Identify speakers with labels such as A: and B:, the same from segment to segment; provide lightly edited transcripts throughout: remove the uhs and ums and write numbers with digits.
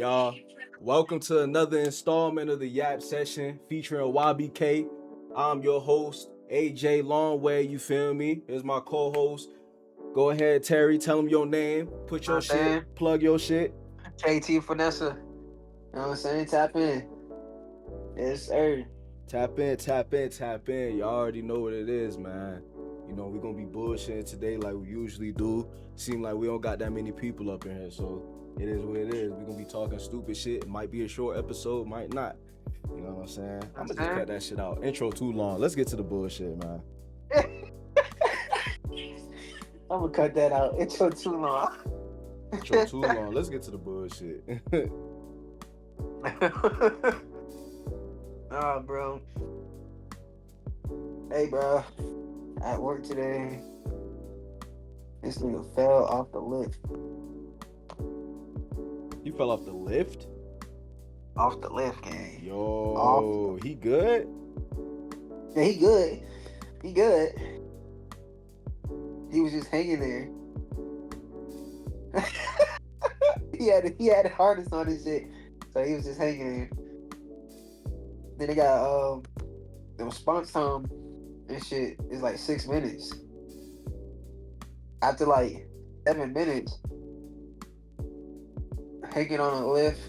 A: y'all. Welcome to another installment of the Yap Session featuring YBK. I'm your host, AJ Longway, you feel me? Here's my co-host. Go ahead, Terry, tell him your name, put your shit,
B: saying?
A: plug your shit.
B: KT Vanessa. You know what I'm saying? Tap in. Yes, sir.
A: Tap in, tap in, tap in. Y'all already know what it is, man. You know, we're gonna be bullshitting today like we usually do. Seem like we don't got that many people up in here, so it is what it is. We're gonna be talking stupid shit. It might be a short episode, might not. You know what I'm saying? I'm gonna just cut that shit out. Intro too long. Let's get to the bullshit, man.
B: I'm gonna cut that out. It's too long.
A: Intro too long. Let's get to the bullshit.
B: Nah, bro. Hey, bro. At work today, this nigga fell off the lift.
A: You fell off the lift?
B: Off the lift, gang.
A: Yo, he good?
B: Yeah, he good. He good. He was just hanging there. he had a harness on his shit, so he was just hanging there. Then they got the response time and shit is like 6 minutes. After like 7 minutes, hanging on a lift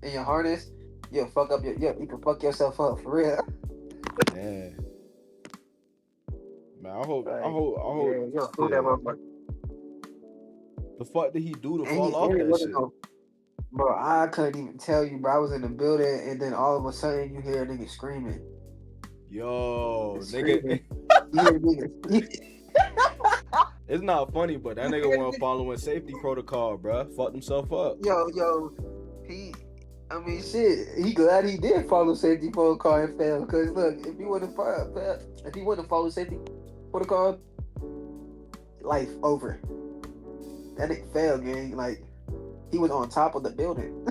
B: in your harness, you can fuck yourself up for real.
A: Man. Man, I hope.
B: Yeah,
A: Yeah.
B: that motherfucker.
A: The fuck did he do to
B: And
A: fall off that shit?
B: Bro, I couldn't even tell you, bro. I was in the building, and then all of a sudden, you hear a nigga screaming.
A: Yo, nigga.
B: You hear niggas.
A: It's not funny, but that nigga wasn't following safety protocol, bruh. Fucked himself up.
B: Yo, he glad he did follow safety protocol and fail. Cause look, if he wouldn't follow safety protocol, life over. That nigga failed, gang. Like he was on top of the building.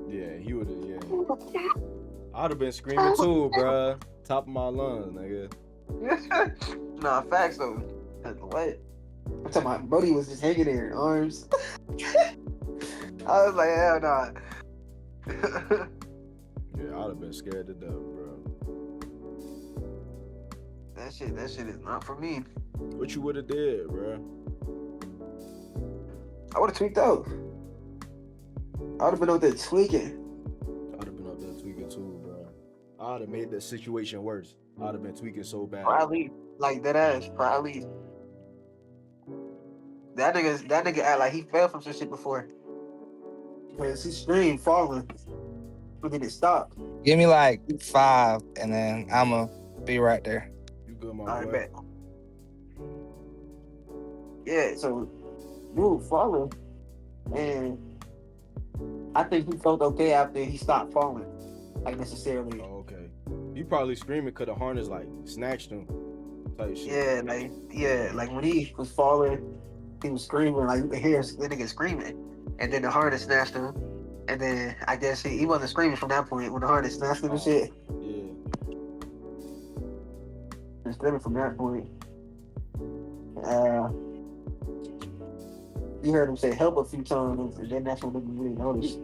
A: Yeah, he would have. Yeah, I'd have been screaming too, bruh. Top of my lungs, nigga.
B: Nah, facts though. What? I'm talking about Brody was just hanging there in arms. I was like, hell nah.
A: Yeah, I'd have been scared to death, bro.
B: That shit is not for me.
A: What you would have did, bro?
B: I would have tweaked out. I would have been out there tweaking.
A: I'd have been out there tweaking too, bro. I'd have made the situation worse. I'd have been tweaking so bad.
B: Probably, like that ass. Probably. That nigga act like he fell from some shit before. Because he screamed falling, but then it stopped.
C: Give me like 5, and then I'ma be right there.
A: You good, my
B: I
A: boy?
B: bet. Yeah, so dude falling, and I think he felt okay after he stopped falling, like necessarily.
A: Oh, okay. You probably screaming because the harness like snatched him, type shit.
B: Yeah, like when he was falling, he was screaming, like you could hear the nigga screaming, and then the harness snatched him, and then I guess he wasn't screaming from that point when the harness snatched him and shit.
A: Yeah.
B: He was screaming from that point. You heard him say help a few times, and then that's when niggas really noticed.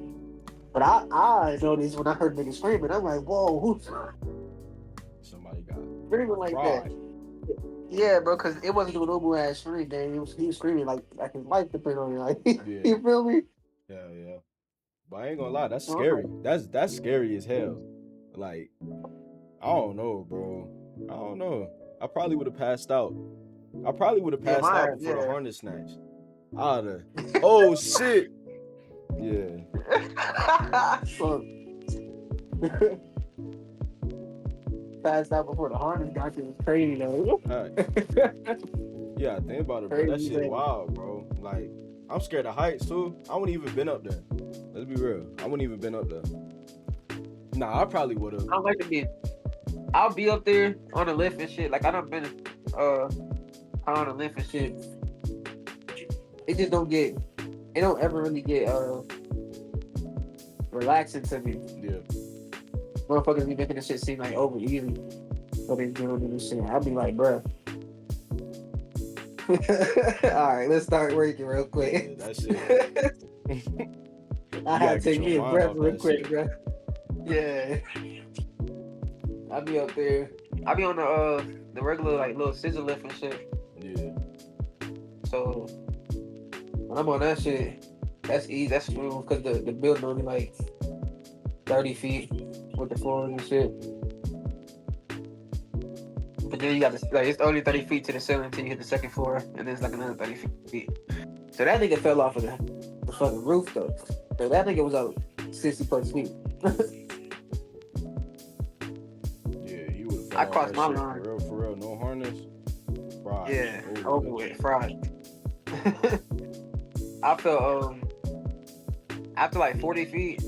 B: But I noticed when I heard niggas screaming, I'm like, whoa, who's
A: Somebody got
B: screaming like that? Yeah, bro, because it wasn't a normal ass scream, man. He was screaming like his life depended on it. Like,
A: Yeah.
B: You feel me?
A: Yeah. But I ain't gonna lie, that's scary. That's scary as hell. Like, I don't know, bro. I don't know. I probably would have passed out. I probably would have passed out before the harness snatch. I'd have. Oh shit. Yeah.
B: Passed out before the harness got you was crazy though.
A: Right. Yeah, think about it, bro. That shit wild, bro. Like, I'm scared of heights too. I wouldn't even been up there. Let's be real. I wouldn't even been up there. Nah, I probably would have.
B: I don't like to be. I'll be up there on the lift and shit. Like I done been on the lift and shit. It just don't get. It don't ever really get relaxing to me.
A: Yeah.
B: Motherfuckers be making this shit seem like over easy. So they doing this shit. I'll be like, bruh. All right, let's start working real quick.
A: Yeah, that shit.
B: I had to
A: get
B: take
A: your
B: me a
A: mind
B: breath
A: off
B: real
A: that
B: quick,
A: shit.
B: bro. Yeah. I be up there. I be on the regular like little scissor lift and shit.
A: Yeah.
B: So when I'm on that shit, that's easy. That's smooth because the building only like 30 feet with the floors and shit. But then you got this, like it's only 30 feet to the ceiling until you hit the second floor, and then it's like another 30 feet. So that nigga fell off of the fucking roof though. So that nigga was out 60 plus feet.
A: Yeah, he would have
B: I
A: fell off
B: crossed
A: that
B: my
A: shit
B: line.
A: for real, no harness. Fried.
B: Yeah, over with, fried. I felt after like 40 feet,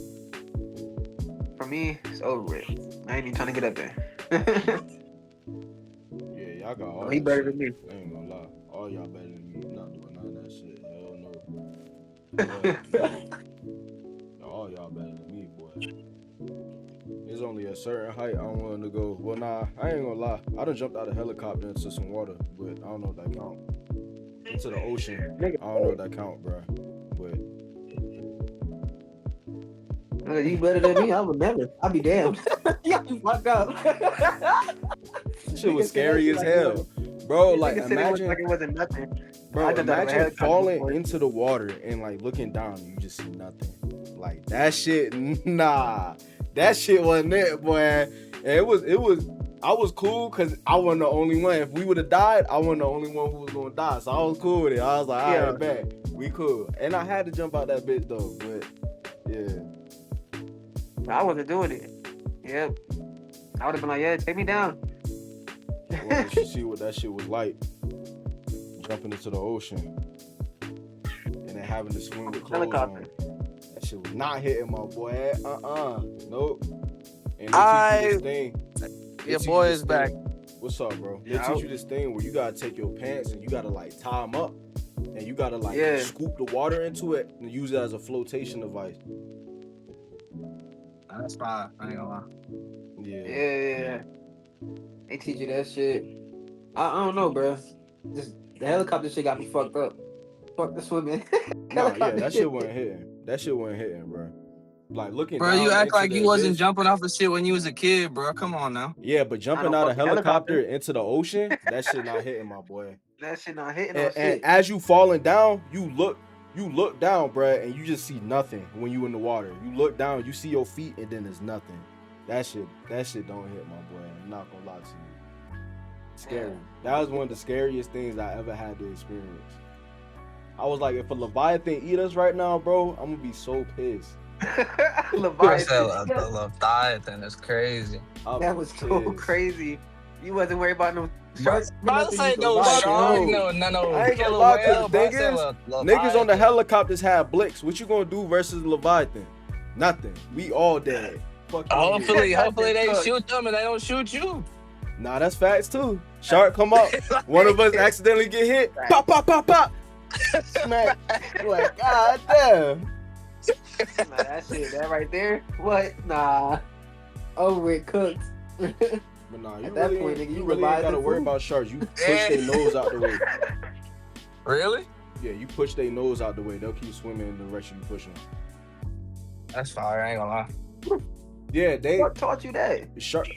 B: for me, it's over with. I ain't even trying to get up there.
A: Yeah, y'all got all
B: He
A: that
B: better
A: shit.
B: than me.
A: I ain't gonna lie. All y'all better than me. I'm not doing none of that shit. Hell no. But all y'all better than me, boy. There's only a certain height I'm willing to go. Well, nah, I ain't gonna lie. I done jumped out of helicopter into some water, but I don't know if that count. Into the ocean. I don't know if that count, bro. But
B: You better than me, I would never. I'll be damned. Y'all be fucked up.
A: shit was scary as hell. Bro, like imagine
B: like it wasn't nothing.
A: Bro,
B: I jumped out of a
A: imagine
B: helicopter
A: falling
B: before.
A: into the water and like looking down and you just see nothing. Like that shit, nah. That shit wasn't it, boy. And it was I was cool because I wasn't the only one. If we would have died, I wasn't the only one who was gonna die. So I was cool with it. I was like, all right, bet. We cool. And I had to jump out that bitch though, but yeah.
B: I wasn't doing it. Yep. I would have been like, yeah, take me down.
A: I wanted to see what that shit was like. Jumping into the ocean. And then having to swim with clothes on. That shit was not hitting my boy. Nope. And they teach you this thing.
C: Your boy is back.
A: What's up, bro? They teach you this thing where you gotta take your pants and you gotta like tie them up. And you gotta like scoop the water into it and use it as a flotation device.
C: That's fine. I ain't gonna lie.
B: Yeah. They teach you that shit. I don't know, bro. Just the helicopter shit got me fucked up. Fuck the swimming.
A: Nah, yeah, that shit wasn't hitting. That shit wasn't hitting, bro. Like looking
C: bro,
A: down
C: you act
A: into
C: like
A: the
C: you wasn't
A: abyss.
C: Jumping off of shit when you was a kid, bro. Come on now.
A: Yeah, but jumping out of helicopter into the ocean, that shit not hitting, my boy.
B: That shit not hitting
A: and, and as you falling down, you look down, bruh, and you just see nothing when you in the water. You look down, you see your feet, and then there's nothing. That shit don't hit, my boy. I'm not gonna lie to you. Scary. Yeah. That was one of the scariest things I ever had to experience. I was like, if a Leviathan eat us right now, bro, I'm gonna be so pissed.
C: The Leviathan is crazy.
B: That was so crazy. You wasn't worried about no sharks.
C: I say no shark, no.
A: I ain't gonna lie, cause the thing is, niggas on the helicopters have blicks. What you gonna do versus Leviathan? Nothing. We all dead.
C: Hopefully they shoot them and they don't shoot you.
A: Nah, that's facts too. Shark come up. One of us accidentally get hit. Pop, pop, pop, pop. Smack. Like, god damn.
B: Nah, that shit, that right there. What? Nah. Over it, cooked.
A: But nah, you really ain't gotta worry about sharks. You push their nose out the way.
C: Really?
A: Yeah, you push their nose out the way. They'll keep swimming in the direction you push them.
C: That's fire. I ain't gonna lie.
A: Yeah,
B: What taught you that?
A: Sharks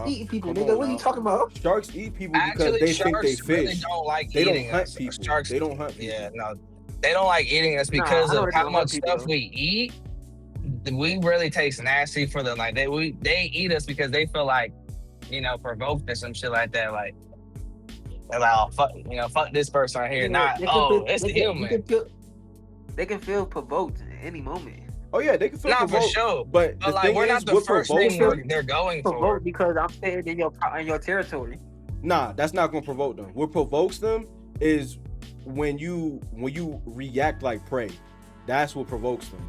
B: eating people, nigga. What are you talking about?
A: Sharks eat people because they think they fish.
C: Really don't like
A: they
C: eating
A: don't hunt
C: us.
A: people.
C: Sharks,
A: they don't hunt people.
C: Yeah, no. They don't like eating us because of how much stuff we eat. We really taste nasty for them. Like they eat us because they feel like, provoked or some shit like that. Like they're like, oh fuck, fuck this person right here. It's the human.
B: They can feel provoked at any moment.
A: Oh yeah, they can feel provoked.
C: Not for sure.
A: But the thing
C: we're
A: is,
C: not the first thing they're going for.
B: Because I'm staying in your territory.
A: Nah, that's not gonna provoke them. What provokes them is when you react like prey. That's what provokes them.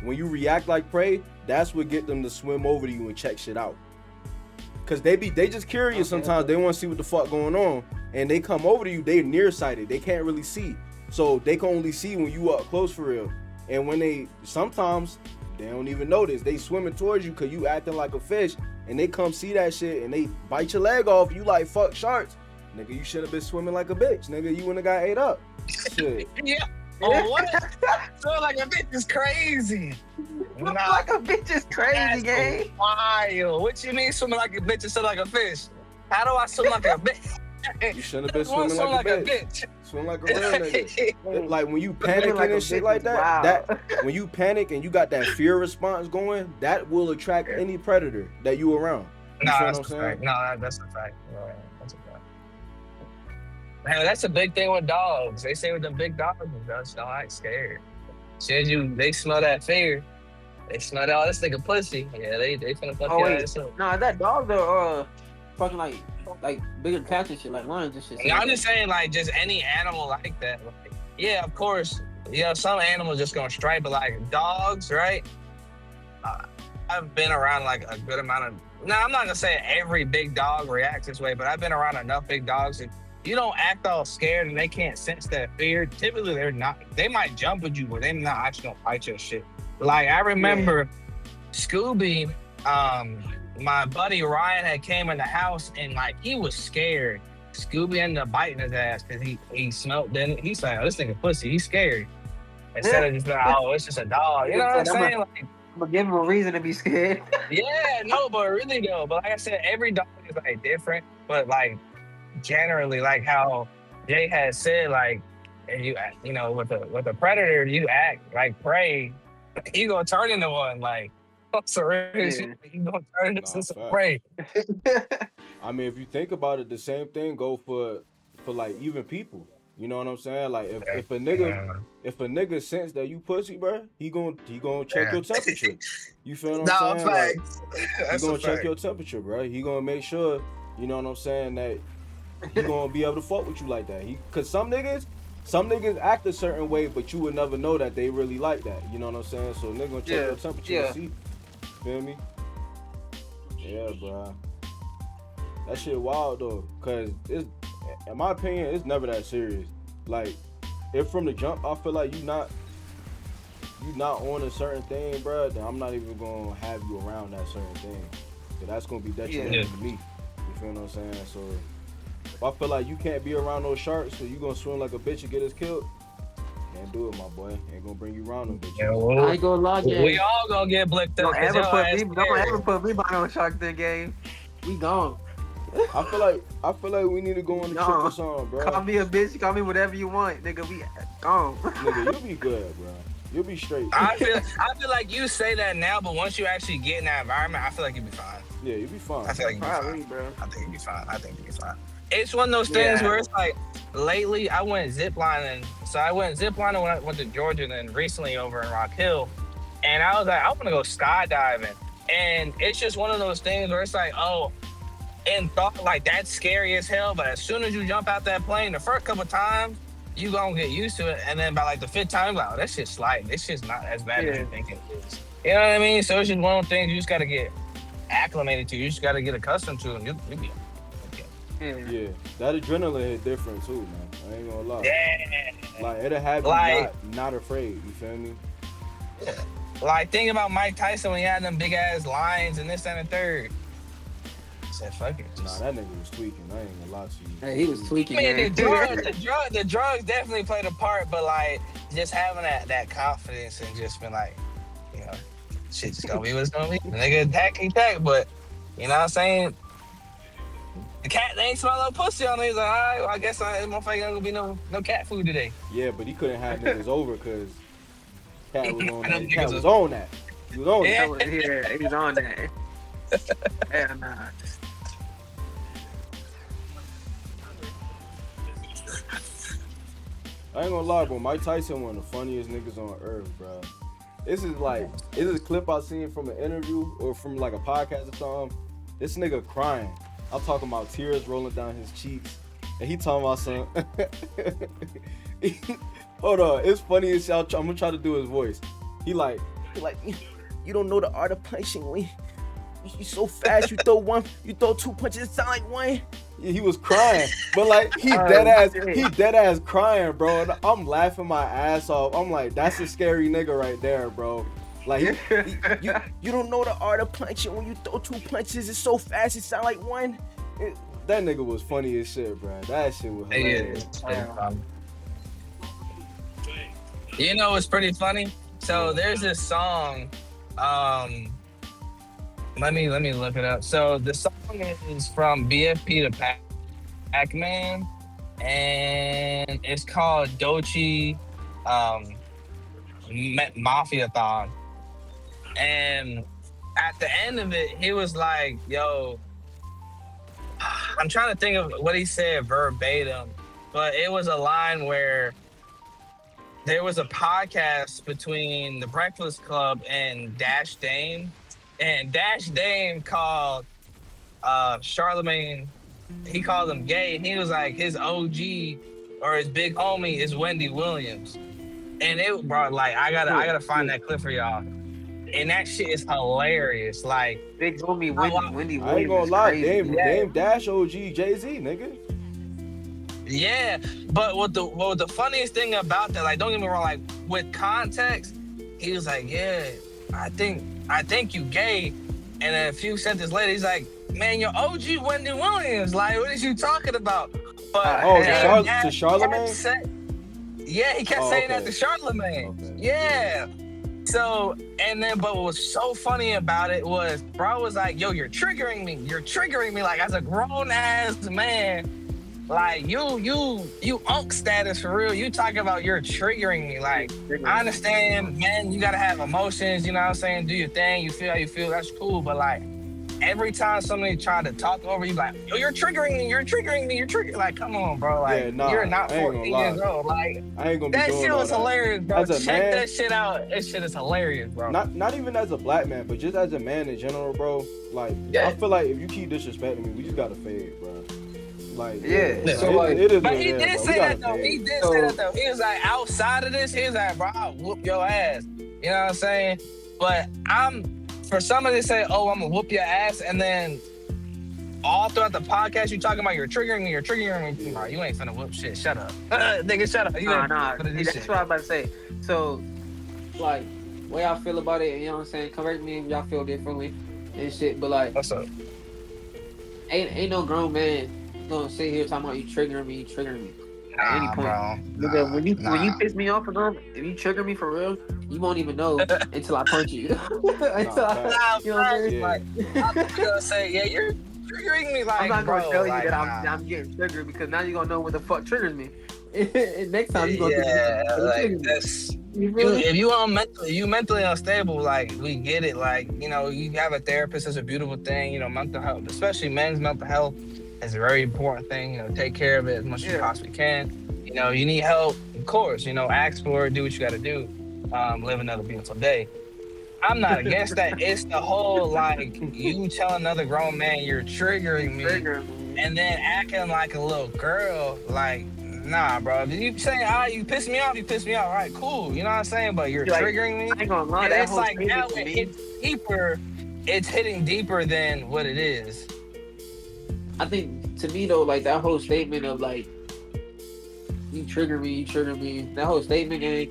A: When you react like prey, that's what get them to swim over to you and check shit out. Cause they just curious sometimes. They want to see what the fuck going on, and they come over to you. They nearsighted. They can't really see, so they can only see when you up close for real. And when sometimes they don't even notice. They swimming towards you cause you acting like a fish, and they come see that shit and they bite your leg off. You like, fuck sharks, nigga. You should have been swimming like a bitch, nigga. You wouldn't have got ate up. Shit.
C: Yeah. Oh, what? Swim like a bitch is crazy.
B: Swim
C: Nah,
B: like a bitch is crazy,
C: that's
B: gang.
C: wild. What you mean swimming like a bitch and swim like a fish? How do I swim like a bitch?
A: You shouldn't have been
C: Swim
A: swimming like a bitch.
C: bitch.
A: Swim like a real nigga. Like when you
B: Swimming
A: panicking
B: like a
A: and shit
B: bitch
A: like
B: is
A: that,
B: wild.
A: when you panic and you got that fear response going, that will attract any predator that you around. You
C: No,
A: feel
C: that's
A: what
C: a
A: I'm
C: fact.
A: saying?
C: No, that's a fact. No, that's a fact. Man, that's a big thing with dogs. They say with the big dogs, dogs don't act scared. Soon as they smell that fear, they smell that, oh, this nigga pussy. Yeah, they finna fuck
B: Oh
C: your
B: wait,
C: ass up.
B: nah, that dog are fucking like bigger than cats and shit, like lions and shit.
C: And I'm just saying, like, just any animal like that. Like, yeah, of course, some animals just gonna strike, but like dogs, right? I've been around like a good amount of. Now, I'm not gonna say every big dog reacts this way, but I've been around enough big dogs. If you don't act all scared and they can't sense that fear, typically they're not. They might jump at you, but they're not actually gonna bite your shit. Like I remember Scooby, my buddy Ryan had came in the house and like he was scared. Scooby ended up biting his ass because he smelled. Then he's like, "Oh, this nigga pussy. He's scared." Instead of just being, "Oh, it's just a dog." You know what I'm saying? Like,
B: I'm gonna give him a reason to be scared.
C: yeah, no, but really though. But like I said, every dog is like different. But like generally, like how Jay has said, like if you know, with a predator, you act like prey. You gonna turn into one. Like you gonna turn into some prey.
A: I mean, if you think about it, the same thing go for like even people. You know what I'm saying? Like if a nigga sense that you pussy, bro, he gonna check your temperature. You feel what I'm saying? Like he gonna check your temperature, bro. He gonna make sure, you know what I'm saying, that he gonna be able to fuck with you like that. Cause some niggas act a certain way, but you would never know that they really like that. You know what I'm saying? So nigga gonna check your temperature and see. Feel me? Yeah, bro. That shit wild though, cause it's, in my opinion, it's never that serious. Like, if from the jump I feel like you not on a certain thing, bro, then I'm not even gonna have you around that certain thing. So that's gonna be detrimental to me. You feel what I'm saying? So if I feel like you can't be around those sharks, so you gonna swim like a bitch and get us killed, can't do it, my boy. Ain't gonna bring you around them bitches.
C: Yeah, well,
B: I ain't gonna lie, gang.
C: we all gonna get blicked up.
B: Don't ever put me behind no shark thing game. We gone.
A: I feel like we need to go on the trip or something, bro.
B: Call me a bitch, call me whatever you want, nigga. We gone.
A: Nigga, you'll be good, bro. You'll be straight.
C: I feel like you say that now, but once you actually get in that environment, I feel like you'll be fine.
A: Yeah, you'll be fine.
C: I feel like you'll be fine,
B: bro.
C: I think you'll be fine. It's one of those things where it's like, lately I went ziplining. So I went ziplining when I went to Georgia, and then recently over in Rock Hill. And I was like, I want to go skydiving. And it's just one of those things where it's like, oh, and thought like that's scary as hell, but as soon as you jump out that plane, the first couple times you gonna get used to it, and then by like the fifth time, like, oh, that shit's light. This shit's not as bad as you think it is. You know what I mean? So it's just one of those things you just gotta get acclimated to. You just gotta get accustomed to, and you'll be okay.
A: Yeah, that adrenaline hit different too, man. I ain't gonna lie.
C: Yeah.
A: Like it'll have you
C: Like,
A: not afraid. You feel me?
C: Yeah. Like think about Mike Tyson when he had them big ass lines and this and the third. Said fuck it.
A: Nah, that nigga was tweaking. I ain't gonna lie to you.
B: Hey, he was tweaking.
C: I mean, the drugs definitely played a part, but like just having that confidence and just been like, you know, shit just gonna be what it's gonna be. The nigga attack, but you know what I'm saying? The cat, they ain't smell no pussy on it. He's like, all right, well, I guess this motherfucker ain't gonna be no cat food today.
A: Yeah, but he couldn't have niggas over because cat was on that. Cat was on that. He was on that.
B: Yeah, he was on that. Hell nah.
A: I ain't gonna lie, bro. Mike Tyson one of the funniest niggas on earth, bro. This is a clip I seen from an interview or from like a podcast or something. This nigga crying. I'm talking about tears rolling down his cheeks, and he talking about something. Hold on, it's funny as hell. I'm gonna try to do his voice. He like, you don't know the art of punching. You so fast. You throw two punches, it sound like one. Yeah, he was crying, but like he dead ass crying, bro. And I'm laughing my ass off. I'm like, that's a scary nigga right there, bro. Like you don't know the art of punching. When you throw two punches, it's so fast, it sound like one. That nigga was funny as shit, bro. That shit was hilarious.
C: You know, it's pretty funny. So there's this song. Um, let me look it up. So the song is from BFP to Pac-Man, and it's called Dochi Mafia-thon. And at the end of it, he was like, "Yo, I'm trying to think of what he said verbatim, but it was a line where there was a podcast between the Breakfast Club and Dash Dame, and Dash Dame called Charlemagne. He called him gay, and he was like his OG or his big homie is Wendy Williams, and it brought like I gotta find that clip for y'all, and that shit is hilarious. Like
B: Big homie Wendy
A: I ain't
B: Williams
A: gonna
B: is
A: lie,
B: crazy.
A: Dame Dash OG Jay-Z, nigga.
C: Yeah, but what the funniest thing about that, like, don't get me wrong, like with context, he was like, "Yeah, I think you gay," and then a few sentences later, he's like, "Man, your OG Wendy Williams, like, what is you talking about?" But
A: to Charlemagne?
C: Yeah, he kept saying that to Charlemagne.
A: Okay.
C: Yeah. So, and then, but what was so funny about it was, bro was like, "Yo, you're triggering me. You're triggering me." Like, as a grown ass man, like you unk status for real. You talking about you're triggering me. Like, I understand, man, you gotta have emotions, you know what I'm saying? Do your thing, you feel how you feel, that's cool. But like every time somebody tried to talk over you, like, "Yo, you're triggering me, you're triggering me, you're triggering," like, come on, bro. Like, you're not 14 years old. Like,
A: I ain't gonna be
C: that
A: doing
C: shit was
A: all that.
C: hilarious, bro.
A: As a
C: Check
A: man,
C: that shit out. That shit is hilarious, bro.
A: Not even as a black man, but just as a man in general, bro. Like, I feel like if you keep disrespecting me, we just gotta fade, bro. Like,
B: So like,
A: it is.
C: But he did say that though. He did say that though. He was like, outside of this, he was like, "Bro, I'll whoop your ass." You know what I'm saying? But for somebody to say, "Oh, I'm gonna whoop your ass," and then all throughout the podcast, you talking about you're triggering me. Bro, you ain't finna whoop shit. Shut up, nigga. Shut up. You ain't finna do
B: that's
C: shit.
B: what I was about to say. So, like, what y'all feel about it? You know what I'm saying? Correct me if y'all feel differently and shit. But like,
C: What's up?
B: ain't no grown man gonna sit here talking about you triggering me. At any point,
C: bro.
B: Nigga, when you piss me off enough, if you trigger me for real, you won't even know until I punch you. You know what I'm saying?
C: Like, I'm gonna say, yeah, you're triggering me. Like,
B: I'm not gonna tell you
C: like,
B: that I'm getting triggered, because now you're gonna know what the fuck triggers me. And next time you gonna
C: like that's. If you mentally unstable, like, we get it. Like, you know, you have a therapist is a beautiful thing. You know, mental health, especially men's mental health, is a very important thing. You know, take care of it as much as you possibly can. You know, you need help, of course. You know, ask for it, do what you got to do. Live another beautiful day. I'm not against that. It's the whole, like, you tell another grown man you're triggering me, and then acting like a little girl, like. Nah, bro. If you say, you piss me off, all right, cool. You know what I'm saying? But you're triggering me.
B: I ain't gonna lie,
C: and
B: that
C: it's
B: whole
C: like now it's deeper. It's hitting deeper than what it is.
B: I think, to me though, like, that whole statement of like, you trigger me, that whole statement, gang,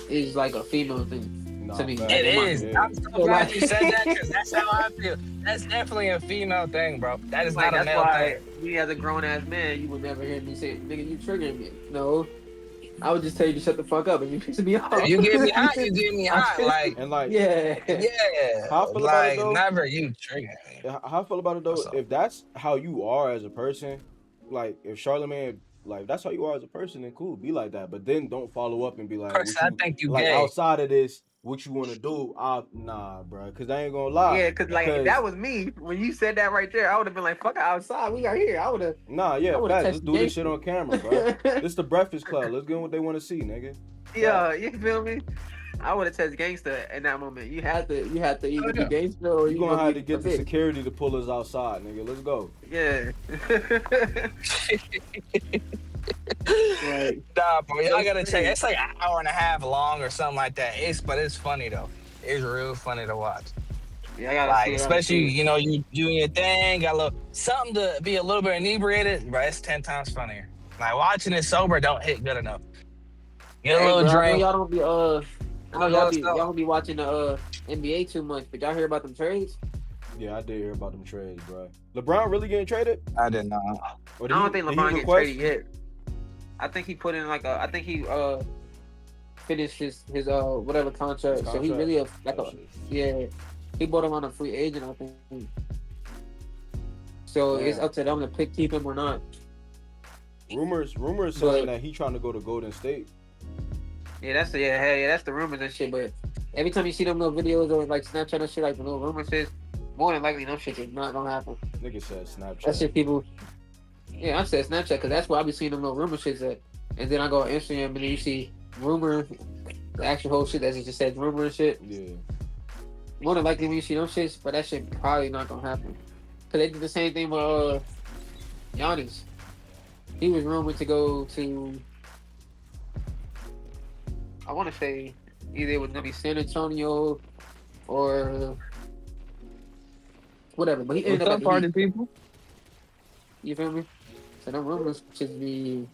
B: is like a female thing. To me,
C: it is. I'm so glad you said that, because that's how I feel. That's definitely a female thing, bro. That is not a male thing.
B: Me as a grown ass man, you would never hear me say, "Nigga, you triggering me." No, I would just tell you to shut the fuck up, and you piss me off.
C: If you get me hot, you get me hot. Like,
A: and like,
C: yeah.
A: How I feel
C: like,
A: about it though?
C: Never you trigger me.
A: How I feel about it though? If that's how you are as a person, like, if Charlemagne, like, that's how you are as a person, then cool, be like that. But then don't follow up and be like,
C: I think you
A: like,
C: gay.
A: outside of this, what you want to do? Nah, bro, because I ain't gonna lie.
B: Yeah, because like, if that was me, when you said that right there, I would have been like, "Fuck it, outside, we are here." I would have.
A: Nah, yeah, let's do this shit on camera, bro. This the Breakfast Club. Let's get what they want to see, nigga.
B: Yeah, you feel me? I would have tested gangster in that moment. You had to either be gangster or
A: you gonna have to get the security to pull us outside, nigga. Let's go.
B: Yeah.
C: Right. Nah, bro, y'all gotta check. It's like an hour and a half long or something like that. But it's funny though. It's real funny to watch.
B: Yeah, I gotta
C: like, especially, you know, you doing your thing, got a little something to be a little bit inebriated, bro. It's 10 times funnier. Like, watching it sober don't hit good enough. Get a little drink.
B: Y'all don't be y'all don't be watching the NBA too much, but y'all hear about them trades?
A: Yeah, I did hear about them trades, bro. LeBron really getting traded?
C: I didn't know.
B: I don't think LeBron getting traded yet. I think he put in like I think he finished his whatever contract. So he really he bought him on a free agent, I think. So it's up to them to keep him or not.
A: Rumors saying that he trying to go to Golden State.
B: Yeah, that's the rumors and shit. But every time you see them little videos or like Snapchat and shit, like the little rumors shit, more than likely them shit is not gonna happen.
A: Nigga said Snapchat.
B: That shit people. Yeah, I said Snapchat because that's where I be seeing them little rumor shits at. And then I go on Instagram and then you see rumor, the actual whole shit that just says rumor and shit.
A: Yeah.
B: More than likely when you see them shits, but that shit probably not gonna happen. Cause they did the same thing with Giannis. He was rumored to go to, I want to say, either it was gonna be San Antonio or whatever. But he ended up at the
C: party people.
B: You feel me? So them rumors should be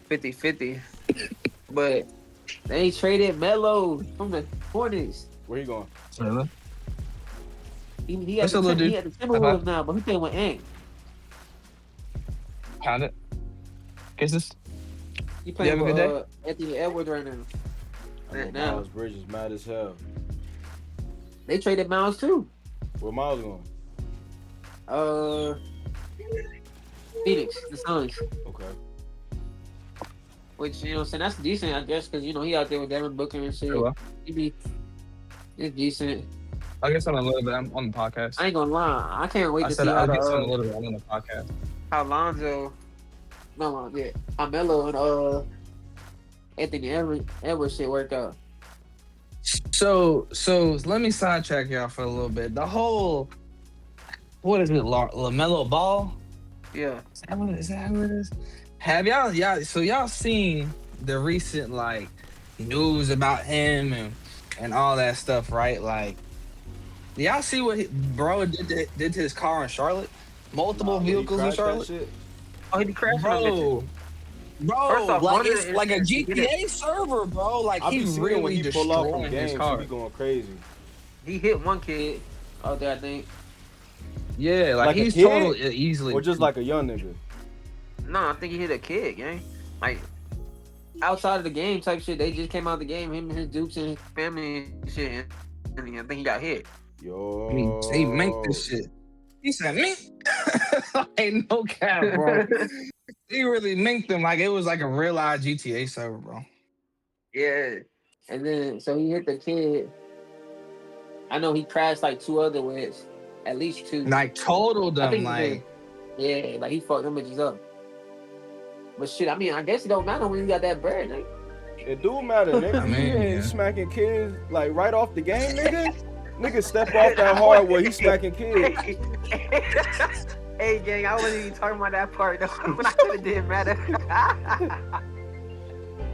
B: 50-50. But they traded Melo from the Hornets.
A: Where he going?
C: Really?
B: He had the Timberwolves now, but he playing with Ant.
C: Found it. Kisses.
B: He playing with Anthony Edwards right now.
A: Miles Bridges mad as hell.
B: They traded Miles too.
A: Where Miles going?
B: Phoenix, the Suns.
A: Okay.
B: Which, you know what I'm saying, that's decent, I guess, because, you know, he out there with Devin Booker and shit. It's decent.
C: I'll get some a little bit. I'm on the podcast.
B: I ain't gonna lie. I can't wait to see
C: I'll get some a little bit. I'm on the podcast.
B: How Melo and Anthony Edwards shit work out.
C: So let me sidetrack y'all for a little bit. The whole, what is it, LaMelo Ball?
B: Yeah.
C: Is that what it is? Have y'all seen the recent like news about him and all that stuff, right? Like, y'all see what bro did to his car in Charlotte? Multiple vehicles in Charlotte.
B: Oh, he crashed,
C: bro. Off, like it's like a GTA server, bro. Like he's really destroying his car.
A: He be going crazy.
B: He hit one kid out there, I think.
C: Yeah, like he's total easily.
A: Or just like a young nigga.
B: No, I think he hit a kid, gang. Like outside of the game type shit. They just came out of the game. Him and his dukes and his family and shit. And I think he got hit.
A: Yo,
C: he make this shit. He said, "Me, ain't no cap, bro." He really minked them like it was like a real live GTA server, bro.
B: Yeah, and then so he hit the kid. I know he crashed like two other ways, at least two.
C: Like totaled them, like
B: yeah, like he fucked them bitches up. But shit, I mean, I guess it don't matter when you got that bread, nigga.
A: It do matter, nigga.
C: I mean,
A: He's smacking kids like right off the game, nigga. Nigga step off that hard where he's smacking kids.
B: Hey, gang, I wasn't even talking about that part though. But I said it didn't matter.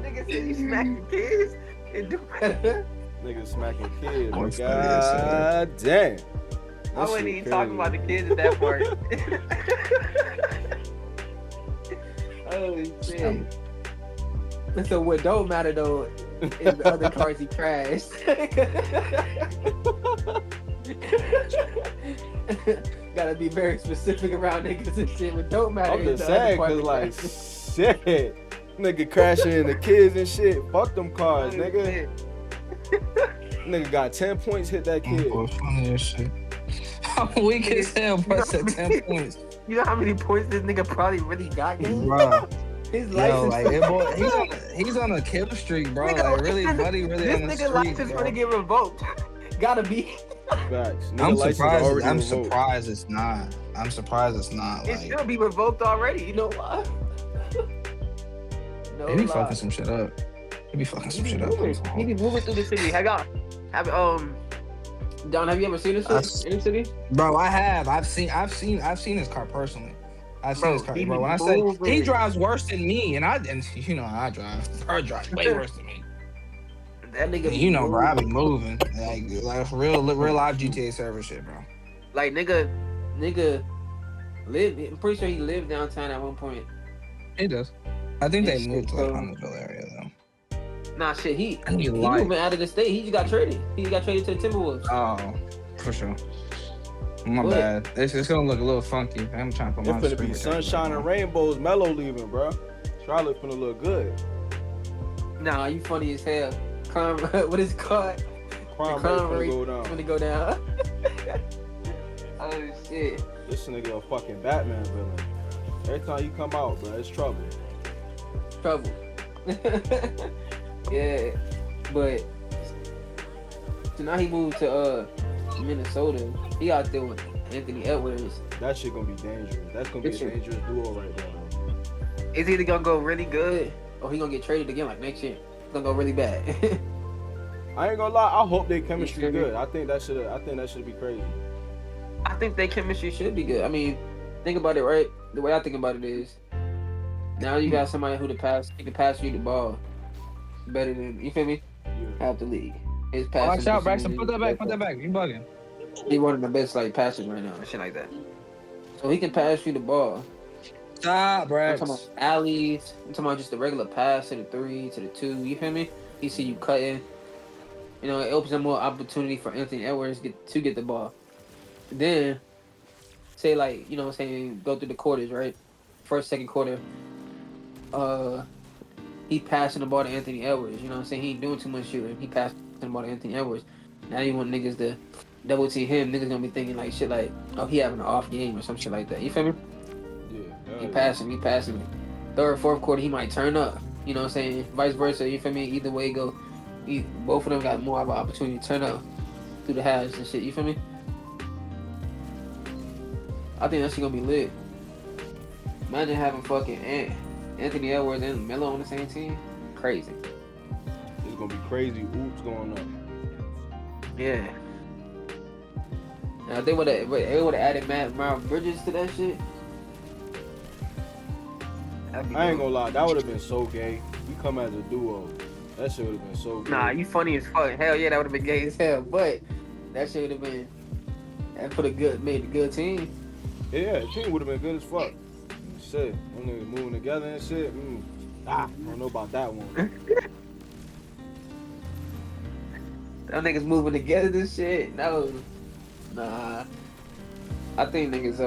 B: Nigga said he smacking kids. It do matter.
A: Nigga smacking kids. Oh, God damn.
B: I wasn't even talking about the kids at that part. Holy shit. So what don't matter though is the other cars he crashed. Gotta be very specific around niggas and shit. What don't matter.
A: I'm just saying, cause like shit, nigga crashing into kids and shit. Fuck them cars, nigga. Nigga got 10 points, hit that kid.
C: Oh, funny as shit. Weak as hell, bro. Said 10 points.
B: You know how many points this nigga probably really got, gang?
C: Bro.
B: His license.
C: Like, he's on a kill streak, bro.
B: Nigga,
C: like really, buddy, really
B: this
C: on the
B: nigga
C: streak,
B: license gonna get revoked. Gotta be.
A: Facts.
C: I'm surprised it's not.
B: It should be revoked already. You know why?
C: He be fucking some shit up. He be moving through the city.
B: Don, have you ever seen this shit in the city?
C: Bro, I have. I've seen his car personally. I've seen his car, bro. When I say he drives worse than me, and you know how I drive. Bro drives way worse than me.
B: That nigga,
C: you know, bro, I be moving like real live GTA server shit, bro.
B: Like nigga lived. I'm pretty sure he lived downtown at one point.
C: He does. I think they moved to like Huntersville area though.
B: Nah, shit. He moved out of the state. He just got traded. He got traded to the Timberwolves.
C: Oh, for sure. My bad. It's gonna look a little funky. I'm trying to put my.
A: It's gonna be sunshine and rainbows. Melo leaving, bro. Charlotte finna look good.
B: Nah, you funny as hell. Crime, what is it called?
A: Crime
B: The
A: rate
B: crime
A: finna
B: rate
A: go down.
B: finna go down. Oh shit.
A: This nigga a fucking Batman villain. Every time you come out, bro, it's trouble.
B: Trouble. Yeah, but so now he moved to Minnesota. He out there with Anthony Edwards.
A: That shit gonna be dangerous. That's gonna be a dangerous duo right there.
B: It's either gonna go really good or he gonna get traded again like next year. It's gonna go really bad.
A: I ain't gonna lie. I hope their chemistry good. I think that should be crazy.
B: I think their chemistry should be good. I mean, think about it, right? The way I think about it is, now you got somebody who can pass you the ball better than, you feel me?
A: Yeah.
B: Half the league. His passing.
C: Watch out, Braxton.
B: percentage
C: Put that back. You bugging.
B: He one of the best like passers right now and shit like that. So he can pass you the ball.
C: Stop,
B: I'm
C: Brax.
B: talking about alleys. I'm talking about just the regular pass to the 3, to the 2. You feel me? He see you cutting. You know, it opens up more opportunity for Anthony Edwards to get the ball. Then, say like, you know what I'm saying, go through the quarters, right? First, second quarter. He passing the ball to Anthony Edwards. You know what I'm saying? He ain't doing too much shooting. He passing the ball to Anthony Edwards. Now you want niggas to double team him. Niggas gonna be thinking like shit like, oh, he having an off game or some shit like that. You feel me?
A: Yeah.
B: He passing. Third, fourth quarter, he might turn up. You know what I'm saying? Vice versa. You feel me? Either way, both of them got more of an opportunity to turn up through the halves and shit. You feel me? I think that shit gonna be lit. Imagine having fucking Anthony Edwards and Melo on the same team. Crazy.
A: It's gonna be crazy. Oops going up.
B: Yeah. Now if they would have added Miles Bridges to that shit.
A: I ain't gonna lie, that would have been so gay. We come as a duo. That shit would have been so gay.
B: Nah, you funny as fuck. Hell yeah, that would have been gay as hell. But that shit would have been made a good team.
A: Yeah, the team would have been good as fuck. Shit, them niggas moving together and shit. I don't know about that one.
B: Them niggas moving together this shit. No. Nah. I think niggas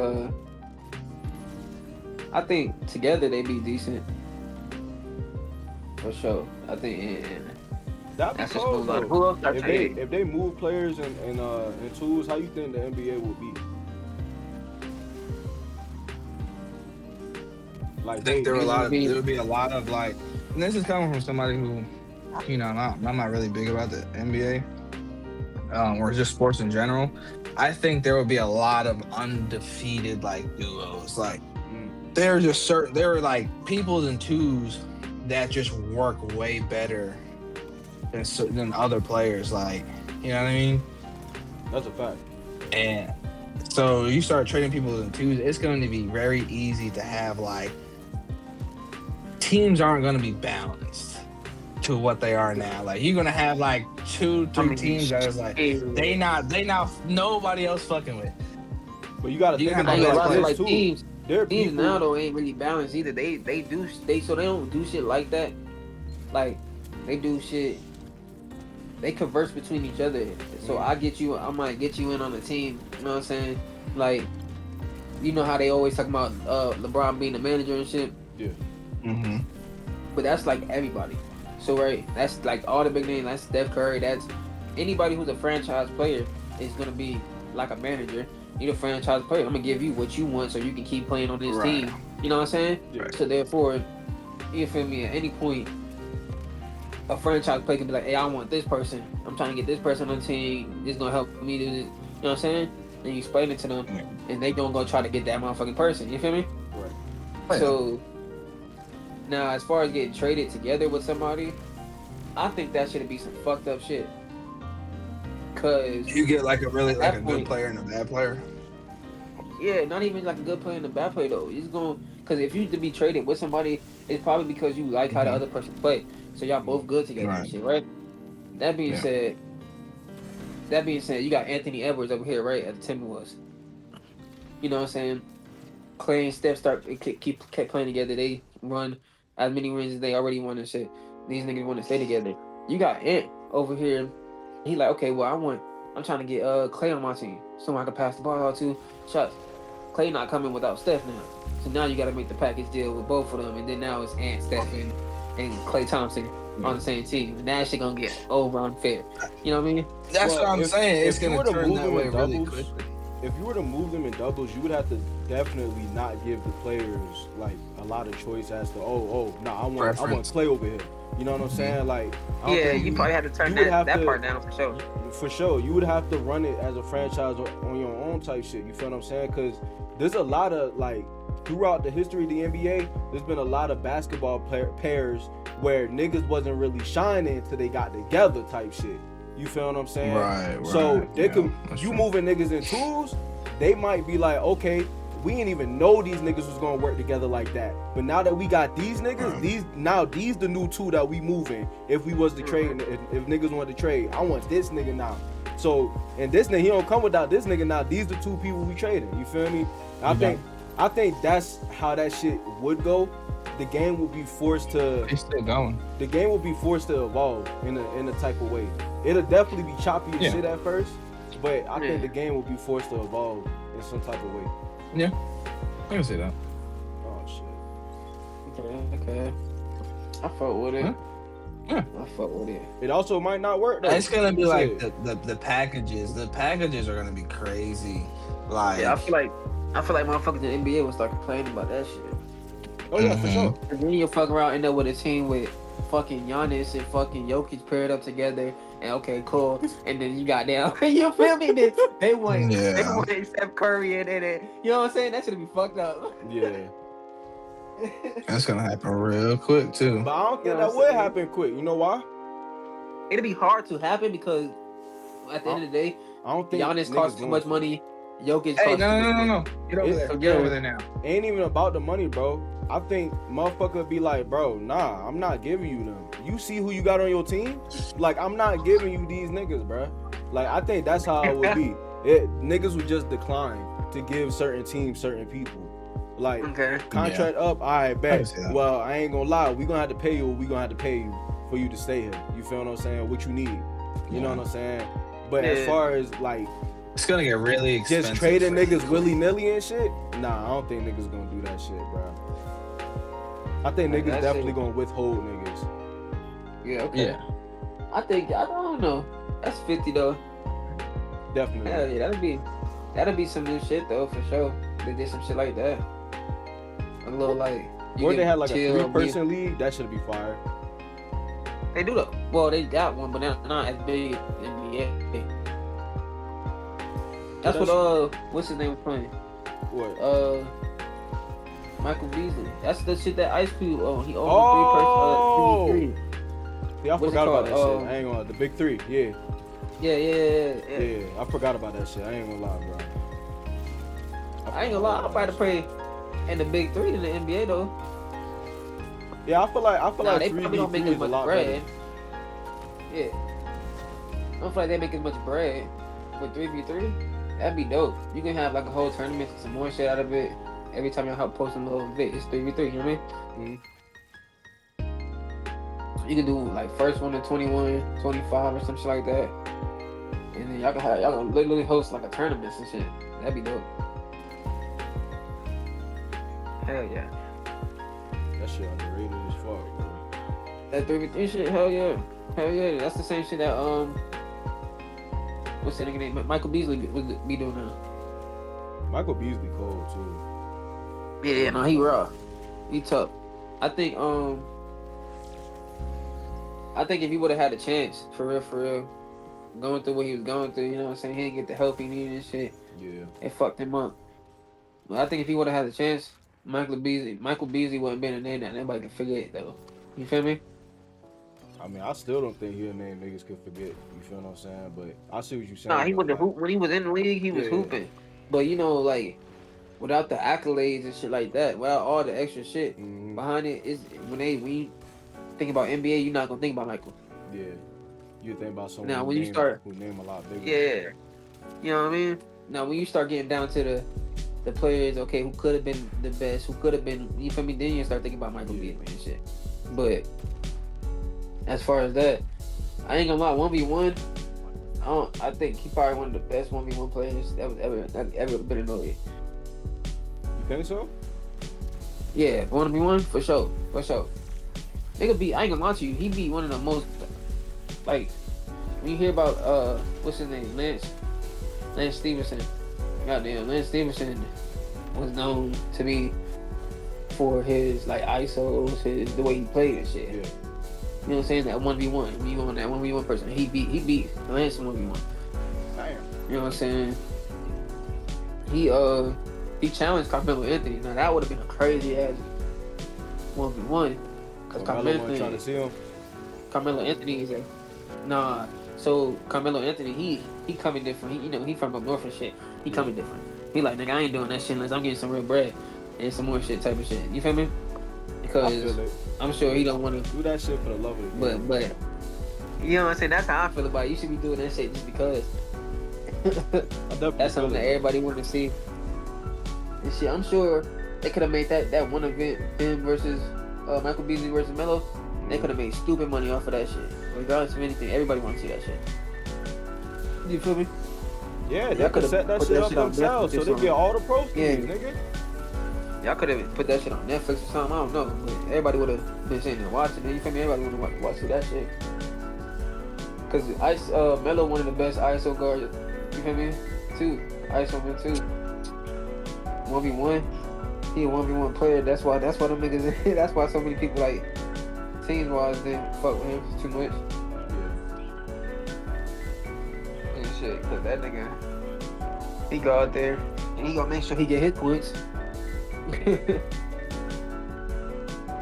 B: I think together they be decent. For sure. I think
A: That'd be
B: that's
A: cool
B: just
A: though.
B: who else I
A: If they move players and tools, how you think the NBA will be? Like
C: I think there would be a lot of like, and this is coming from somebody who, you know, I'm not really big about the NBA, or just sports in general. I think there would be a lot of undefeated like duos. Like there are like peoples and twos that just work way better than other players. Like, you know what I mean?
A: That's a fact.
C: And so you start trading people in twos, it's going to be very easy to have like teams aren't going to be balanced to what they are now. Like you're going to have like 2-3 teams that is like they not nobody else fucking with.
A: But you got to think about that
B: like
A: too.
B: Teams
A: people
B: now though ain't really balanced either. They don't do shit like that. Like they do shit. They converse between each other. So I might get you in on the team. You know what I'm saying? Like, you know how they always talk about LeBron being the manager and shit.
A: Yeah.
C: Mm-hmm.
B: But that's like everybody. So right, that's like all the big names. That's Steph Curry. That's anybody who's a franchise player is gonna be like a manager. You're a franchise player. I'm gonna give you what you want so you can keep playing on this team. You know what I'm saying?
A: Yeah.
B: So therefore, you feel me? At any point, a franchise player can be like, "Hey, I want this person. I'm trying to get this person on the team. It's gonna help me do this." You know what I'm saying? And you explain it to them, and they don't go try to get that motherfucking person. You feel me?
A: Right.
B: So now, as far as getting traded together with somebody, I think that should be some fucked up shit. Cause
C: You get like a really like a
B: point,
C: good player and a bad player.
B: Yeah, not even like a good player and a bad player though. It's going because if you to be traded with somebody, it's probably because you like how the other person play. So y'all both good together and shit, right? That being said, you got Anthony Edwards over here, right, at the Timberwolves. You know what I'm saying? Clay and Steph kept playing together. They run as many rings as they already won and shit. These niggas want to stay together. You got Ant over here. He like, okay, well, I'm trying to get Clay on my team. Someone I can pass the ball out to. Shots. Clay not coming without Steph now. So now you got to make the package deal with both of them. And then now it's Ant, Steph, and Clay Thompson. on the same team, and that shit gonna get over unfair. You know what I mean?
C: That's what I'm saying. It's
A: if you
C: gonna
A: were to
C: turn
A: move
C: that
A: them
C: way
A: in
C: really
A: doubles,
C: quickly.
A: if you were to move them in doubles, you would have to definitely not give the players like a lot of choice as to nah, I want
C: Preference.
A: Clay over here. You know what I'm saying? Like, I don't
B: Yeah,
A: think
B: you probably had to turn
A: you would have
B: that
A: to-
B: part down for sure.
A: For sure, you would have to run it as a franchise on your own type shit. You feel what I'm saying? Because there's a lot of like throughout the history of the NBA, there's been a lot of basketball pairs where niggas wasn't really shining until they got together type shit. You feel what I'm saying?
C: Right.
A: So they moving niggas in twos, they might be like, okay, we didn't even know these niggas was gonna work together like that. But now that we got these niggas, these the new two that we moving. If we was to trade, if niggas want to trade, I want this nigga now. So, and this nigga, he don't come without this nigga now. These the two people we trading. You feel me? I think that's how that shit would go. The game will be forced to.
C: It's still going.
A: The game will be forced to evolve in a type of way. It'll definitely be choppy as shit at first, but I think the game will be forced to evolve in some type of way.
C: Yeah, I can see that.
A: Oh shit.
B: Okay. I fuck with it.
C: Huh? Yeah.
B: I fuck with it.
A: It also might not work though.
C: It's gonna be like the packages. The packages are gonna be crazy. Like
B: Yeah, I feel like motherfuckers in the NBA will start complaining about that shit.
A: Oh yeah, for sure.
B: And then you'll fuck around and end up with a team with fucking Giannis and fucking Jokic paired up together. And okay, cool. And then you got down. You feel me? Then they want Steph Curry and then you know what I'm saying? That should be fucked up.
A: Yeah.
C: that's gonna happen real quick too.
A: But I don't think that would happen quick. You know why?
B: It'll be hard to happen because at the end of the day,
A: I don't think
B: Giannis costs too much money. Jokic
C: Hey,
B: costs
C: no. Get over there. Get over there now.
A: Ain't even about the money, bro. I think motherfucker be like, bro, nah, I'm not giving you them. You see who you got on your team? Like, I'm not giving you these niggas, bro. Like, I think that's how it would be. Niggas would just decline to give certain teams certain people. Like, contract up, all right, bet. Well, I ain't gonna lie, we gonna have to pay you what we gonna have to pay you for you to stay here. You feel what I'm saying? What you need. You know what I'm saying? But as far as, like,
C: it's gonna get really expensive.
A: Just trading niggas willy-nilly and shit? Nah, I don't think niggas gonna do that shit, bro. I think niggas definitely gonna withhold niggas.
B: Yeah, okay. Yeah. I don't know. That's 50 though.
A: Definitely.
B: Hell yeah, that'll be some new shit though, for sure. They did some shit like that. A little like
A: or they had like a 3-person league, that should be fire.
B: They do though. Well, they got one, but not as big as NBA. That's what what's his name was playing?
A: What?
B: Michael Beasley. That's the shit that Ice Cube he owned 3-person 3v3.
A: Yeah, I forgot about that shit. I ain't gonna lie. The big three, yeah. Yeah, I forgot about that shit. I ain't gonna lie, bro.
B: I ain't gonna lie, I'll probably play in the big three in the NBA though.
A: Yeah, I feel like
B: they probably don't make as much bread. Yeah. I don't feel like they make as much bread with 3v3. That'd be dope. You can have like a whole tournament, some more shit out of it. Every time you help post a little bit, it's 3v3, you know what I mean? Mm-hmm. You can do like first one to 21, 25 or some shit like that. And then y'all can literally host like a tournament and shit. That'd be dope. Hell yeah.
A: That shit underrated as fuck, bro.
B: That 3v3 shit, hell yeah. Hell yeah. That's the same shit that what's that nigga name? Michael Beasley would be doing now.
A: Michael Beasley cold too.
B: Yeah, no, he raw. He tough. I think if he would have had a chance, for real, going through what he was going through, you know what I'm saying? He didn't get the help he needed and shit.
A: Yeah.
B: It fucked him up. But I think if he would have had a chance, Michael Beasley wouldn't been a name that nobody can forget though. You feel me?
A: I mean, I still don't think he's a name niggas could forget. You feel what I'm saying? But I see what you're saying.
B: Nah, he was when he was in the league, he was hooping. But you know, like, without the accolades and shit like that, without all the extra shit behind it, is when you think about NBA, you're not gonna think about Michael.
A: Yeah, you think about someone
B: now
A: who name a lot bigger.
B: Yeah, you know what I mean. Now when you start getting down to the players, okay, who could have been the best, who could have been, you feel me? Then you start thinking about Michael Beasley and shit. But as far as that, I ain't gonna lie, 1v1. I think he probably one of the best 1v1 players that was ever been in the league.
A: You think so?
B: Yeah, 1v1 for sure. Nigga beat. I ain't gonna lie to you. He beat one of the most like when you hear about what's his name, Lance Stevenson. Goddamn, Lance Stevenson was known to me for his like ISOs, the way he played and shit.
A: Yeah.
B: You know what I'm saying? That 1v1. When you on that 1v1 person, he beat Lance in 1v1.
A: Damn.
B: You know what I'm saying? He challenged Carmelo Anthony. Now that would have been a crazy ass 1v1. Cause
A: Carmelo trying to see him.
B: Carmelo Anthony is a nah. So Carmelo Anthony, he coming different. He from up north and shit. He coming different. He like, nigga, I ain't doing that shit unless I'm getting some real bread and some more shit type of shit. You feel me? Because I'm sure he don't want to
A: do that shit for the love of it.
B: But you know what I'm saying? That's how I feel about it. You should be doing that shit just because. That's something that everybody want to see. And shit, I'm sure they could have made that one event, him versus Michael Beasley versus Melo. They could have made stupid money off of that shit. Regardless of anything, everybody want to see that shit. You feel me?
A: Yeah, they could set that shit up themselves so they get all the proceeds, nigga.
B: Y'all could have put that shit on Netflix or something. I don't know, but everybody would have been sitting there watching it. You feel me? Everybody would have watched that shit. Cause Melo one of the best ISO guards. You feel me? ISO man too. 1v1. He a 1v1 player. That's why them niggas. That's why so many people like teams wise didn't fuck with him too much. And shit, cause that nigga, he go out there and he gonna make sure he get his points.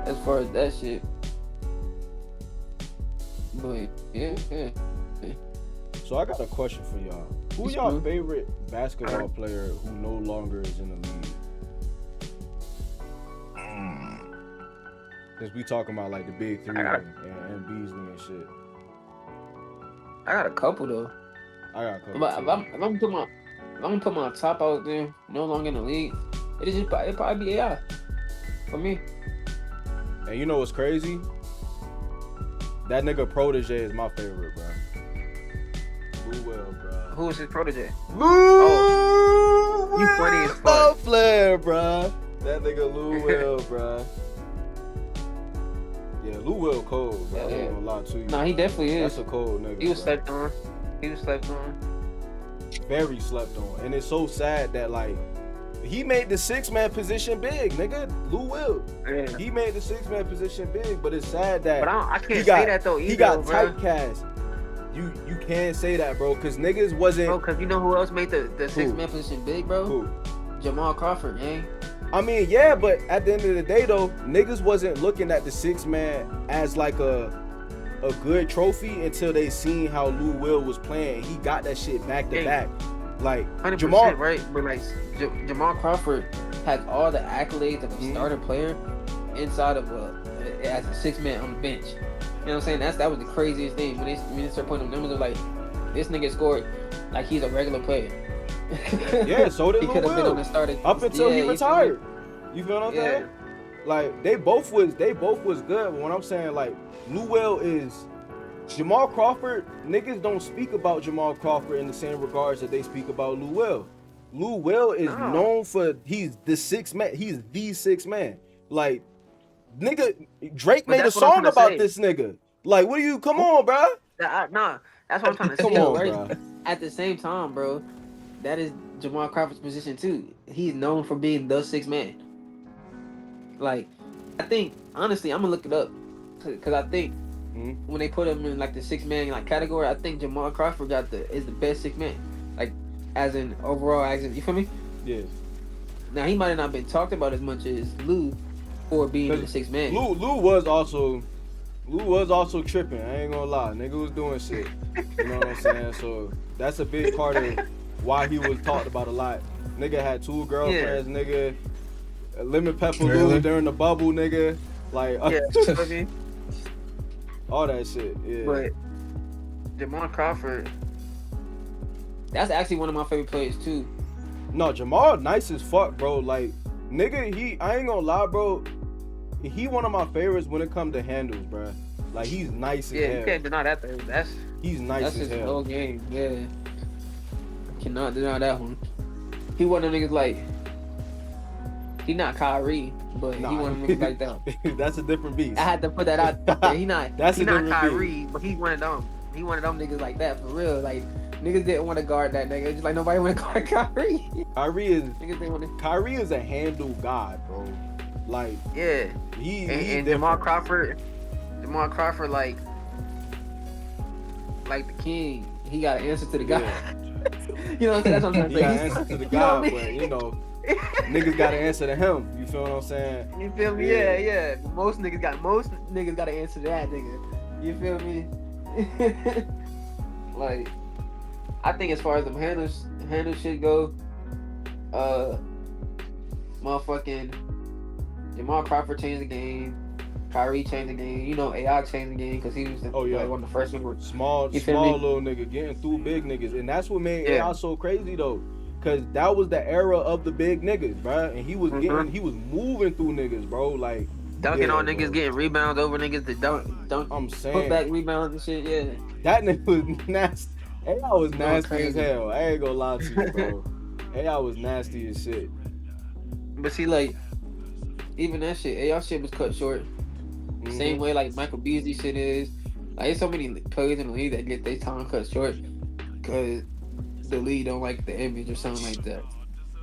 B: As far as that shit. But yeah.
A: So I got a question for y'all. Who y'all favorite basketball player who no longer is in the league? Cause we talking about like the big three and Beasley and shit.
B: I got a couple though.
A: I got a couple.
B: But if I'm gonna put my top out there, no longer in the league, it probably be AI for me.
A: And you know what's crazy? That nigga Protege is my favorite, bro. Lou Will, bro.
B: Who is his protege?
A: Lou!
B: Oh, you funny as fuck.
A: Flair, bro. That nigga Lou Will, bro. Yeah, Lou Will cold, bro. I ain't gonna lie to you.
B: Nah, he definitely is.
A: That's a cold nigga.
B: He was slept on.
A: Very slept on. And it's so sad that, like, he made the 6-man position big, nigga. Lou Will.
B: Yeah.
A: He made the 6-man position big, but it's sad that
B: but I can't say that though either.
A: He got typecast. You can't say that, bro, because niggas wasn't.
B: Bro, because you know who else made the 6-man position big, bro?
A: Who?
B: Jamal Crawford, man.
A: I mean, yeah, but at the end of the day, though, niggas wasn't looking at the 6-man as like a good trophy until they seen how Lou Will was playing. He got that shit back to back. Like
B: 100%,
A: Jamal,
B: right? But like Jamal Crawford has all the accolades of a starter player inside of as a 6-man on the bench. You know what I'm saying? That was the craziest thing when they start putting them numbers. Like this nigga scored like he's a regular player.
A: Yeah, so did
B: he
A: Lou
B: could have been on
A: Will
B: the starter
A: up until he retired. You feel what I'm saying? Like they both was good. But when I'm saying like Lou Will is Jamal Crawford, niggas don't speak about Jamal Crawford in the same regards that they speak about Lou Will. Lou Will is known for he's the 6-man. He's the 6-man. Like nigga, Drake made a song about this nigga. Like, what do you? Come on, bro.
B: Nah, that's what I'm trying to say.
A: Come on,
B: right?
A: bro.
B: At the same time, bro, that is Jamal Crawford's position too. He's known for being the 6-man. Like, I think honestly, I'm gonna look it up because I think when they put him in like the 6-man like category, I think Jamal Crawford is the best 6-man. Like, as in overall, you feel me?
A: Yeah.
B: Now he might have not been talked about as much as Lou for being the 6-man.
A: Lou was also tripping. I ain't gonna lie, nigga was doing shit. You know what I'm saying? So that's a big part of why he was talked about a lot. Nigga had 2 girlfriends, nigga. Lemon Pepper Lou during the bubble, nigga. Like, all that shit. Yeah.
B: But Jamal Crawford, that's actually one of my favorite players too.
A: No, Jamal nice as fuck, bro. Like, nigga, I ain't gonna lie, bro. He one of my favorites when it comes to handles, bro. Like, he's nice as hell.
B: Yeah, you can't deny that.
A: He's nice as hell.
B: That's his whole game. Yeah, cannot deny that one. He one of them niggas like He not Kyrie, but he one of them niggas like that.
A: That's a different beast.
B: I had to put that out there. He not.
A: That's
B: he
A: a
B: not
A: different
B: Kyrie,
A: beast.
B: but he one of them. He one of them niggas like that for real. Like niggas didn't want to guard that nigga. Just like nobody want to guard Kyrie.
A: Kyrie is
B: Niggas didn't want to.
A: Kyrie is a handle god, bro. Like
B: Yeah.
A: he
B: And
A: different.
B: Jamal Crawford like the king. He got an answer to the God.
A: Yeah.
B: You know what I'm saying? That's what I'm
A: He
B: saying.
A: got an answer to the God, but you know, niggas got to answer to him. You feel what I'm saying?
B: You feel me? Yeah. Most niggas got to answer to that nigga. You feel me? Like, I think as far as them handle shit go, motherfucking Jamal Crawford changed the game. Kyrie changed the game. You know, AI changed the game because he was like one of the first ones.
A: Small little nigga getting through big niggas, and that's what made AI so crazy though. Cause that was the era of the big niggas, bro, and he was he was moving through niggas, bro, like
B: dunking on niggas, getting rebounds over niggas that don't.
A: I'm saying,
B: put back rebounds and shit. Yeah,
A: that nigga was nasty. AI was nasty as hell. I ain't gonna lie to you, bro. AI was nasty as shit.
B: But see, like, even that shit, AI shit was cut short. Same way like Michael Beasley shit is. Like, there's so many players in the league that get their time cut short because the league don't like the image or something like that.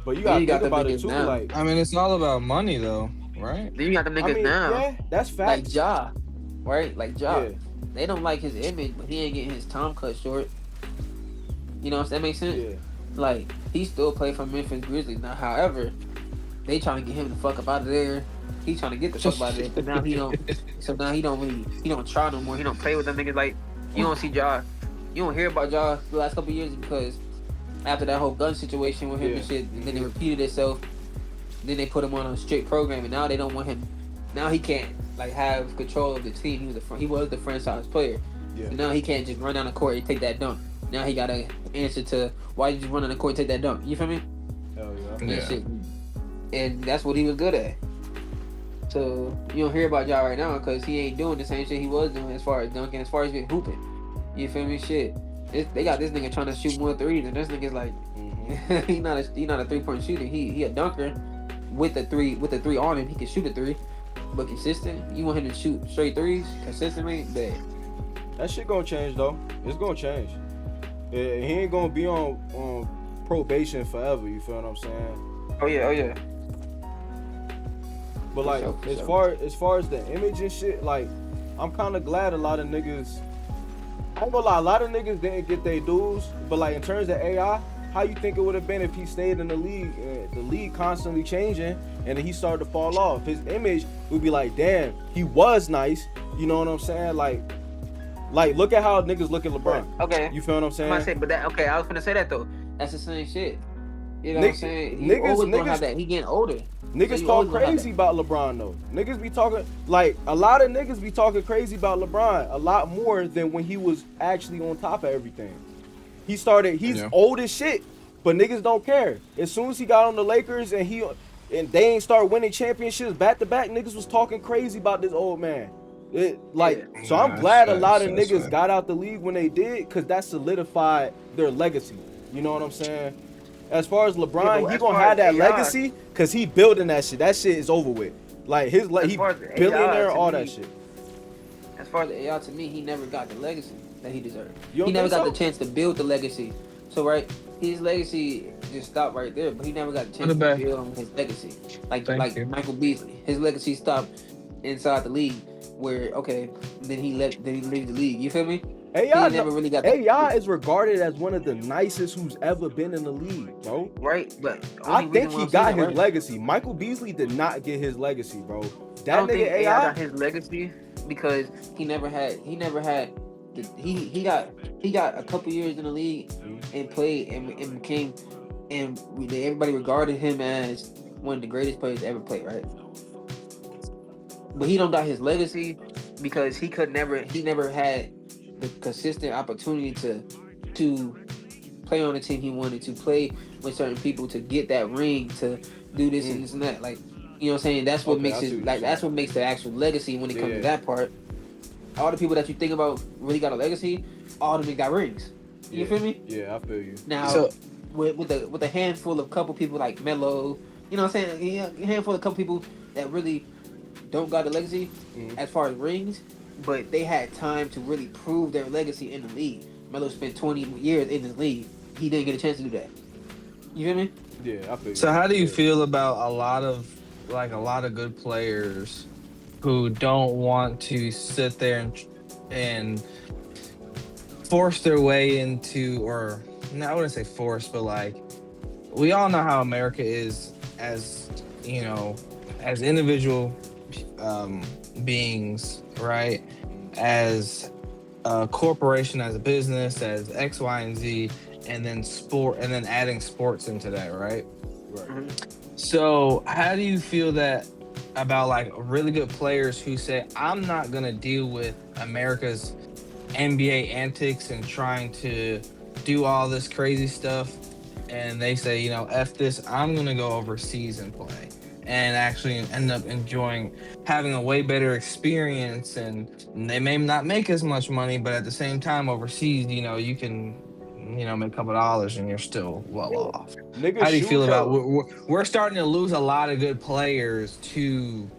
A: But you gotta think about it too,
B: now.
A: like,
C: I mean, it's all about money though, right?
B: Then you got them niggas now.
A: Yeah, that's facts.
B: Like Ja, right? Like Ja.
A: Yeah.
B: They don't like his image, but he ain't getting his time cut short. You know, if that makes sense?
A: Yeah.
B: Like, he still play for Memphis Grizzlies now. However, they trying to get him the fuck up out of there. He trying to get the fuck out of there. But now he don't. So now he don't try no more. He don't play with them niggas. Like, you don't see Ja. You don't hear about Ja the last couple of years because after that whole gun situation with him and shit, and then it repeated itself. Then they put him on a strict program, and now they don't want him. Now he can't like have control of the team. He was the franchise player.
A: Yeah.
B: So now he can't just run down the court and take that dunk. Now he gotta answer to why did you run on the court and take that dunk? You feel me?
A: Hell yeah.
B: And shit. And that's what he was good at. So you don't hear about Ja right now because he ain't doing the same shit he was doing as far as dunking, as far as being hooping. You feel me? Shit. They got this nigga trying to shoot more threes, and this nigga's like, he not a 3-point shooter. He a dunker with the three on him. He can shoot a three, but consistent. You want him to shoot straight threes consistently? Bad.
A: That shit gonna change though. It's gonna change. He ain't gonna be on probation forever. You feel what I'm saying?
B: Oh yeah.
A: But like, as far as the image and shit, like, I'm kind of glad a lot of niggas. I ain't gonna lie, a lot of niggas didn't get their dues. But like, in terms of AI, how you think it would have been if he stayed in the league? The league constantly changing, and then he started to fall off. His image would be like, damn, he was nice. You know what I'm saying? Like look at how niggas look at LeBron.
B: Okay.
A: You feel what I'm saying?
B: I was gonna say that though. That's the same shit. You know what I'm saying? He always gonna have that. He getting older.
A: Niggas talk crazy about LeBron though. Niggas be talking like a lot of niggas be talking crazy about LeBron a lot more than when he was actually on top of everything. He's old as shit, but niggas don't care. As soon as he got on the Lakers and they ain't start winning championships back to back, niggas was talking crazy about this old man. So I'm glad a lot of niggas got out the league when they did, cause that solidified their legacy. You know what I'm saying? As far as LeBron, he gonna have that legacy cause he building that shit. That shit is over with. Like he billionaire, all that shit.
B: As far as the AI, to me, he never got the legacy that he deserved.
A: He
B: never got the chance to build the legacy. So right, his legacy just stopped right there, but he never got the chance to build on his legacy. Like Michael Beasley, his legacy stopped inside the league. Where then he leaves the league. You feel me?
A: AI never really got. AI is regarded as one of the nicest who's ever been in the league, bro.
B: Right, but
A: I think he got his legacy. Michael Beasley did not get his legacy, bro. That nigga AI
B: got his legacy because he never had. He got a couple years in the league and played and became everybody regarded him as one of the greatest players to ever play, right? But he don't got his legacy because he never had the consistent opportunity to play on the team he wanted to play with certain people to get that ring to do this and this and that. Like, you know what I'm saying? That's what makes it that's what makes the actual legacy when it comes to that part. All the people that you think about really got a legacy, all of them got rings. You feel me?
A: Yeah, I feel you.
B: Now with a handful of couple people like Melo You know what I'm saying? A handful of couple people that really don't got the legacy
A: Mhm.
B: as far as rings, but they had time to really prove their legacy in the league. Melo spent 20 years in this league. He didn't get a chance to do that. You feel me?
A: Yeah, I feel you.
C: So how do you
A: Yeah.
C: feel about a lot of good players who don't want to sit there and force their way into, or no, I wouldn't say force, but like we all know how America is as as individual beings, right? As a corporation, as a business, as X, Y, and Z, and then sport, and then adding sports into that, right?
A: Right.
B: Mm-hmm.
C: So, how do you feel that about like really good players who say, "I'm not gonna deal with America's NBA antics and trying to do all this crazy stuff," and they say, "F this, I'm gonna go overseas and play." And actually end up enjoying having a way better experience, and they may not make as much money, but at the same time, overseas, you can, make a couple dollars and you're still well
B: Yeah.
C: off.
A: Niggas
C: How do you feel
A: shoot
C: about
B: So
C: we're starting to lose a lot of good players to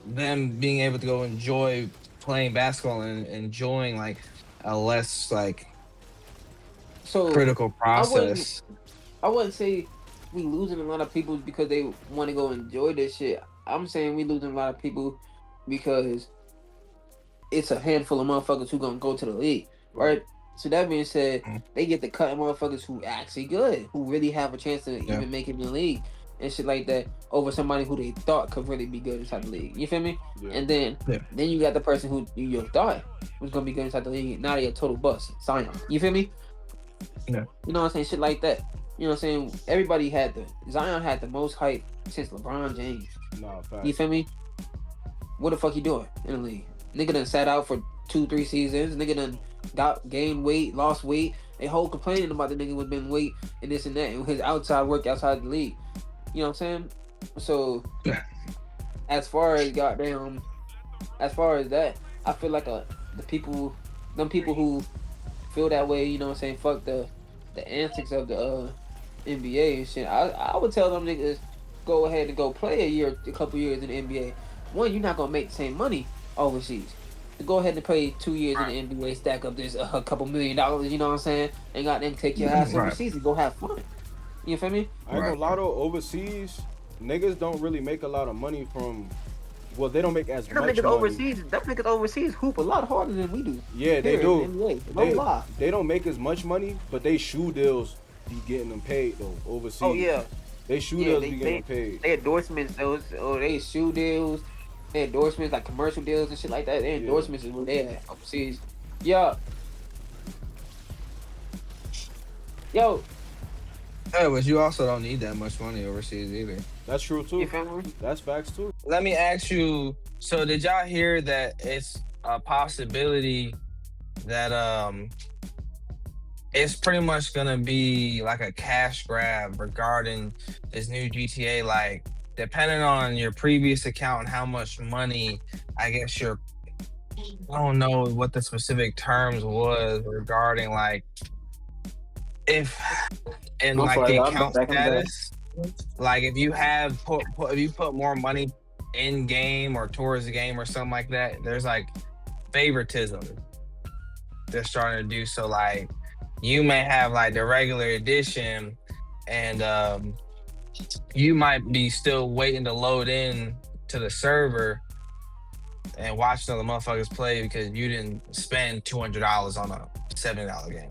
C: them being able to go enjoy playing basketball and enjoying like a less like
B: so
C: critical
B: I wouldn't
C: process.
B: I wouldn't say we losing a lot of people because they want to go enjoy this shit. I'm saying we losing a lot of people because it's a handful of motherfuckers who gonna go to the league,
A: right.
B: right? So that being said,
C: Mm,
B: they get to cut motherfuckers who actually good, who really have a chance to
C: yeah,
B: even make it in the league and shit like that over somebody who they thought could really be good inside the league. You feel me?
A: Yeah.
B: And then
C: yeah,
B: then you got the person who you thought was gonna be good inside the league. Now they a total bust. Zion. You feel me?
C: yeah.
B: You know what I'm saying? Shit like that. You know what I'm saying? Everybody had Zion had the most hype since LeBron James.
A: Nah,
B: You
A: facts.
B: feel me? What the fuck you doing in the league? Nigga done sat out for 2, 3 seasons. Nigga done got gained weight, lost weight. They whole complaining about the nigga with been weight and this and that and his outside work outside the league. You know what I'm saying? So
C: Yeah.
B: as far as goddamn, as far as that, I feel like the people, them people who feel that way, you know what I'm saying? Fuck the antics of the NBA and shit. I would tell them niggas go ahead and go play a couple years in the NBA. One, you're not gonna make the same money overseas. To go ahead and play 2 years in the NBA, stack up this a couple $1 million. You know what I'm saying? And got them take your ass
C: Right,
B: overseas and go have fun. You feel me?
A: I ain't
C: right,
A: gonna lie though, overseas, niggas don't really make a lot of money from. Well, they don't make as much money.
B: Them niggas overseas hoop a lot harder than we do
A: Yeah, they
B: here in the
A: do.
B: NBA. No
A: They
B: lie.
A: they don't make as much money, but they shoe deals be getting them paid though
B: Oh
A: overseas.
B: yeah,
A: They shoe
B: yeah.
A: deals be getting them paid.
B: They endorsements those or they shoe deals, they endorsements like commercial deals and shit like that. They
A: Yeah.
B: endorsements is what they at overseas. Yeah, yo,
C: yeah, but you also don't need that much money overseas either.
A: That's true
B: you
A: too.
B: feel me?
A: That's facts too.
C: Let me ask you, so did y'all hear that it's a possibility that it's pretty much gonna be like a cash grab regarding this new GTA. Like, depending on your previous account and how much money, I guess I don't know what the specific terms was regarding like if and
B: I'm
C: like the
B: sorry, I'm
C: account
B: back in the back.
C: status. Like if you have if you put more money in game or towards the game or something like that, there's like favoritism they're starting to do. So like you may have like the regular edition and you might be still waiting to load in to the server and watch other motherfuckers play because you didn't spend $200 on a $70 game.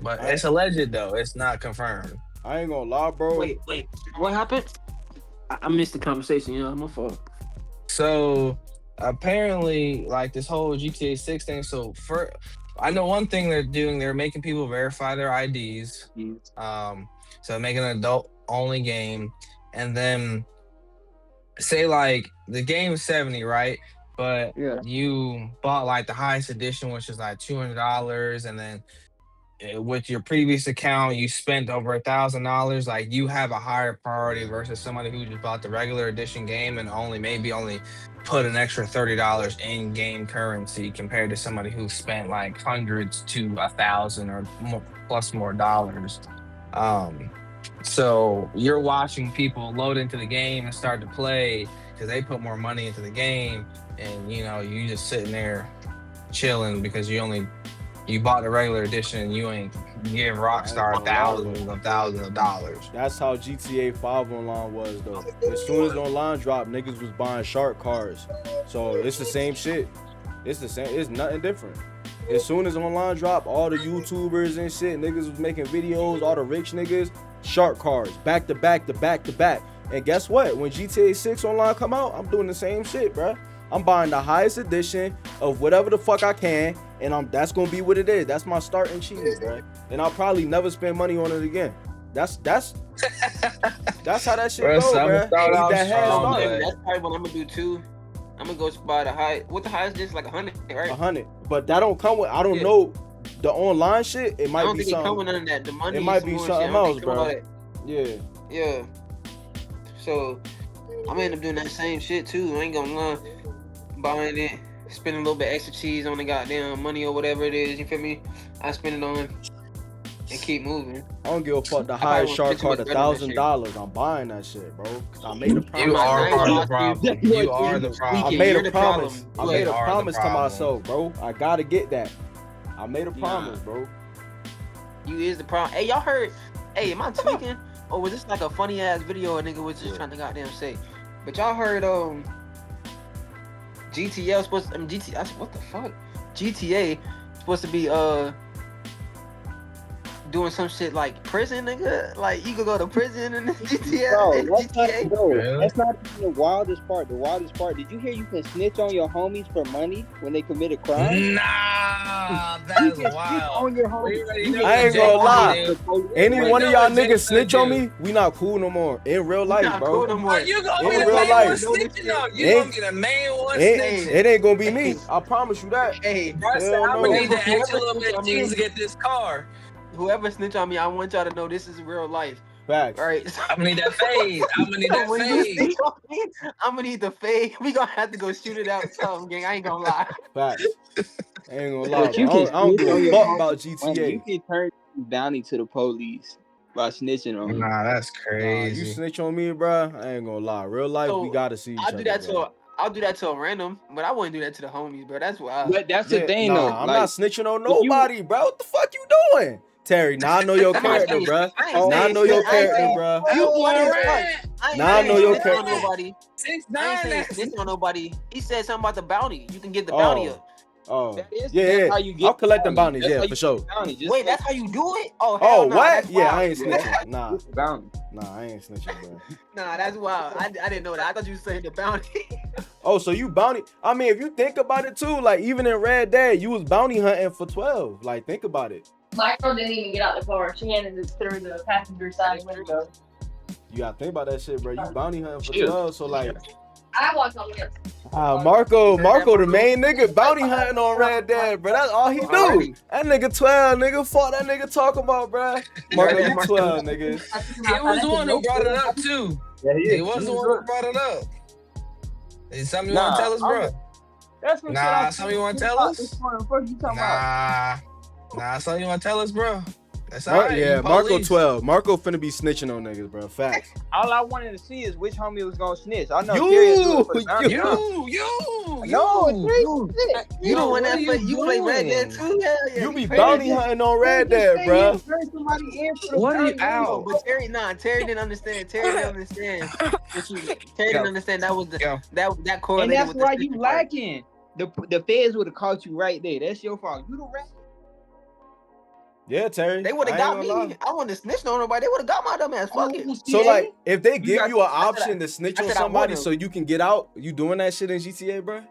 C: But
A: I
C: it's alleged though, it's not confirmed.
A: I ain't gonna lie, bro.
B: Wait, what happened? I missed the conversation. You know, my fault.
C: So apparently, like this whole GTA 6 thing. So for I know one thing they're doing, they're making people verify their IDs.
B: Yeah.
C: So making an adult only game, and then say like the game is 70, right? But
B: Yeah.
C: you bought like the highest edition, which is like $200, and then with your previous account, you spent over $1,000. Like you have a higher priority versus somebody who just bought the regular edition game and only put an extra $30 in game currency compared to somebody who spent like hundreds to 1,000 or more, plus more dollars. Um, So you're watching people load into the game and start to play because they put more money into the game, and you just sitting there chilling because you bought the regular edition and you ain't giving
A: I ain't
C: Rockstar
A: gonna lie, but
C: thousands of dollars.
A: that's how GTA 5 online was though. As soon as online dropped, niggas was buying shark cards. So it's the same shit. It's the same. It's nothing different. As soon as online dropped, all the YouTubers and shit, niggas was making videos. All the rich niggas, shark cards, back to back to back to back. And guess what? When GTA 6 online come out, I'm doing the same shit, bruh. I'm buying the highest edition of whatever the fuck I can, and that's gonna be what it is. That's my starting cheese, bruh. And I'll probably never spend money on it again. That's how that shit
C: Bro,
A: go, bruh.
C: start
A: Need
C: off
A: that head
C: strong,
A: start.
C: but-
B: That's probably what I'm gonna do too. I'm gonna go buy the high. What the highest is like 100, right?
A: 100, but that don't come with. I don't
B: Yeah.
A: know the online shit. It
B: I
A: might
B: don't
A: be
B: think it come with
A: something.
B: none of that. The money.
A: It might
B: is
A: be
B: more
A: something
B: shit. I don't
A: else,
B: think it come with
A: bro.
B: all that.
A: Yeah.
B: Yeah. So I'm gonna end up doing that same shit too. I ain't gonna lie. Buying it, spending a little bit extra cheese on the goddamn money or whatever it is. You feel me? I spend it on and keep moving.
A: I don't give a fuck. The
B: probably
A: highest
B: won't
A: shark
B: spend too
A: card,
B: much bread on that shit.
A: $1,000. I'm buying that shit, bro. 'Cause I made a promise.
C: You are
B: I ain't
C: part
B: gonna
C: of the
B: lie to you.
C: problem. You are the
A: I
C: problem.
A: made
B: You're
A: a
B: the
A: promise.
B: problem.
A: I
B: You
A: made a
C: are the
A: promise to
C: problem.
A: myself, bro. I gotta get that. I made a promise, bro.
B: You is the problem. Hey, y'all heard? Hey, am I tweaking? Or was this like a funny ass video a nigga was just trying to goddamn say? But y'all heard GTL supposed to, what the fuck? GTA supposed to be doing some shit like prison, nigga. Like you could go to prison in GTA.
D: Bro,
B: GTA.
C: Really?
D: that's not even the wildest part. The wildest part, did you hear you can snitch on your homies for money when they commit a crime?
C: Nah,
D: You
C: that's
D: can snitch
C: wild.
D: on your
C: We
D: homies.
C: already know
A: I ain't
C: what
A: gonna
C: Jay
A: lie.
C: do.
A: Any
C: We
A: one of
C: know
A: y'all
C: what Jay
A: niggas snitch on
C: do.
A: me, we not cool no more. In real life,
B: Not
A: bro.
B: cool no more.
C: Oh, you gonna
A: In
C: be the
A: real
C: main
A: life.
C: one snitching on. You
A: Ain't-
C: gonna be the main one
A: It
C: snitching.
A: ain't gonna be me. I promise you that.
B: Hey,
C: Bro, I said,
A: Hell
C: I'm
A: no.
C: gonna need that
B: Whoever
C: extra little
B: snitch
C: bit
B: on
C: of
B: me-
C: cheese to get this car.
B: whoever snitch on me, I want y'all to know this is real life.
A: Facts.
B: All right.
C: I'm gonna need that fade. I'm gonna need that
B: When you
C: fade.
B: snitch on me, I'm gonna need the fade. We gonna have to go shoot it out something, gang. I ain't gonna lie.
A: Facts. I ain't gonna lie,
D: But
A: bro.
D: you can
A: I don't
D: snitch
A: give
D: on
A: a
D: your
A: fuck
D: homies
A: about
D: for money. You
A: GTA.
D: can turn bounty to the police by snitching on them.
C: Nah, that's
A: Nah, you
C: crazy.
A: snitch on me, bro. I ain't gonna lie. Real life, we
B: So,
A: gotta see each
B: I'll
A: other,
B: do that
A: bro.
B: I'll do that to a random, but I wouldn't do that to the homies, bro. That's wild.
D: But that's
A: Yeah,
D: the thing,
A: nah,
D: though.
A: I'm
D: Like,
A: not snitching on
D: if you-
A: nobody, bro. What the fuck you doing, Terry? Now I know your
B: I'm not
A: character,
B: saying-
A: bro.
B: I ain't
A: Now I
B: saying
A: know your
B: snitch- I ain't
A: character,
B: saying-
A: bro.
C: You
B: What
C: want
B: the
C: to
B: fuck?
C: rant?
B: I ain't
A: Now I
B: saying
A: know your
B: snitch on
A: character.
B: nobody. I ain't
C: 6ix9ine
B: saying
C: that.
B: snitch on nobody. He said something about the bounty. You can get the bounty up.
A: Oh,
D: that is,
A: yeah,
D: that's
A: yeah.
D: how you get
A: I'll collect them
D: bounty.
A: bounties,
D: That's
A: yeah,
D: how you
A: for
D: get
A: sure.
D: bounty. Just
B: Wait,
D: like-
B: that's how you do it? Oh, hell
A: Oh,
B: no.
A: what?
B: That's
A: Yeah,
B: wild.
A: I ain't
D: Yeah, that's how
A: snitching.
D: you
A: Nah,
D: get the bounty.
A: nah, I ain't snitching, bro.
B: Nah, that's wild. I didn't know that. I thought you were saying the bounty.
A: Oh, so you bounty? I mean, if you think about it too, like even in Red Dead, you was bounty hunting for 12. Like, think about it.
E: My girl didn't even get out the car. She handed it through the passenger side window.
A: You gotta think about that shit, bro. You bounty hunting for
D: Chill.
A: 12, so like,
E: I walked on it.
A: Marco, the main nigga, bounty hunting on Red Dead, bro. That's all he do.
B: Alrighty.
A: That nigga 12, nigga. Fuck that nigga talking about, bro. Marco, you 12, nigga.
C: He was the one who brought it up too.
D: Yeah,
C: He was the one who brought it up. Is something you want
D: Nah,
C: to tell us, bro?
D: That's what
C: Nah, something you want to tell us?
D: What you talking about?
C: Nah, something you want to tell us, bro? That's all
A: Mar-
C: right.
A: yeah,
C: you
A: Marco
C: police.
A: 12. Marco finna be snitching on niggas, bro. Facts.
D: All I wanted to see is which homie was gonna snitch. I know Terry will do it for the bounty.
C: You.
B: You the one
C: what
B: that
C: are
B: play. You play Red Dead
C: doing?
B: too? Hell yeah.
A: You be
B: play
A: bounty
B: Red Dead.
A: hunting on Red Dead, bro.
C: What are you
B: No,
C: out?
B: but Terry didn't understand. Terry didn't understand. Terry didn't understand that was the
C: Yo.
B: that
D: And
B: correlated
D: that's
B: with
D: why
B: the
D: you
B: snitching part.
D: lacking. The feds would have caught you right there. That's your fault. You the rat.
A: Yeah, Terry.
B: They would have
A: I
B: got
A: ain't
B: me.
A: gonna lie.
B: I wouldn't have snitched on nobody. They would have got my dumb ass. Fuck it.
A: So like, if they give
D: got-
A: you an
B: I said
A: option to snitch
B: I
A: on
B: said I
A: somebody
B: would've.
A: so you can get out, you doing that shit in GTA, bro?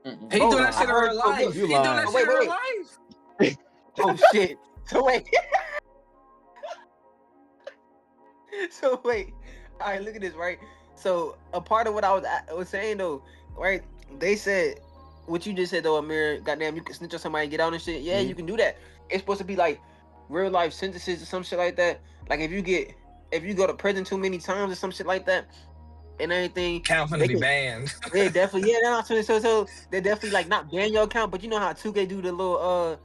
C: He
B: Bro,
C: doing that
B: I
C: shit in
B: heard
C: real
B: so
C: life.
B: good.
C: He
A: You
C: doing
A: lying.
C: that shit
B: Wait,
C: in real
B: wait.
C: life.
B: Oh shit. So wait. So wait. All right, look at this, right? So a part of what I was saying though, right? They said what you just said though, Amir. Goddamn, you can snitch on somebody and get out and shit. Yeah,
A: Mhm.
B: you can do that. It's supposed to be like real life sentences or some shit like that. Like if you go to prison too many times or some shit like that, and everything.
C: Count finna
B: They
C: be
B: can-
C: banned.
B: Yeah, definitely. Yeah, no, so they definitely like not ban your account, but you know how 2K do the little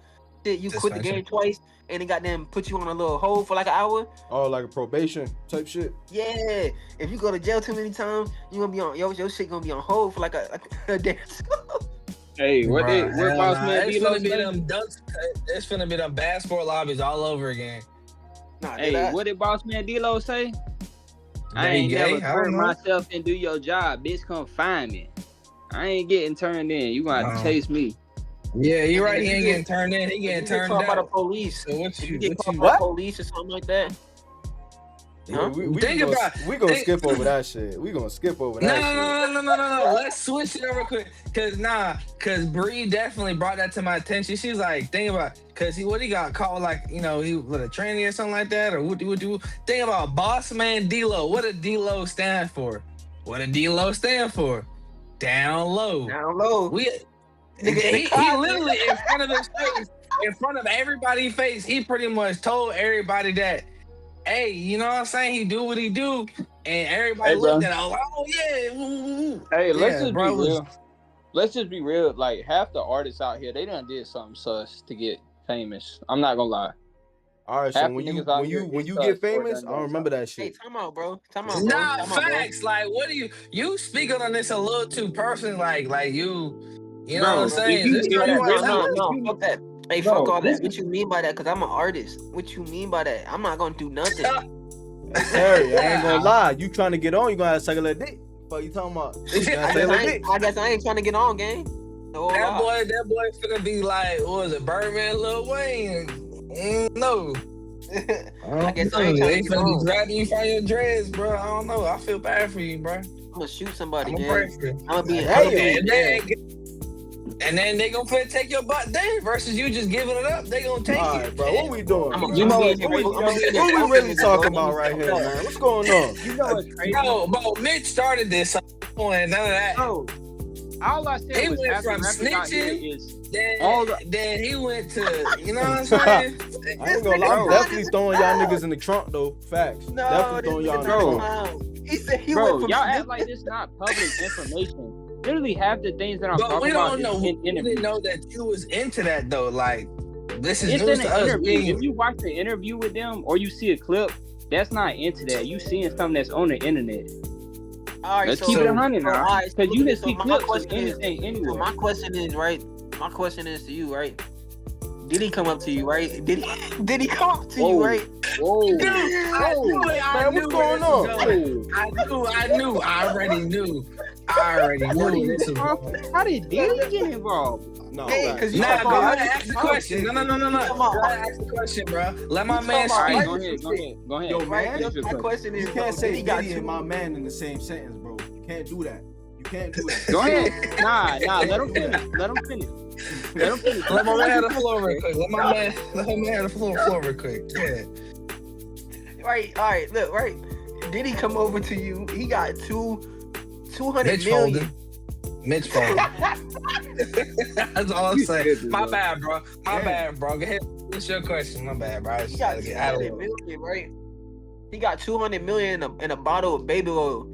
B: shit, you quit the game twice, and they goddamn put you on a little hold for like an hour.
A: Oh, like a probation type shit.
B: Yeah, if you go to jail too many times, you gonna be on your shit gonna be on hold for like a day.
D: Hey, what boss man
C: it's
D: D-Lo
C: finna be
D: say?
C: them dunks. It's finna be them basketball lobbies all over again.
B: Nah,
D: Hey, what did boss man D-Lo say? I
C: They
D: ain't
C: gay?
D: never
C: I don't
D: turn
C: know.
D: myself and do your job. Bitch, come find me. I ain't getting turned in. You gonna have to chase me.
C: Yeah, you're right.
B: If
C: He
B: you
C: ain't
B: get-
C: getting turned in. He getting
B: If you get
C: turned
B: caught by the
C: out.
B: police,
C: So what
B: if
C: you
B: you get
C: what
B: caught
C: you
B: by the police or something like that,
A: Yeah, we
C: Think
A: gonna,
C: about-
A: we gonna
C: think-
A: skip over that shit. We gonna skip over
C: No,
A: that shit.
C: no. Let's switch it over quick. Cause Bree definitely brought that to my attention. She's like, think about, cause he got caught like, he with a tranny or something like that, or what do think about boss man D-Lo. What did D-Lo stand for? What did D-Lo stand for? Down low.
B: down low.
C: He literally in front of his face, in front of everybody's face, he pretty much told everybody that, hey, you know what I'm saying? He do what he do, and everybody looked at him like, oh yeah. Ooh.
D: Hey, let's
C: Yeah,
D: just
C: bro,
D: be real. Let's just be real. Like half the artists out here, they done did something sus to get famous. I'm not gonna lie.
A: All right, so
D: Half
A: when
D: the
A: you
D: niggas out
A: when
D: here
A: you when
D: get
A: you
D: sus
A: get
D: or
A: famous,
D: done
A: I don't remember that
B: Hey,
A: shit.
B: time out, bro. Time out, bro.
C: Nah,
B: Time out, bro.
C: facts. Like, what do you speaking on this a little too personal? Like you know
D: Bro,
C: what I'm
D: if
C: saying?
D: you-
C: This
D: if
C: pretty
D: you
C: much
D: really-
B: No, fuck that. Hey,
D: Bro,
B: fuck all that.
D: listen.
B: What you mean by that? Cause I'm an artist. What you mean by that? I'm not gonna do nothing.
A: Hey, Terry, I ain't gonna lie. You trying to get on? You gonna have to suck a little dick. Fuck you talking about? You gotta
B: I
A: suck a little dick.
B: guess I ain't trying to get on, gang. No
C: that
B: lie.
C: boy finna be like, what was it, Birdman, Lil Wayne? No.
B: I guess I
C: know.
B: ain't trying
C: They
B: to get
C: finna be
B: on.
C: grabbing you from your dreads, bro. I don't know. I feel bad for you, bro.
B: I'm gonna shoot somebody,
C: I'm gonna pray
B: gang.
C: for you.
B: I'm gonna be in
A: Hey,
C: And then they gonna finna take your butt there versus you just giving it up. They gonna take
A: all
C: it.
A: right, bro. What we doing?
B: I'm
D: You know
B: gonna
D: what?
B: be in there.
A: What we really talking about right here, man? What's going on?
D: You know what's crazy?
C: Bro, Mitch started this. So I don't want none of that.
D: Bro, all I said
C: He
D: was
C: went
D: after
C: from
D: rappers out here
C: snitching,
D: is
C: Then, then he went to, you know what I'm saying?
A: I ain't gonna lie. I'm definitely throwing y'all niggas in the trunk though. Facts.
B: No,
A: Definitely
B: this
A: throwing y'all
B: nigga
A: in the
B: not
A: trunk.
B: clown. He said he
D: bro,
B: went from
D: y'all act like this not public information. Literally half the things that I'm
C: But
D: talking
C: we
D: about
C: don't know.
D: is
C: We
D: in interviews.
C: didn't know that you was into that though. Like, this is
D: It's
C: news
D: in
C: to
D: an
C: us.
D: interview. If you watch the interview with them or you see a clip, that's not into that. You seeing something that's on the internet.
B: All right,
D: Let's
B: so,
D: keep it 100
B: all
D: now.
B: right,
D: Because you can
B: so
D: see
B: my
D: clips of
B: question is-
D: anything
B: So
D: anywhere.
B: my question is, right? My question is to you, right? Did he come up to you, right? Did he come up to you,
D: Whoa.
B: right?
D: Whoa.
C: I knew it. I
A: Man,
C: knew
A: what's
C: where
A: going
C: this was
A: on?
C: going. I knew. I already knew. I already knew where this was going.
D: How did Diddy get involved?
A: No,
B: Hey,
A: facts.
B: 'cause you
C: Nah,
B: talking
C: go
B: about-
C: ahead. Ask the question. No.
B: Come on.
C: Go ahead, ask the question, bro. Let my
B: You
C: man
B: talking
C: speak.
B: about-
D: All right, go ahead.
A: Yo,
B: Right,
A: man,
D: Finish your
B: my question is,
A: You can't say
B: Diddy got
A: Diddy and
B: two-
A: my man in the same sentence, bro. You can't do that. You can't do that.
D: Go ahead. Nah, let him finish. Let him finish.
C: Let my man have the floor real quick. Let my man have the floor real quick. Yeah.
B: Right, all right, look, right. Did he come over to you? He got 200
C: Mitch
B: million.
C: folding. Mitch folding. That's all I'm saying. My bad, bro. My bad, bro. Go ahead. What's your question? My bad, bro. I
B: He
C: just
B: got
C: gotta get out of
B: 200 million, right? He got 200 million in a bottle of baby oil.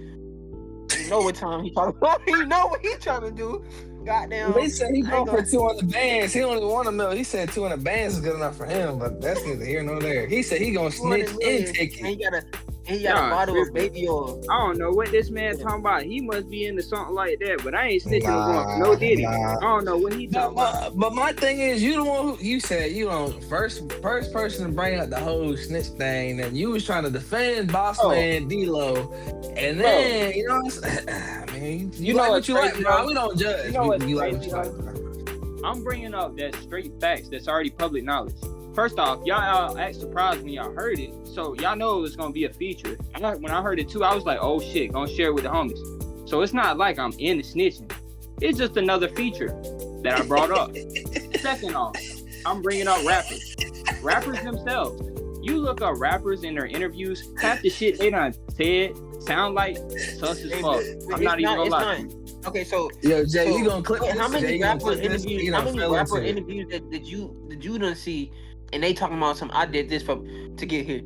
B: You know what time he talking about? You know what he trying to do? Goddamn.
C: They said he
B: I
C: going
B: ain't
C: for
B: gonna-
C: 200 bands. He only want $1 million. He said 200 bands is good enough for him, but that's neither here nor there. He said he gonna
B: 200
C: snitch
B: million,
C: and take
B: and
C: it.
B: he got
D: Nah,
B: a bottle of
D: tripping.
B: baby oil.
D: I don't know what this man talking about. He must be into something like that, but I ain't snitching on going for no Diddy. I don't know what he talking about.
C: But my thing is, you the one who you said you don't first person to bring up the whole snitch thing, and you was trying to defend Boss Man D-Lo, and then you know, I mean, you
D: know
C: like what
D: what's
C: you like,
D: crazy,
C: bro.
D: bro?
C: We don't judge.
D: You know what's
C: you like
D: crazy,
C: what you like, bro.
D: I'm bringing up that straight facts that's already public knowledge. First off, y'all act surprised when y'all heard it, so y'all know it was gonna be a feature. When I heard it too, I was like, oh shit, gonna share it with the homies. So it's not like I'm into snitching. It's just another feature that I brought up. Second off, I'm bringing up rappers. Rappers themselves. You look up rappers in their interviews, half the shit they done said sound like sus as fuck. I'm not even gonna lie.
B: Okay, so
C: Yo, Jay,
B: so,
C: you gonna clip
B: wait,
C: this?
B: how many
C: Jay, you gonna
B: rapper
C: clip this?
B: interviews?
C: You
B: How
C: know,
B: many
C: fell
B: rapper
C: into it.
B: interviews did you done see? And they talking about some. I did this to get here.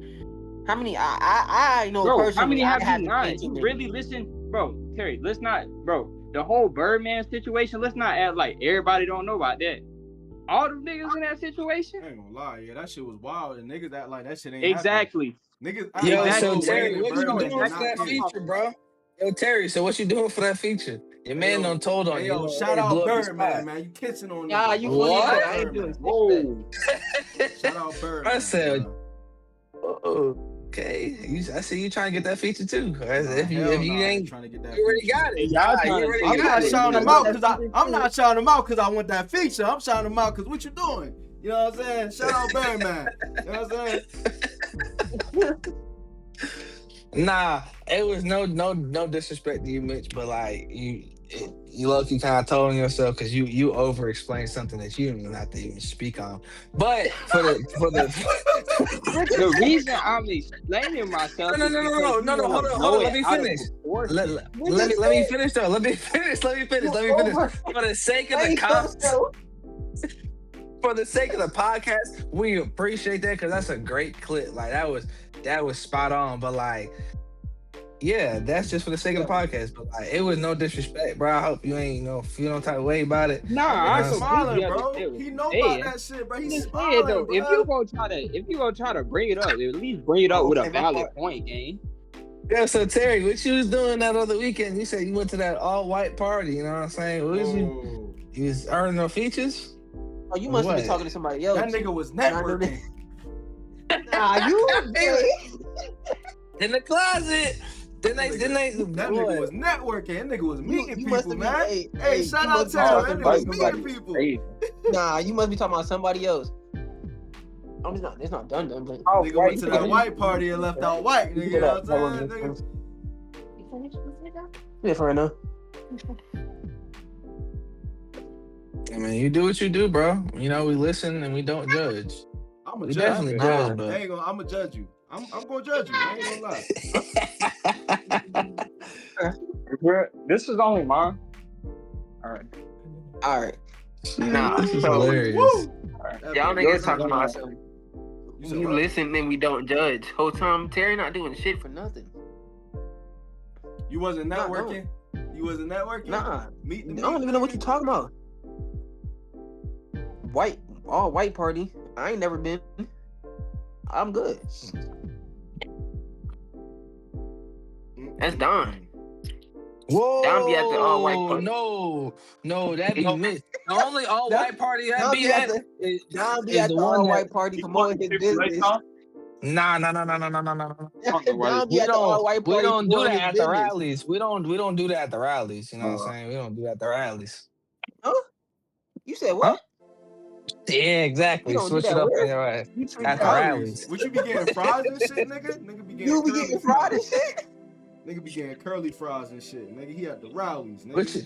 B: How many? I know
D: Bro,
B: personally.
D: how many
B: I
D: have
B: haven't
D: you not?
B: been to
D: You
B: many.
D: really listen, bro? Terry, let's not, bro. The whole Birdman situation. Let's not act like everybody don't know about that. all them niggas in that situation.
A: I ain't gonna lie, yeah, that shit was wild, and niggas act like that shit ain't
D: Exactly.
A: happening. Niggas act
C: Yo,
A: like
C: so
A: Lil
C: Terry,
A: Wayne and
C: what you
A: Birdman
C: doing
A: did
C: for
A: not
C: that
A: care.
C: feature, bro? Yo, Terry, so what you doing for that feature? Your man done told on
A: Hey,
C: you.
A: yo,
C: You
A: shout
C: already blew
A: out
C: up your
A: Birdman,
C: spot.
A: man. You kissing on
B: Nah,
A: niggas.
B: you
A: bro.
B: funny as
C: What?
B: hell. I ain't doing
A: Birdman.
B: shit.
A: Shout out Birdman.
C: I said,
A: bro.
C: oh, okay. I see you trying to get that feature too.
A: Nah,
C: if you
A: hell nah, I ain't
C: ain't,
A: trying to get that
C: you already
A: feature.
C: got it.
D: Y'all
C: Nah,
D: trying
C: you
D: to
C: already
D: take
A: I'm
C: got
A: not
C: it.
A: shouting
C: You
A: them
C: got
A: out
C: it.
A: because I'm not shouting them out because I want that feature. I'm shouting them out because what you doing? You know what I'm saying? Shout out Birdman. You know what I'm saying?
C: Nah, it was no disrespect to you, Mitch, but like you low-key kind of told on yourself because you over explained something that you didn't even have to even speak on. But for the
D: The reason I'm explaining myself
C: no,
D: is because you
C: hold
D: wanna
C: on,
D: blow
C: let
D: it
C: me
D: out of
C: finish.
D: proportion.
C: Let me finish though. Let me finish. Let me finish. For the sake of the for the sake of the podcast, we appreciate that because that's a great clip. Like that was spot on. But like, yeah, that's just for the sake of the podcast. But like, it was no disrespect, bro. I hope you ain't feel no type of way about it.
D: Nah,
A: That
D: I
A: nigga
D: completely
A: smiling, bro.
D: understand what
A: He
D: you're
A: know
D: saying.
A: about that shit, bro.
D: I'm
A: He's
D: just saying though,
A: smiling, bro.
D: if you gonna try to bring it up, at least bring it up with a
B: Okay, my
D: valid
B: fault.
D: point, gang.
C: Yeah. So Terry, what you was doing that other weekend? You said you went to that all-white party. You know what I'm saying? What was you?
A: Whoa.
C: You was earning no features?
B: Oh, you must have been
C: What?
B: talking to somebody else.
A: That nigga was
B: Nah,
A: networking.
B: Nah, you.
C: In the closet. Then they
A: That
C: boy.
A: nigga was networking. That nigga was meeting
B: You must
A: people,
B: have been.
A: man.
B: Hey,
A: Hey, shout
B: you
A: out
B: must
A: to
B: be
A: him.
B: talking
A: That
B: about
A: nigga was
B: somebody.
A: meeting people.
D: Hey,
B: Nah, you must be talking about somebody else. Oh, it's not done, but.
D: oh,
A: Nigga went to that white party and left out white. Nigga, you know what I'm saying? Nigga.
B: Yeah, for right now.
C: I mean, you do what you do, bro. You know, we listen and we don't judge.
A: I'm a
C: We
A: judge.
C: definitely
A: You.
C: judge,
A: I
C: but
A: ain't gonna. I'm gonna judge you. I'm gonna judge you. I ain't gonna lie.
D: this is only mine. All right.
B: Nah,
C: this is
B: so
C: hilarious.
A: Woo!
B: y'all niggas talking about something.
A: You said
B: We
A: what?
B: listen and we don't judge. Whole time Terry not doing shit for nothing.
A: You wasn't
B: Nah,
A: networking. You wasn't networking.
B: Nah,
A: Meet the
B: I don't even know what you talking about. All white party. I ain't never been. I'm good. That's Don.
C: Whoa!
B: Don be at the all white party.
C: No, that be Mitch. The only all white party that
B: Don
C: be
B: be at
C: at
B: the
C: is
B: be at
C: the
B: the
C: one
B: all
C: that.
B: white party promoting his business.
C: Nah.
B: Don be
C: We
B: at the all
C: don't
B: white
C: we
B: party
C: don't do
B: promoting
C: that
B: his
C: at the
B: business.
C: rallies. We don't do that at the rallies. You know what I'm saying? We don't do that at the rallies.
B: Huh? You said what?
C: Huh? Yeah,
B: You
C: exactly.
B: don't do
C: Switch it
B: that
C: up
B: where?
C: right
B: You tweet
C: at the
B: out.
A: Rallies.
C: rallies.
A: What you be getting fries and shit, nigga? Nigga be getting
B: You be
A: curly
B: getting
A: fries.
B: fried and shit.
A: Nigga be getting curly fries and shit. Nigga, he at the rallies. Nigga.
C: Which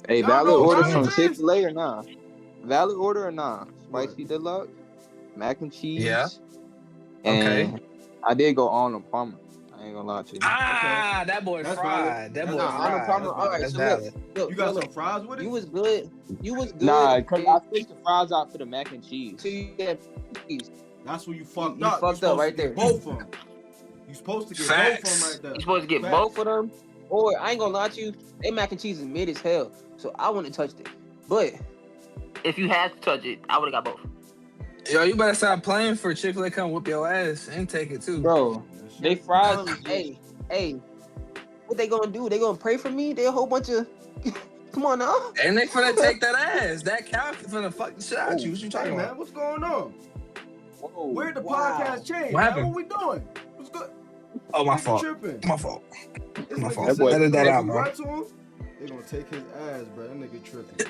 D: Hey,
A: Y'all
D: valid
A: know
C: which
D: order
A: what
C: one?
D: from
A: rallies is?
D: Chick-fil-A or nah? Valid order or nah?
A: What?
D: Spicy deluxe, mac and cheese.
C: Yeah.
D: And
C: Okay.
D: I did go on a Palmer. I ain't gonna lie to you.
C: Ah, that boy
A: That's
C: fried.
A: valid.
C: That
A: That's
C: boy
B: Nah,
A: valid.
B: I know
C: fried.
B: problem.
A: That's
B: All right,
C: That's
A: valid.
B: so look,
C: valid.
A: You got some fries with it?
B: You was good. You was good.
D: Nah, because I switched the fries out for the mac and cheese.
B: So you get cheese.
A: That's where you fucked
B: You
A: up.
B: fucked
A: you
B: up
A: supposed
B: right
A: to get
B: there.
A: both of them. You supposed to get both of them
C: Facts.
A: right there.
B: You supposed to get
A: Facts.
B: both of them. Or I ain't gonna lie to you, they mac and cheese is mid as hell. So I wouldn't have touched it. But if you had to touch it, I would have got both.
C: Yo, you better stop playing for Chick-fil-A. Come whoop your ass and take it too.
D: Bro, they fries is just...
B: Hey, what they gonna do? They gonna pray for me? They a whole bunch of come on now.
C: And they finna take that ass. That cow finna fuck the shit out you. What you
A: Hey
C: talking
A: man,
C: about?
A: what's going on?
D: Whoa.
A: Where'd the
B: Wow.
A: podcast change,
C: What
A: man?
C: happened?
A: What we doing? What's good?
C: Oh, my
A: Nigga
C: fault.
A: tripping.
C: My fault.
A: This
C: My
A: nigga
C: fault.
A: said
C: Edit that
A: if
C: out,
A: we
C: bro.
A: run to him, they gonna take his ass, bro. That nigga tripping.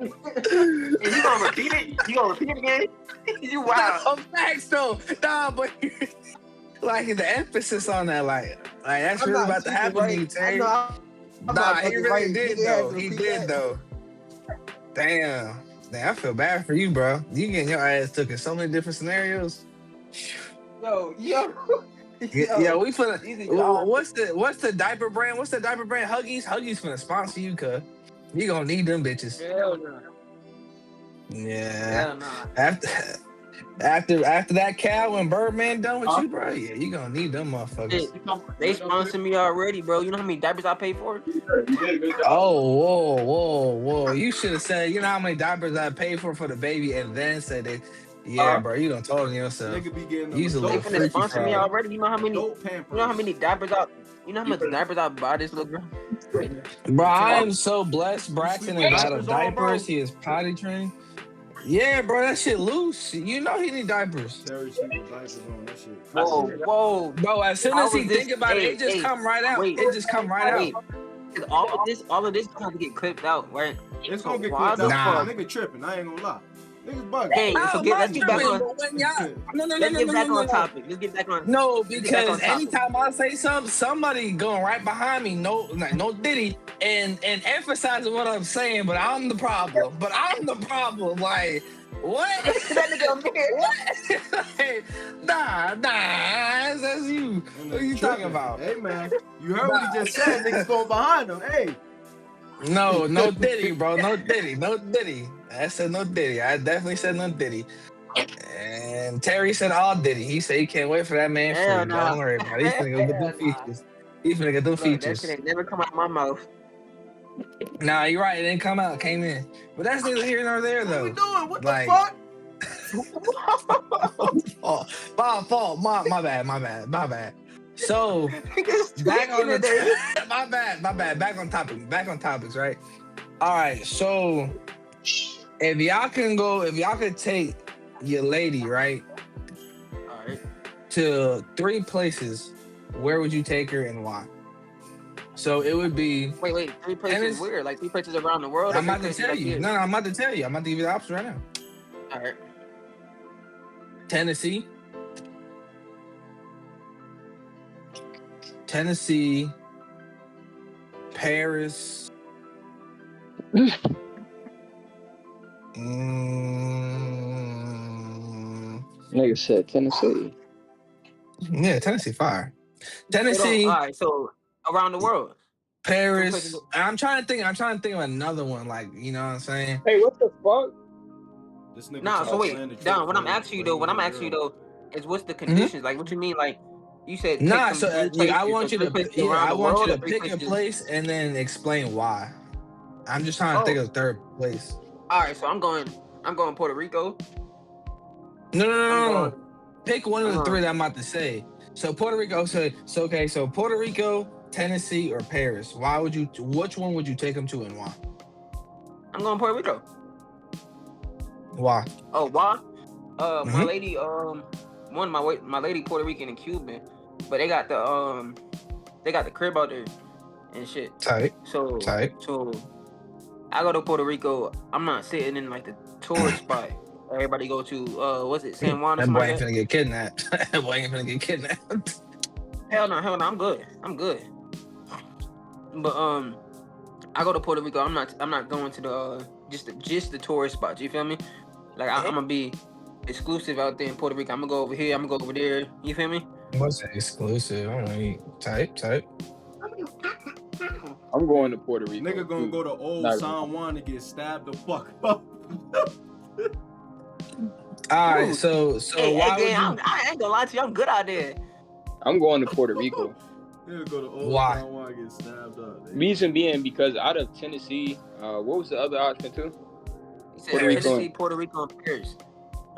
B: And you gonna repeat it? You gonna repeat it again? You wild.
C: No, facts though. Nah, but like the emphasis on that, like that's
B: I'm
C: really
B: not
C: about to
B: cheating,
C: happen to
B: right?
C: you,
B: I
C: Terry.
B: know I'm
C: Nah,
B: not
C: he
B: fucking
C: really
B: right.
C: did
B: Nigga had
C: though.
B: to
C: He
B: repeat
C: did
B: that.
C: though. Damn, I feel bad for you, bro. You getting your ass took in so many different scenarios.
B: Yo.
C: Yeah, we finna.
B: These are y'all.
C: What's the diaper brand? What's the diaper brand? Huggies. Huggies finna sponsor you, cuz you gonna need them bitches.
B: Hell no.
C: Yeah.
B: Hell nah.
C: After After that cow and Birdman done with you, bro, yeah, you gonna need them motherfuckers.
B: They sponsor me already, bro. You know how many diapers I pay for?
C: Oh, whoa. You should have said, you know how many diapers I paid for the baby, and then said it. Yeah, bro, you done told on yourself.
A: Nigga be getting
C: He's a
B: They
C: little
A: adult,
B: finna
C: freaky
B: sponsor me
C: frog.
B: already. You know how many? You
A: adult pampers.
B: know how many diapers I? You know how much diapers I buy this little girl?
C: Bro, I am so blessed. Braxton
A: sleep
C: is
A: with
C: out of
A: diapers on, bro?
C: diapers. He is potty trained. Yeah, bro, that shit loose. You know he need diapers.
A: Terry sleep with diapers on that shit.
B: Whoa.
C: Bro, as soon
B: How
C: as he
B: was this-
C: think about it, it just
B: hey,
C: come right out.
B: wait.
C: It just come right
B: Wait.
C: out.
B: All of this gonna have to get clipped out, right?
A: It's gonna get
B: Why
A: clipped
B: the
A: out.
C: fuck?
A: Nigga tripping. I ain't gonna lie. Niggas bugging.
B: Hey,
C: No,
B: so let's get back on.
C: but when y'all, no,
B: Let's get back on topic. Let's get back on.
C: No,
B: let's get back on
C: because
B: topic.
C: anytime I say something, somebody going right behind me, no Diddy, and emphasizing what I'm saying, but I'm the problem. Like, what?
B: That nigga up there.
C: What? Like, nah, that's you. What are you talking about?
A: Hey man, you heard what he just said. Niggas going behind him. Hey.
C: No Diddy, bro. No Diddy. I said no Diddy. I definitely said no Diddy. And Terry said all Diddy. He said he can't wait for that man
B: Hell
C: free.
B: nah.
C: Don't worry about it. He's finna go get them features. He's finna get them
B: Look, that
C: features.
B: shit ain't never come out of my mouth.
C: Nah, you're right. It didn't come out. Came in. But that's neither here nor there,
A: What
C: though.
A: we doing? What
C: Like-
A: the fuck?
C: Fault. My bad. So back on the my bad. Back on topics, right? All right. So if y'all could take your lady, right,
B: All right.
C: to 3 places, where would you take her and why? So it would be.
B: Wait. 3 places where? Like 3 places around the world?
C: I'm about to tell you. No, I'm about to tell you. I'm about to give you the option right now.
B: All right.
C: Tennessee, Paris,
D: Nigga said Tennessee.
C: yeah, Tennessee fire. Tennessee,
B: All right. So around the world.
C: Paris. I'm trying to think of another one, like, you know what I'm saying?
D: Hey, what the fuck?
A: This nigga
B: Nah. So wait,
A: plan the trip
B: Don. What
A: for
B: I'm
A: his
B: asking you though,
A: girl.
B: is what's the conditions? Like, what you mean? Like, you said take
C: Nah,
B: them
C: so
B: 3 places,
C: I want you
B: so
C: to
B: 3 places around
C: I
B: the
C: want you
B: world,
C: to
B: or 3
C: pick a
B: places-
C: place and then explain why. I'm just trying to think of a 3rd place.
B: All right. So I'm going Puerto Rico.
C: No. Pick one of the
B: Uh-huh.
C: 3 that I'm about to say. So Puerto Rico. So Puerto Rico, Tennessee, or Paris. Which one would you take them to and why?
B: I'm going Puerto Rico.
C: Why?
B: Oh, why? My
C: Mhm.
B: lady, my lady Puerto Rican and Cuban, but they got the crib out there and shit.
C: Tight.
B: So I go to Puerto Rico. I'm not sitting in like the tourist spot. Everybody go to what's it, San Juan or
C: That
B: something
C: boy
B: like
C: ain't
B: that?
C: finna get kidnapped. That boy ain't finna get kidnapped.
B: Hell no, I'm good. But I go to Puerto Rico. I'm not going to the just the tourist spots. You feel me? Like I'm gonna be exclusive out there in Puerto Rico. I'm gonna go over here. I'm gonna go over there. You feel me?
C: What's that exclusive? I don't know. Type.
D: I'm going to Puerto Rico.
A: Nigga gonna go to old San Juan to get stabbed the fuck up.
C: All right, so
B: Hey,
C: why would
B: again,
C: you?
B: I ain't gonna lie to you. I'm good out there.
D: I'm going to Puerto Rico.
A: Nigga go to old
C: Why?
A: San Juan and get stabbed up.
D: Reason being because out of Tennessee, what was the other option too?
B: He said
D: Puerto Rico.
B: Tennessee, Puerto Rico, and Paris.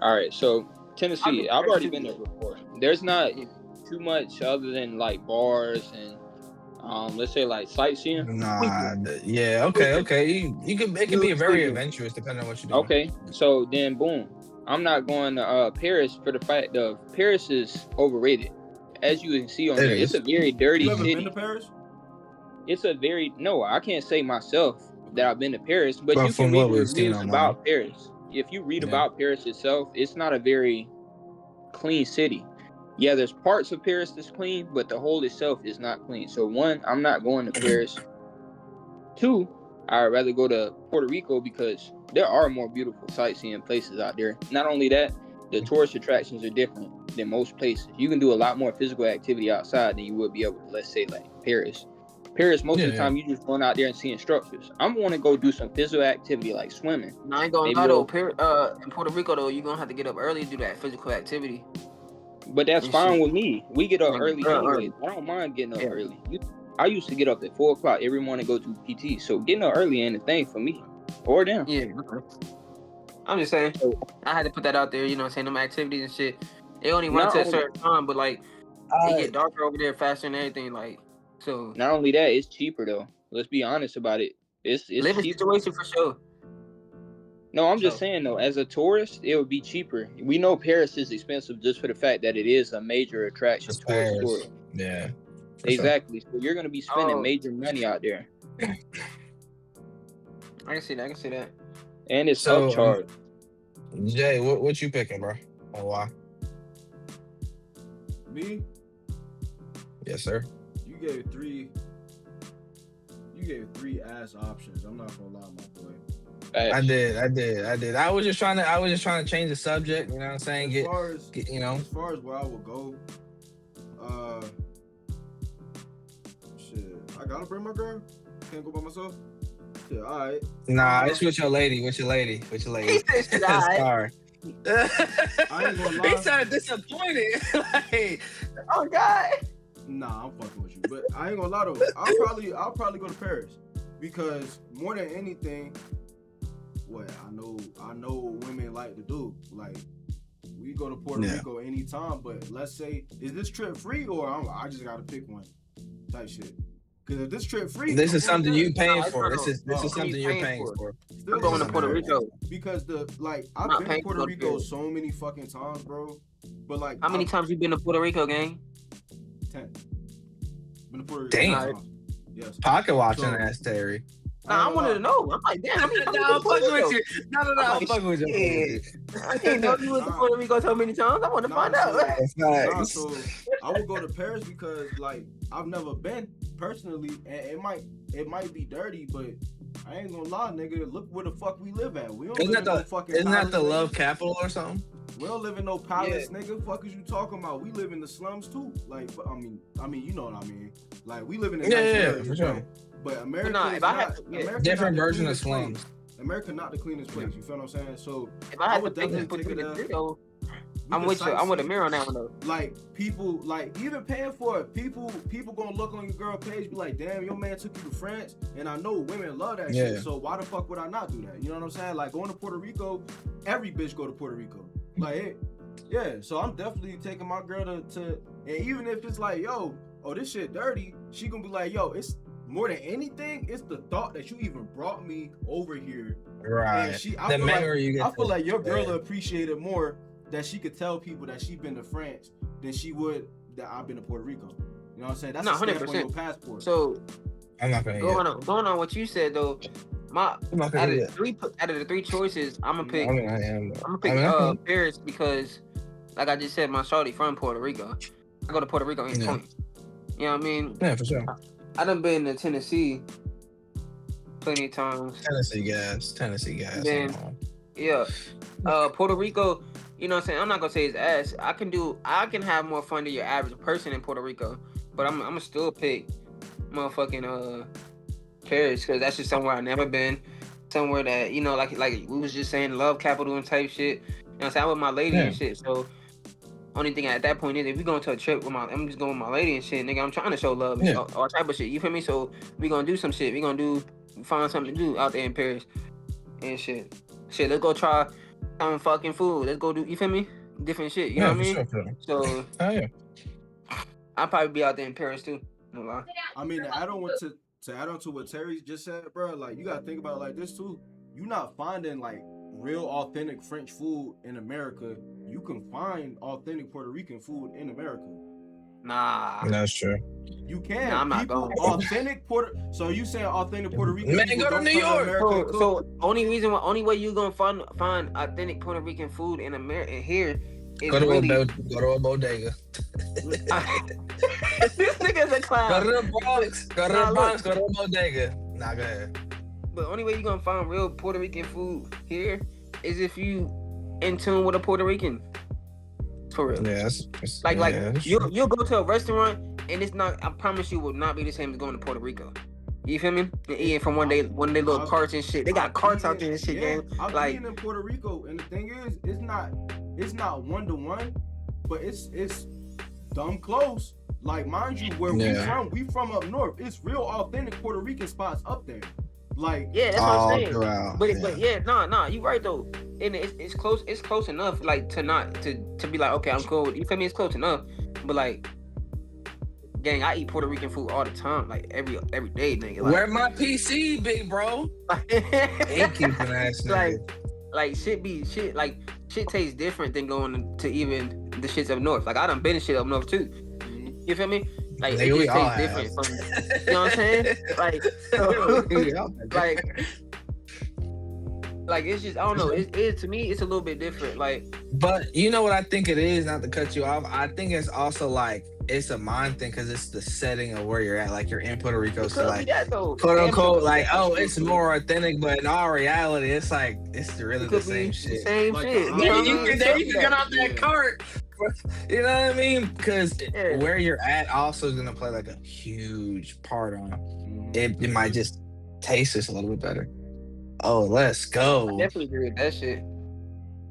D: All right, so Tennessee, I've already been there
B: too.
D: before. There's not too much other than like bars and let's say like sightseeing.
C: Nah, yeah, okay. You can. It can be very adventurous depending on what you do.
D: Okay, so then boom, I'm not going to Paris for the fact of Paris is overrated. As you can see on there, it's a very dirty
A: You ever
D: city.
A: been to Paris?
D: No, I can't say myself that I've been to Paris, but
C: Well,
D: you
C: from
D: can
C: what
D: read
C: we've seen
D: reviews
C: online.
D: about Paris. If you read about Paris itself, it's not a very clean city. Yeah, there's parts of Paris that's clean, but the whole itself is not clean. So 1, I'm not going to Paris. 2, I'd rather go to Puerto Rico because there are more beautiful sightseeing places out there. Not only that, the tourist attractions are different than most places. You can do a lot more physical activity outside than you would be able to, let's say, like Paris. Paris, most of the time, you just going out there and see instructors. I'm want to go do some physical activity like swimming.
B: No, I ain't gonna lie though. In Puerto Rico though, you're gonna have to get up early to do that physical activity.
D: But that's fine with me. We get up early anyway.
B: Early.
D: I don't mind getting up early. I used to get up at 4 o'clock every morning, go to PT. So getting up early ain't a thing for me or them.
B: Yeah. I'm just saying. I had to put that out there. You know what I'm saying? Them activities and shit. They only run to a certain time, but like it get darker over there faster than everything. Like so.
D: Not only that, it's cheaper though. Let's be honest about it. It's
B: living
D: cheaper.
B: Situation for sure.
D: No, I'm just saying though, as a tourist, it would be cheaper. We know Paris is expensive just for the fact that it is a major attraction towards tourists.
C: Yeah.
D: Exactly. So you're gonna be spending major money out there.
B: I can see that.
D: And it's upcharged.
C: Jay, what you picking, bro? And why?
A: Me?
C: Yes, sir.
A: You gave three ass options. I'm not gonna lie, my boy.
C: I did. I was just trying to change the subject. You know what I'm saying?
A: As far as where I would go, shit. I gotta bring my girl. Can't go by myself. Yeah, all right.
C: Nah, it's with your lady. With your lady.
B: He said,
C: Sorry.
A: I ain't gonna lie.
C: He sounded disappointed. Like,
B: oh God.
A: Nah, I'm fucking with you. But I ain't gonna lie though. I'll probably go to Paris because more than anything, what I know what women like to do. Like we go to Puerto Rico anytime, but let's say, is this trip free or I just gotta pick one type shit? Because if this trip free,
C: this is something you paying for. This is something you're paying for.
B: I'm going to Puerto Rico
A: because I've been to Puerto Rico so many fucking times, bro. But like,
B: how many times you been to Puerto Rico, gang?
A: 10. Been to Puerto Rico.
C: Damn.
A: Yes.
C: Pocket watching ass, Terry.
B: Nah, I wanted to know. I'm like, damn.
C: I'm fucking with you. No. I'm fucking with you.
B: I didn't know you went to Puerto Rico so many times. I want to find out.
A: So I would go to Paris because like I've never been personally, and it might be dirty, but I ain't gonna lie, nigga. Look where the fuck we live at. We don't live in no fucking.
C: Isn't that the
A: palace,
C: love
A: nigga.
C: capital or something?
A: We don't live in no palace, nigga. Fuck is you talking about? We live in the slums too. Like, I mean, you know what I mean. Like, we live in a
C: for sure.
A: But America,
C: different version of slums.
A: America not the cleanest place. You feel what I'm saying? So
B: if I had to definitely put you in the video, I'm with you. I'm with a mirror on that one though.
A: Like people, like even paying for it, people gonna look on your girl page, be like, damn, your man took you to France, and I know women love that shit. So why the fuck would I not do that? You know what I'm saying? Like going to Puerto Rico, every bitch go to Puerto Rico. Like, yeah. So I'm definitely taking my girl to, and even if it's like, yo, oh this shit dirty, she gonna be like, yo, it's. More than anything, it's the thought that you even brought me over here.
C: Right.
A: And I feel like your girl will appreciate it more that she could tell people that she been to France than she would that I've been to Puerto Rico. You know what I'm saying? That's a stamp on your passport.
B: So
C: I'm not gonna
B: going on what you said though. Out of the three choices, I'm gonna pick Paris because, like I just said, my shorty from Puerto Rico. I go to Puerto Rico in 20. You know what I mean?
C: Yeah, for sure.
B: I done been to Tennessee plenty of times.
C: Tennessee gas.
B: Then, Puerto Rico, you know what I'm saying? I'm not gonna say it's ass. I can have more fun than your average person in Puerto Rico, but I'm gonna still pick motherfucking Paris because that's just somewhere I've never been. Somewhere that, you know, like we was just saying, love capital and type shit. You know what I'm saying? I'm with my lady and shit, so only thing at that point is if we going to a trip I'm just going with my lady and shit, nigga. I'm trying to show love and all type of shit. You feel me? So we gonna do some shit. We gonna find something to do out there in Paris and shit. Shit, let's go try some fucking food. Let's go do. You feel me? Different shit. You know what I mean?
C: Sure.
B: So I'll probably be out there in Paris too. No lie.
A: I mean, to add on to what Terry just said, bro. Like you gotta think about it like this too. You're not finding like real authentic French food in America. You can find authentic Puerto Rican food in America.
B: Nah,
C: that's true.
A: You can.
B: Nah, I'm not going.
A: Authentic So you saying authentic Puerto Rican?
C: Man, go to New York.
B: So only way you gonna find authentic Puerto Rican food in America here is
C: go to a bodega.
B: This nigga's a clown.
C: Go to the Bronx. Go to a bodega. Nah, go ahead.
B: But only way you gonna find real Puerto Rican food here is if you in tune with a Puerto Rican. For real.
C: Yeah,
B: Like
C: that's true.
B: you'll go to a restaurant and it's not. I promise you, will not be the same as going to Puerto Rico. You feel me? And eating from one of their little carts and shit. They got carts out there and shit, gang.
A: I've
B: Like
A: eaten in Puerto Rico, and the thing is, it's not 1-to-1, but it's dumb close. Like, mind you, where we from up north, it's real authentic Puerto Rican spots up there. Like,
B: yeah, that's what I'm saying.
C: Throughout,
B: But nah, you right though. And it's close enough, like to be like, okay, I'm cool. You feel me? It's close enough. But like, gang, I eat Puerto Rican food all the time, like every day, nigga. Like,
C: where my PC, big bro? Ain't keeping ass nigga.
B: Like shit tastes different than going to even the shits up north. Like I done been in shit up north too. You feel me? Like
C: Nigga,
B: it just tastes different from, you know what I'm saying? Like it's just, I don't know. It to me it's a little bit different. Like,
C: but you know what I think it is, not to cut you off. I think it's also like it's a mind thing because it's the setting of where you're at. Like you're in Puerto Rico, so like quote unquote, like it's more authentic, but in all reality, it's like it's really the same shit.
B: Same
A: like,
B: shit.
C: You can get off that cart. You know what I mean? Because where you're at also is gonna play like a huge part on it. It might just taste just a little bit better. Oh, let's go.
B: I definitely agree with that shit.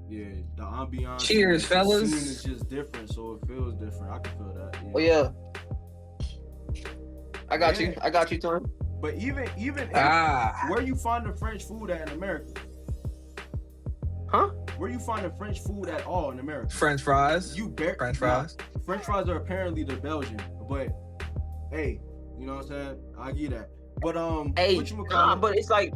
A: Yeah, the ambiance.
C: Cheers, fellas.
A: The scene is just different, so it feels different. I can feel that.
B: Oh yeah. I got you, Tony.
A: But even where you find the French food at in America?
B: Huh?
A: Where you find the French food at all in America?
C: French fries.
A: French fries. French fries are apparently the Belgian, but hey, you know what I'm saying? I get that. But
B: hey, but it's like,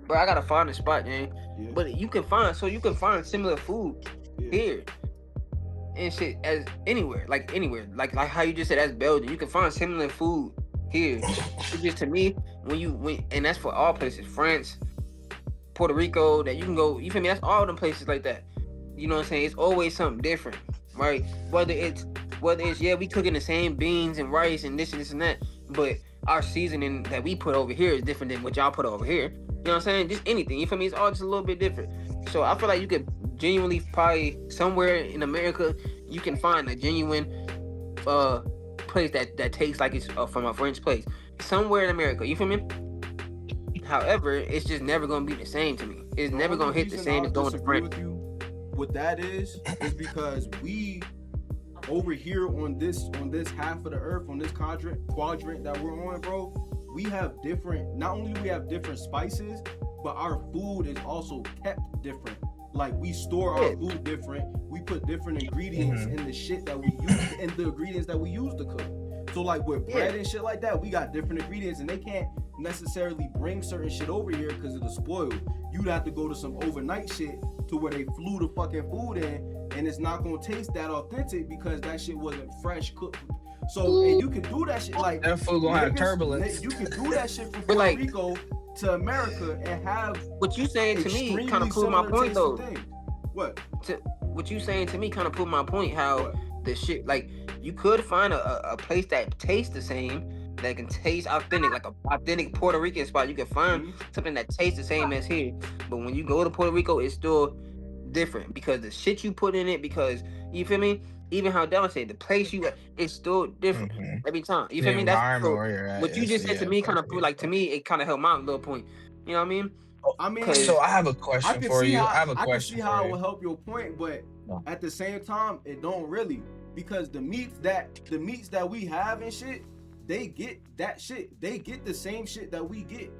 B: bro, I gotta find a spot, man. Yeah. But you can find similar food here and shit as anywhere, like how you just said that's Belgium. You can find similar food here. It's just to me and that's for all places, France, Puerto Rico, that you can go. You feel me? That's all them places like that. You know what I'm saying? It's always something different, right? Whether it's we cooking the same beans and rice and this and that, but our seasoning that we put over here is different than what y'all put over here. You know what I'm saying? Just anything. You feel me? It's all just a little bit different. So I feel like you could genuinely probably somewhere in America you can find a genuine place that tastes like it's from a French place. Somewhere in America. You feel me? However, it's just never gonna be the same to me. It's never gonna hit the same as going to French.
A: What that is because we over here on this half of the earth, on this quadrant that we're on, bro, we have not only do we have different spices, but our food is also kept different. Like we store our food different. We put different ingredients in the shit that we use and the ingredients that we use to cook. So like with bread and shit like that, we got different ingredients and they can't necessarily bring certain shit over here because it'll spoil. You'd have to go to some overnight shit to where they flew the fucking food in, and it's not gonna taste that authentic because that shit wasn't fresh cooked. So and you can do that shit like
C: that food gonna have turbulence.
A: You can do that shit from Puerto Rico to America and have
B: what you saying to me kind of prove my point though.
A: What
B: you saying to me kind of prove my point how the shit like you could find a place that tastes the same, that can taste authentic, like a authentic Puerto Rican spot. You can find something that tastes the same as here, but when you go to Puerto Rico, it's still different because the shit you put in it. Because you feel me, even how Don said, the place you at is still different every time. You feel me? That's what you just said to me. Kind of like to me, it kind of helped my little point. You know what I mean?
C: So I have a question for you. I can see
A: how it will help your point, but at the same time, it don't really, because the meats that we have and shit, they get that shit. They get the same shit that we get,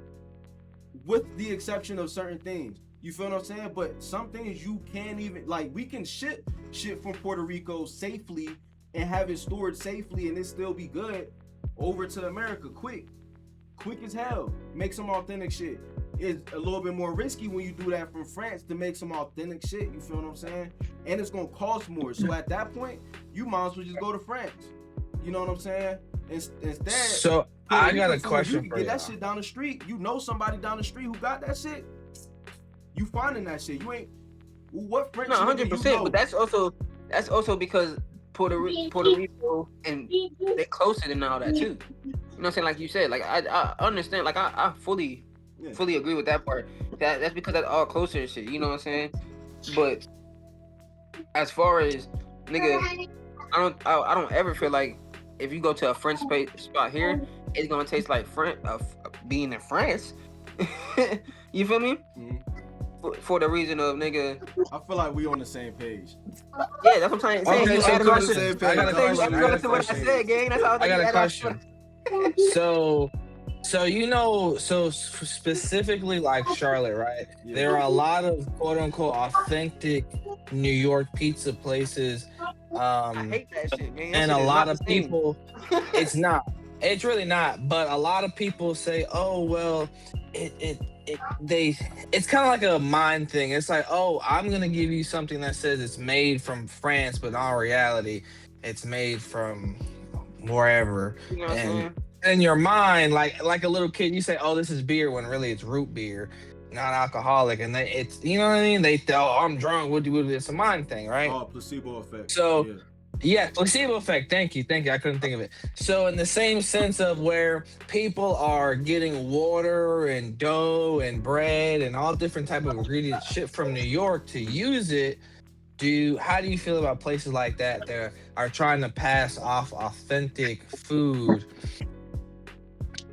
A: with the exception of certain things. You feel what I'm saying? But some things you can't even, like, we can ship shit from Puerto Rico safely and have it stored safely and it still be good over to America quick as hell. Make some authentic shit. It's a little bit more risky when you do that from France to make some authentic shit. You feel what I'm saying? And it's gonna cost more. So at that point, you might as well just go to France. You know what I'm saying? Instead,
C: so I got a question
A: you
C: for
A: you.
C: you.
A: Get that shit down the street. You know somebody down the street who got that shit. You finding that shit. You ain't what French.
B: No, 100%. But that's also because Puerto Rico and they closer than all that too. You know what I'm saying? Like you said, like I understand. Like I fully agree with that part. That's because that's all closer and shit. You know what I'm saying? But as far as nigga, I don't ever feel like if you go to a French spot here, it's gonna taste like being in France. You feel me?
A: Mhm.
B: For the reason of nigga.
A: I feel like we on the same page.
B: Yeah, that's what I'm saying.
C: Okay,
B: You
C: so
B: added on
C: question.
B: to
C: I got a question. I got a
B: what I
C: question.
B: said, gang. That's how
C: I got a
B: add on.
C: question. So specifically like Charlotte, right?
A: Yeah.
C: There are a lot of quote unquote authentic New York pizza places.
B: I hate that shit, man. That
C: And
B: shit
C: a
B: is
C: lot
B: not
C: of
B: the same.
C: people, it's not. It's really not. But a lot of people say, "Oh, well, it's kind of like a mind thing. It's like, oh, I'm gonna give you something that says it's made from France, but in reality, it's made from wherever."
B: You know what I'm
C: And
B: saying?
C: in your mind, like a little kid, you say, "Oh, this is beer," when really it's root beer, not alcoholic. And it's, you know what I mean? They oh, I'm drunk. What do it's a mind thing, right?
A: Oh, placebo effect.
C: So.
A: Yeah.
C: Yeah, placebo effect. Thank you. I couldn't think of it. So, in the same sense of where people are getting water and dough and bread and all different type of ingredients shipped from New York to use it, how do you feel about places like that are trying to pass off authentic food?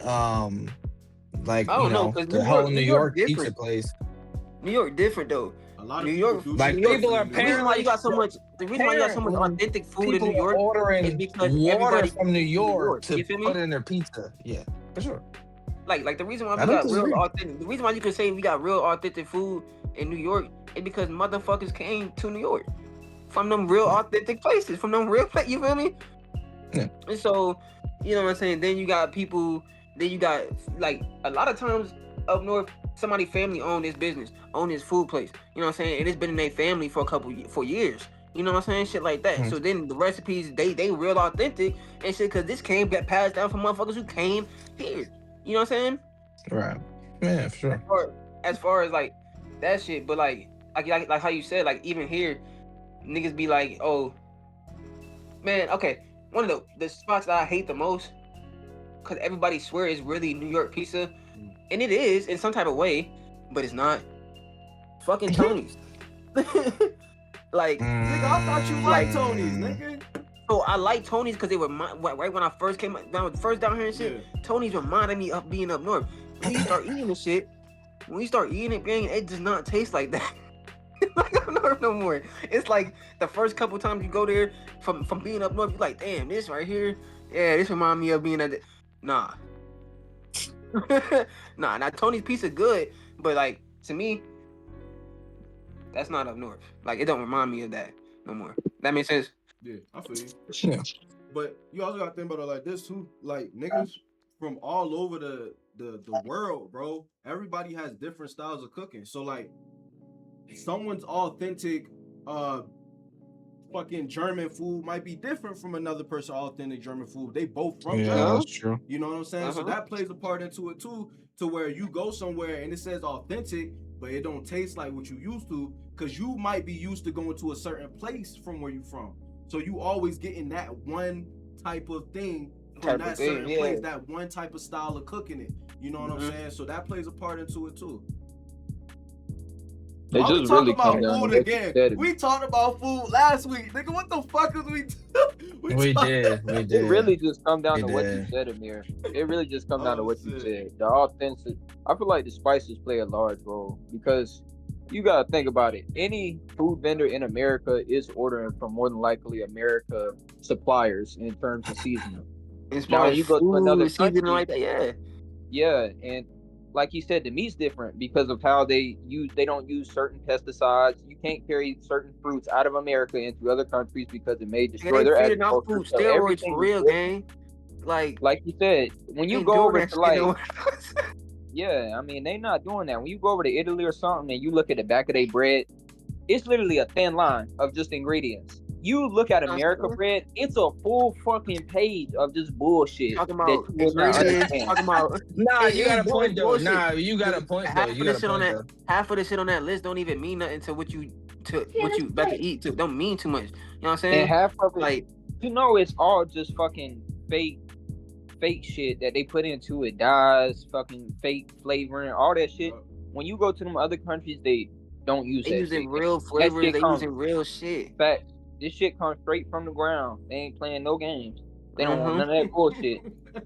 C: Like
B: I don't know, cause
C: the whole New
B: New York
C: York pizza
B: different.
C: place.
B: New York different though.
A: A lot of
B: New
A: people
B: York,
A: do
C: like
A: shit
C: people
A: different
C: are
A: in New
B: the reason
A: York.
B: why you got so much,
C: Apparently,
B: authentic food in
C: people
B: New York
C: are ordering
B: is because
C: water
B: everybody
C: from New York to
B: You feel me?
C: put in their pizza. Yeah, for sure.
B: Like the reason why
C: I
B: we
C: don't
B: got real
C: disagree.
B: authentic. The reason why you can say we got real authentic food in New York is because motherfuckers came to New York from them real authentic places, from them real places. You feel me?
C: Yeah.
B: And so, you know what I'm saying. Then you got people. Then you got like a lot of times up north, somebody family own this business, own this food place. You know what I'm saying? And it's been in their family for years. You know what I'm saying? Shit like that.
C: Mhm.
B: So then the recipes they real authentic and shit because this get passed down from motherfuckers who came here. You know what I'm saying?
C: Right. Yeah, for sure.
B: As far as like that shit, but like how you said, like even here, niggas be like, oh man, okay. One of the spots that I hate the most, cause everybody swear is really New York pizza, and it is in some type of way, but it's not. Fucking Tony's. Like,
A: Nigga, I thought you liked Tony's, nigga.
B: So I like Tony's because they were right when I first came down here and shit.
A: Yeah.
B: Tony's reminded me of being up north. When you start eating this shit, gang, it does not taste like that. Like up north no more. It's like the first couple times you go there from being up north, you're like, damn, this right here, yeah, this remind me of being at nah. Nah, now Tony's pizza good, but like to me, that's not up north. Like it don't remind me of that no more. That makes sense?
A: Yeah, I feel you.
C: Yeah.
A: But you also gotta think about it like this too. Like niggas from all over the world, bro. Everybody has different styles of cooking. So like someone's authentic fucking German food might be different from another person's authentic German food. They both from
C: Yeah,
A: Germany.
C: that's true.
A: You know what I'm saying? So that plays a part into it too, to where you go somewhere and it says authentic, but it don't taste like what you used to, because you might be used to going to a certain place from where you from. So you always getting that one type of thing from that certain place, that one type of style of cooking it. You know what I'm saying? So that plays a part into it too.
D: It just really
A: about
D: come down
A: food
D: to
A: again. We talked about food last week, nigga. What the fuck is we?
C: We did.
D: It really just come down to what you
C: did.
D: said, Amir. It really just come down to what you said. The authentic. I feel like the spices play a large role because you gotta think about it. Any food vendor in America is ordering from more than likely America suppliers in terms of seasoning.
B: Now
D: you go to another country,
B: like that,
D: yeah, and like you said, the meat's different because of how they don't use certain pesticides. You can't carry certain fruits out of America into other countries because it may destroy their agriculture.
B: Food steroids for real, gang. Like
D: you said, when you go over to like yeah, I mean they not doing that. When you go over to Italy or something and you look at the back of their bread, it's literally a thin line of just ingredients. You look at America bread, it's a full fucking page of just bullshit.
B: Talking about ingredients, talking about
C: nah, you got a point though. Nah, you got a point though. You got a point though.
B: Half of the shit on that list don't even mean nothing to what you about to eat. Don't mean too much. You know what I'm saying?
D: And half of it,
B: like,
D: it's all just fucking fake shit that they put into it, dyes, fucking fake flavoring, all that shit. When you go to them other countries, they don't use
B: They
D: that
B: using
D: shit.
B: real
D: That
B: flavors.
D: shit
B: They
D: comes
B: using real shit.
D: facts. This shit comes straight from the ground. They ain't playing no games. They don't want
B: Mm-hmm.
D: none of that bullshit.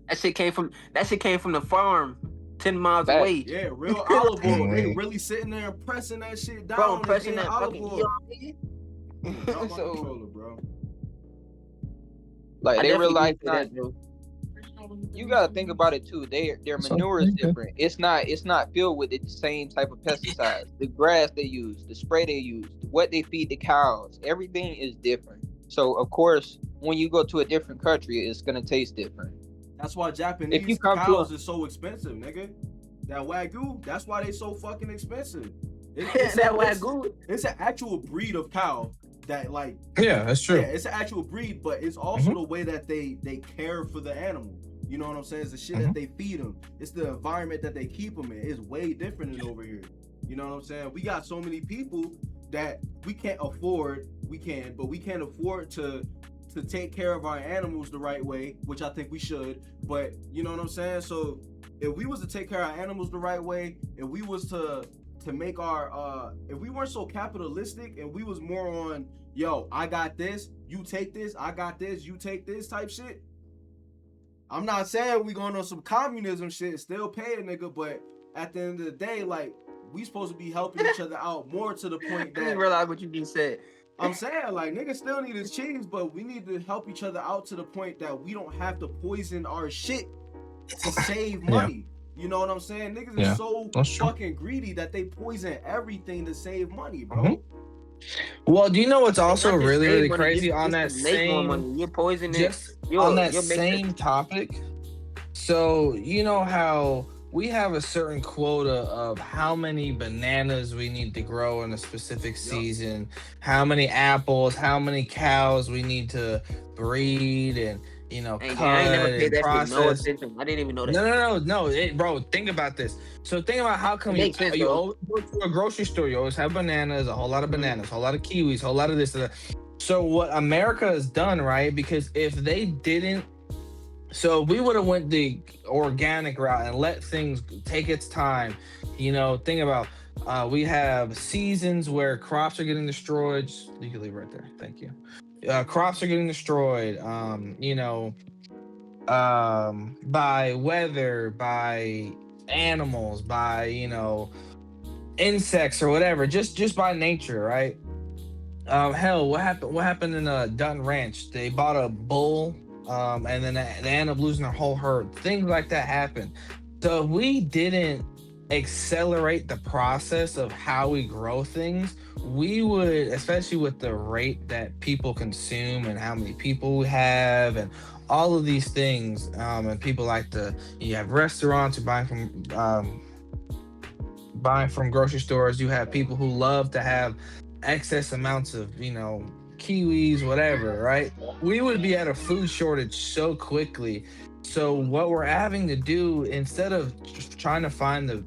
B: That shit came from the farm, 10 miles
D: Facts.
B: away.
A: Yeah, real olive oil. They
C: Mm.
A: really sitting there and pressing that shit
B: Bro, I'm
A: down and
B: pressing
A: getting
B: that
A: olive
B: fucking
A: oil. Drop my
B: So
A: controller, bro.
D: Like
B: I
D: they
B: definitely
D: realize
B: agree with
D: not.
B: that, bro.
D: You gotta think about it too. Their
C: So,
D: manure is
C: okay.
D: different. It's not filled with the same type of pesticides. The grass they use, the spray they use, what they feed the cows, everything is different. So of course, when you go to a different country, it's gonna taste different.
A: That's why
D: If you
A: Japanese
D: come to
A: cows is so expensive, nigga. That Wagyu, that's why they so fucking expensive.
B: That Wagyu.
A: It's an actual breed of cow that like
C: Yeah, that's true.
A: yeah, it's an actual breed, but it's also the way that they care for the animal. You know what I'm saying? It's the shit that they feed them. It's the environment that they keep them in. It's way different than over here. You know what I'm saying? We got so many people that we can't afford. We can't afford to take care of our animals the right way, which I think we should. But you know what I'm saying? So if we was to take care of our animals the right way, if we was to make our if we weren't so capitalistic and we was more on, yo, I got this, you take this, I got this, you take this type shit. I'm not saying we going on some communism shit, still pay a nigga, but at the end of the day, like, we supposed to be helping each other out more to the point
B: I didn't
A: that
B: realize what you just said.
A: I'm saying, like, niggas still need his cheese, but we need to help each other out to the point that we don't have to poison our shit to save money. You know what I'm saying? Niggas is so fucking greedy that they poison everything to save money, bro.
C: Well, do you know what's also
B: Not just
C: really,
B: save
C: really
B: money,
C: crazy
B: just
C: on
B: to
C: that
B: make more money.
C: same,
B: You're poisoning
C: just
B: it.
C: on that
B: You're making
C: same topic? So, you know how we have a certain quota of how many bananas we need to grow in a specific season, how many apples, how many cows we need to breed and, you know,
B: Hey,
C: cut
B: I ain't never paid
C: and
B: that shit no
C: process.
B: attention. I didn't even know that.
C: No. Bro, think about this. So think about how come
B: It makes sense,
C: you
B: though.
C: always go to a grocery store, you always have bananas, a whole lot of bananas, a whole lot of kiwis, a whole lot of this and that. So what America has done, right? Because if they didn't, so we would have went the organic route and let things take its time. You know, think about we have seasons where crops are getting destroyed. You can leave right there. Thank you. Crops are getting destroyed. You know, by weather, by animals, by, you know, insects or whatever, just by nature, right? Hell, what happened in Dutton Ranch? They bought a bull, and then they end up losing their whole herd. Things like that happen. So if we didn't accelerate the process of how we grow things, we would, especially with the rate that people consume and how many people we have and all of these things, and people like to, you have restaurants, you're buying from grocery stores, you have people who love to have excess amounts of, you know, kiwis, whatever, right? We would be at a food shortage so quickly. So what we're having to do, instead of just trying to find the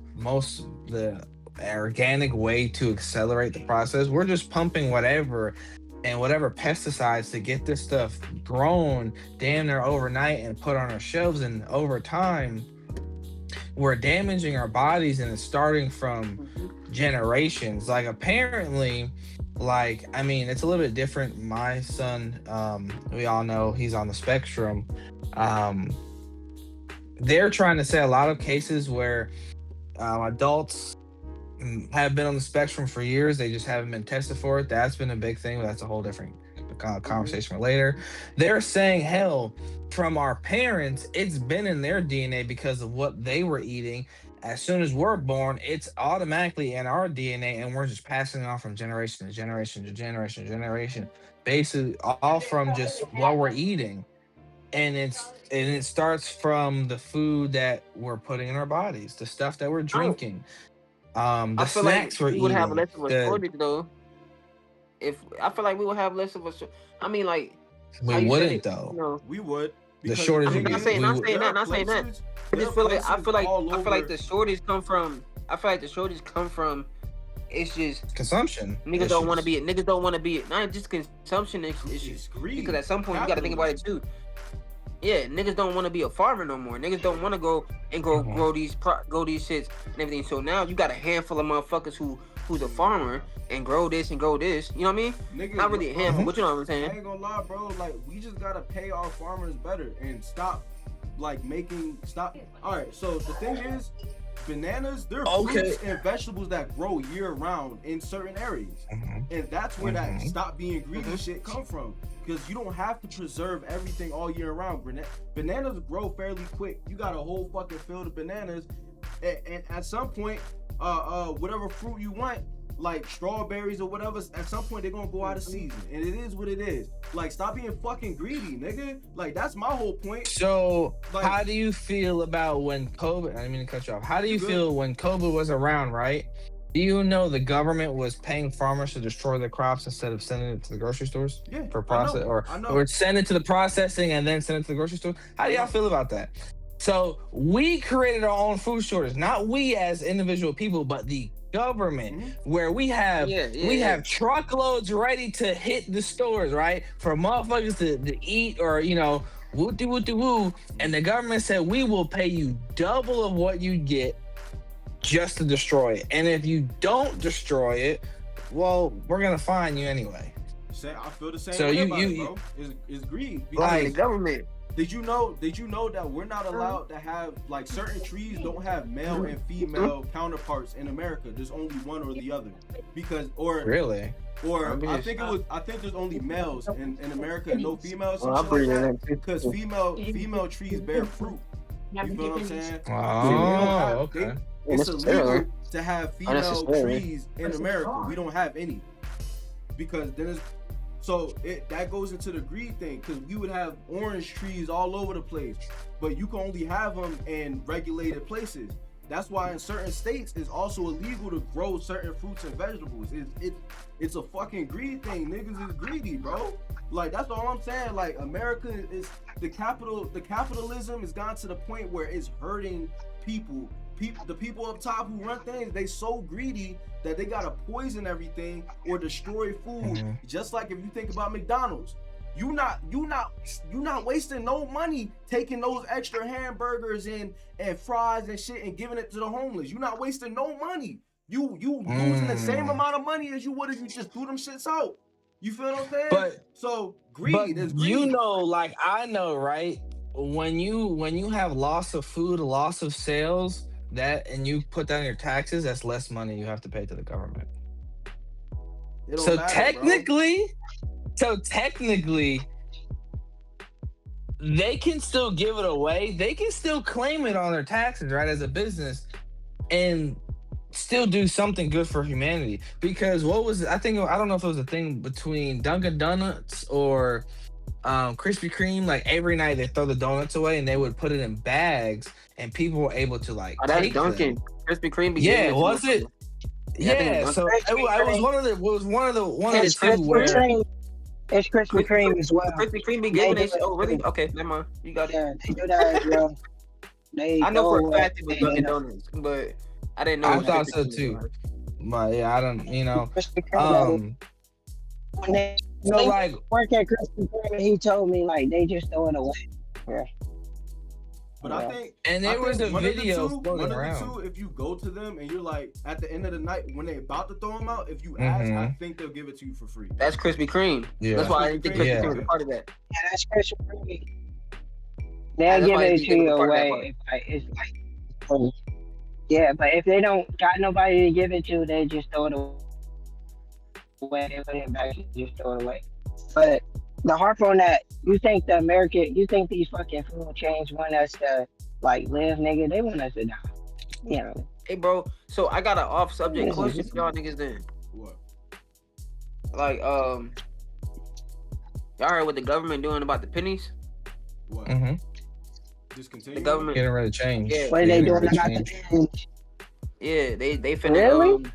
C: organic way to accelerate the process, we're just pumping whatever pesticides to get this stuff grown damn near overnight and put on our shelves. And over time, we're damaging our bodies, and it's starting from generations. Like, apparently, like, I mean, it's a little bit different. My son, we all know he's on the spectrum. They're trying to say a lot of cases where adults have been on the spectrum for years, they just haven't been tested for it. That's been a big thing, but that's a whole different conversation for later. They're saying, hell, from our parents, it's been in their DNA because of what they were eating. As soon as we're born, it's automatically in our DNA, and we're just passing it on from generation to generation to generation to generation, basically all from just what we're eating. And it starts from the food that we're putting in our bodies, the stuff that we're drinking, the snacks we're
B: we would have
C: eating.
B: less of a shortage, though. I feel like we would have less of a I mean, like,
C: we wouldn't, though.
B: You know,
A: We would.
C: The shortage.
B: I mean, not saying that. I just feel like the shortage come from. I feel like the shortage come from. It's just
C: consumption.
B: Niggas don't want to be. Niggas don't want to be. Not just consumption issues. Because at some point you got to think about it too. Yeah, niggas don't want to be a farmer no more. Niggas don't want to go and grow these shits and everything. So now you got a handful of motherfuckers who who's a farmer and grow this and grow this. You know what I mean?
A: Nigga,
B: Not really him, but you know what I'm
A: I
B: saying.
A: ain't gonna lie, bro. Like, we just gotta pay our farmers better and stop, like, stop. All right, so the thing is, bananas, they're fruits and vegetables that grow year round in certain areas, and that's where that stop being greedy shit come from. Because you don't have to preserve everything all year round. Bananas grow fairly quick. You got a whole fucking field of bananas, and at some point, whatever fruit you want, like strawberries or whatever, at some point they're gonna go out of season, and it is what it is. Like, stop being fucking greedy, nigga. Like, that's my whole point.
C: So,
A: like,
C: how do you feel about when COVID? I didn't mean to cut you off. How do you feel when COVID was around? Right? Do you know the government was paying farmers to destroy their crops instead of sending it to the grocery stores for process, or send it to the processing and then send it to the grocery store? How do y'all feel about that? So we created our own food shortage, not we as individual people, but the government, where we have truckloads ready to hit the stores, right, for motherfuckers to eat, or woo, and the government said we will pay you double of what you get just to destroy it, and if you don't destroy it, well, we're gonna fine you anyway.
A: I feel the same.
C: So
A: way about it, bro. It's greed.
B: Like the government.
A: Did you know that we're not allowed to have, like, certain trees don't have male and female counterparts in America? There's only one or the other.
C: Really?
A: I think there's only males in America and no females. Because female trees bear fruit. You feel what I'm saying?
C: Oh, okay.
A: It's illegal to have female trees in America. We don't have any. Because then that goes into the greed thing, because we would have orange trees all over the place, but you can only have them in regulated places. That's why in certain states it's also illegal to grow certain fruits and vegetables. It's a fucking greed thing. Niggas is greedy, bro. Like, that's all I'm saying. Like, America is the capitalism has gone to the point where it's hurting people. The people up top who run things, they so greedy that they gotta poison everything or destroy food. Just like if you think about McDonald's, you not wasting no money taking those extra hamburgers and fries and shit and giving it to the homeless. You not wasting no money. You using the same amount of money as you would if you just threw them shits out. You feel what I'm saying? So greed is greed.
C: You know, like, I know, right? When you have loss of food, loss of sales, and you put that in your taxes, that's less money you have to pay to the government. So technically, they can still give it away. They can still claim it on their taxes, right, as a business, and still do something good for humanity. Because I don't know if it was a thing between Dunkin' Donuts or Krispy Kreme. Like, every night they throw the donuts away and they would put it in bags, and people were able to, like, take Dunkin'.
B: Them. Krispy Kreme.
C: Yeah, was it? Yeah, so it was one of the two where
F: it's Krispy Kreme as well.
B: Krispy Kreme be giving it. Oh, really? Okay, never mind. You got it.
F: Yeah, they do that as well.
B: I know for a fact it was Dunkin' Donuts, but I didn't know.
C: I thought so too. But yeah, I don't.
F: When they work at Krispy Kreme, he told me, like, they just throw it away. Yeah.
A: But I think,
C: and there was a video floating around.
A: One of the two, if you go to them and you're like, at the end of the night when they're about to throw them out, if you ask, I think they'll give it to you for free.
B: That's Krispy Kreme. Yeah. That's why I didn't think Krispy Kreme was a part of that.
F: Yeah, that's Krispy Kreme. They'll give it to you away. It's like, yeah, but if they don't got nobody to give it to, they just throw it away. They put it back and just throw it away. But the harp on that, you think these fucking food chains want us to, like, live, nigga? They want us to die. You know.
B: Hey, bro. So I got an off-subject question for y'all niggas then.
A: What?
B: Like, y'all heard what the government doing about the pennies?
A: What? Discontinue?
B: The government
C: getting ready to change.
B: Yeah.
F: What are they doing about the pennies?
B: Yeah, they finna.
F: Really?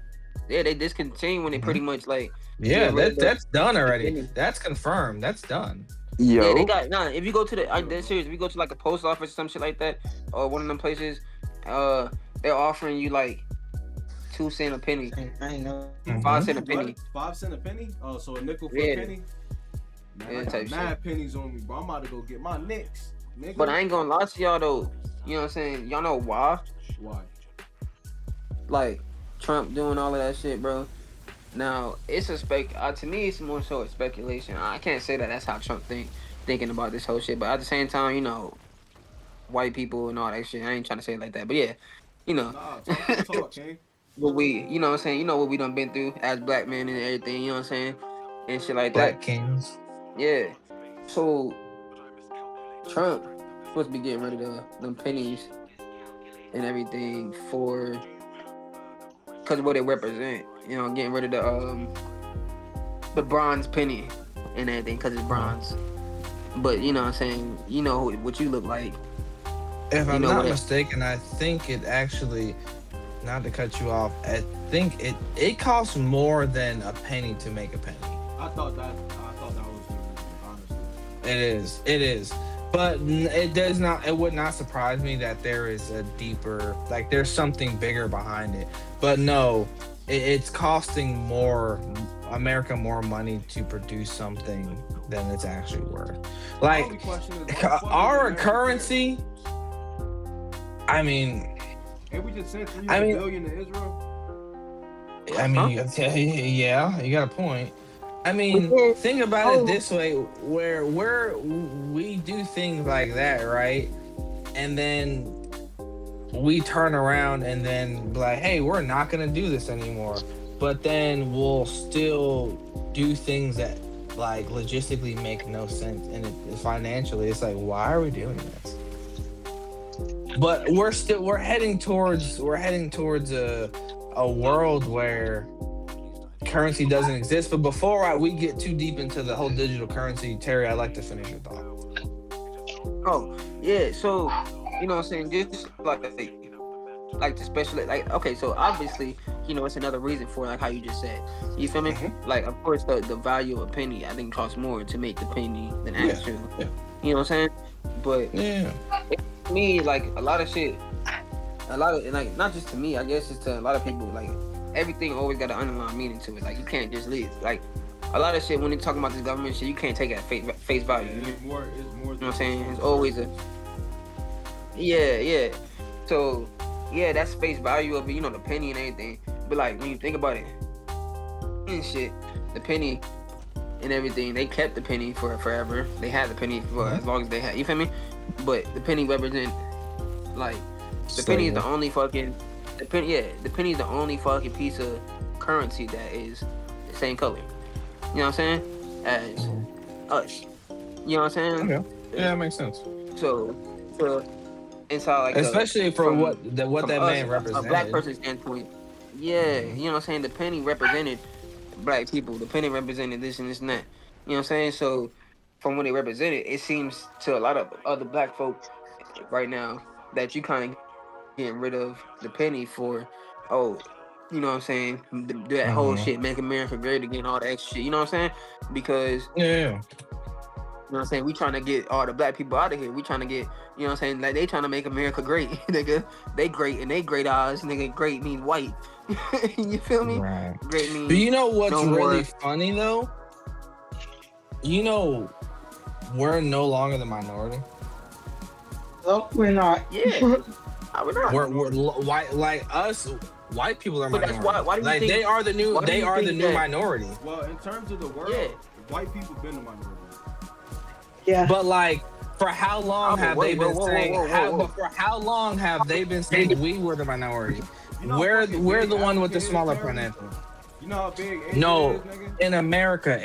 B: They discontinue when they pretty much, like.
C: Yeah, that's done already. That's confirmed. That's done.
B: Yeah, they got if you go to if you go to, like, a post office or some shit like that, or one of them places, they're offering you, like, 2 cents a penny.
F: I know.
B: 5 cents a penny.
A: What? 5 cents a penny? Oh, so a nickel for a penny? Man, I got mad pennies on me, bro. I'm about to go get my nicks. Nigga.
B: But I ain't gonna lie to y'all though. You know what I'm saying? Y'all know why?
A: Why?
B: Like, Trump doing all of that shit, bro. Now it's a to me, it's more so a speculation. I can't say that that's how Trump thinking about this whole shit. But at the same time, white people and all that shit. I ain't trying to say it like that, but yeah, you know,
A: Nah, talk your talk, King.
B: what what I'm saying. You know what we done been through as black men and everything. You know what I'm saying, and shit like that.
C: Black Kings.
B: Yeah. So Trump supposed to be getting rid of them pennies and everything because of what they represent. Getting rid of the bronze penny and everything because it's bronze. But you know what I'm saying, what you look like.
C: If I'm not mistaken, I think it actually, not to cut you off, I think it costs more than a penny to make a penny.
A: I thought that was honestly.
C: It is. But it would not surprise me that there is a deeper, like there's something bigger behind it. But no, it's costing America more money to produce something than it's actually worth. Like our currency, I mean,
A: and we just sent $300 billion to Israel.
C: I mean, yeah, you got a point. I mean, think about it this way: where we do things like that, right? And then we turn around and then be like, "Hey, we're not gonna do this anymore." But then we'll still do things that like logistically make no sense, and financially, it's like, why are we doing this? But we're heading towards a world where currency doesn't exist. But before we get too deep into the whole digital currency, Terry, I'd like to finish your thought.
B: Oh yeah, so you know what I'm saying, just like the special, like, okay, so obviously, it's another reason for like how you just said, you feel me?
C: Mm-hmm.
B: Like, of course, the value of a penny, I think, costs more to make the penny than actual.
C: Yeah.
B: You know what I'm saying? But
C: yeah,
B: to me, like a lot of shit, and like not just to me, I guess it's to a lot of people. Like everything always got an underlying meaning to it. Like you can't just live. Like a lot of shit when they talking about this government shit, you can't take it at face value.
A: It's more.
B: You know what I'm saying? It's always yeah. So yeah, that's face value of it. The penny and everything. But like when you think about it, and shit, the penny and everything, they kept the penny for forever. They had the penny for as long as they had. You feel me? But the penny represent like the penny is the only fucking the penny is the only fucking piece of currency that is the same color. You know what I'm saying? As us. You know what I'm saying?
C: Okay. Yeah, that makes sense.
B: So inside like
C: especially from what that man represented.
B: A black person's standpoint. Yeah, you know what I'm saying? The penny represented black people. The penny represented this and this and that. You know what I'm saying? So from what it represented, it seems to a lot of other black folk right now that you kind of getting rid of the penny for, you know what I'm saying? That whole shit, make America great again, all that extra shit. You know what I'm saying? Because
C: yeah.
B: You know what I'm saying? We trying to get all the black people out of here. We trying to get, you know what I'm saying? Like they trying to make America great, nigga. They great and they great eyes, nigga. Great means white. You feel me?
C: Right.
B: Great means.
C: But you know what's really funny though? We're no longer the minority.
F: No, we're not.
B: Yeah, we're not.
C: We're white, like us. White people are minority.
B: Why do you think,
C: they are the new? They are the new minority.
A: Well, in terms of the world, white people been the minority.
F: Yeah.
C: But like, for how long have they been saying? For how long have they been saying we were the minority? We're the one with the smaller financial.
A: You know how big Asia
C: no,
A: is, nigga?
C: in America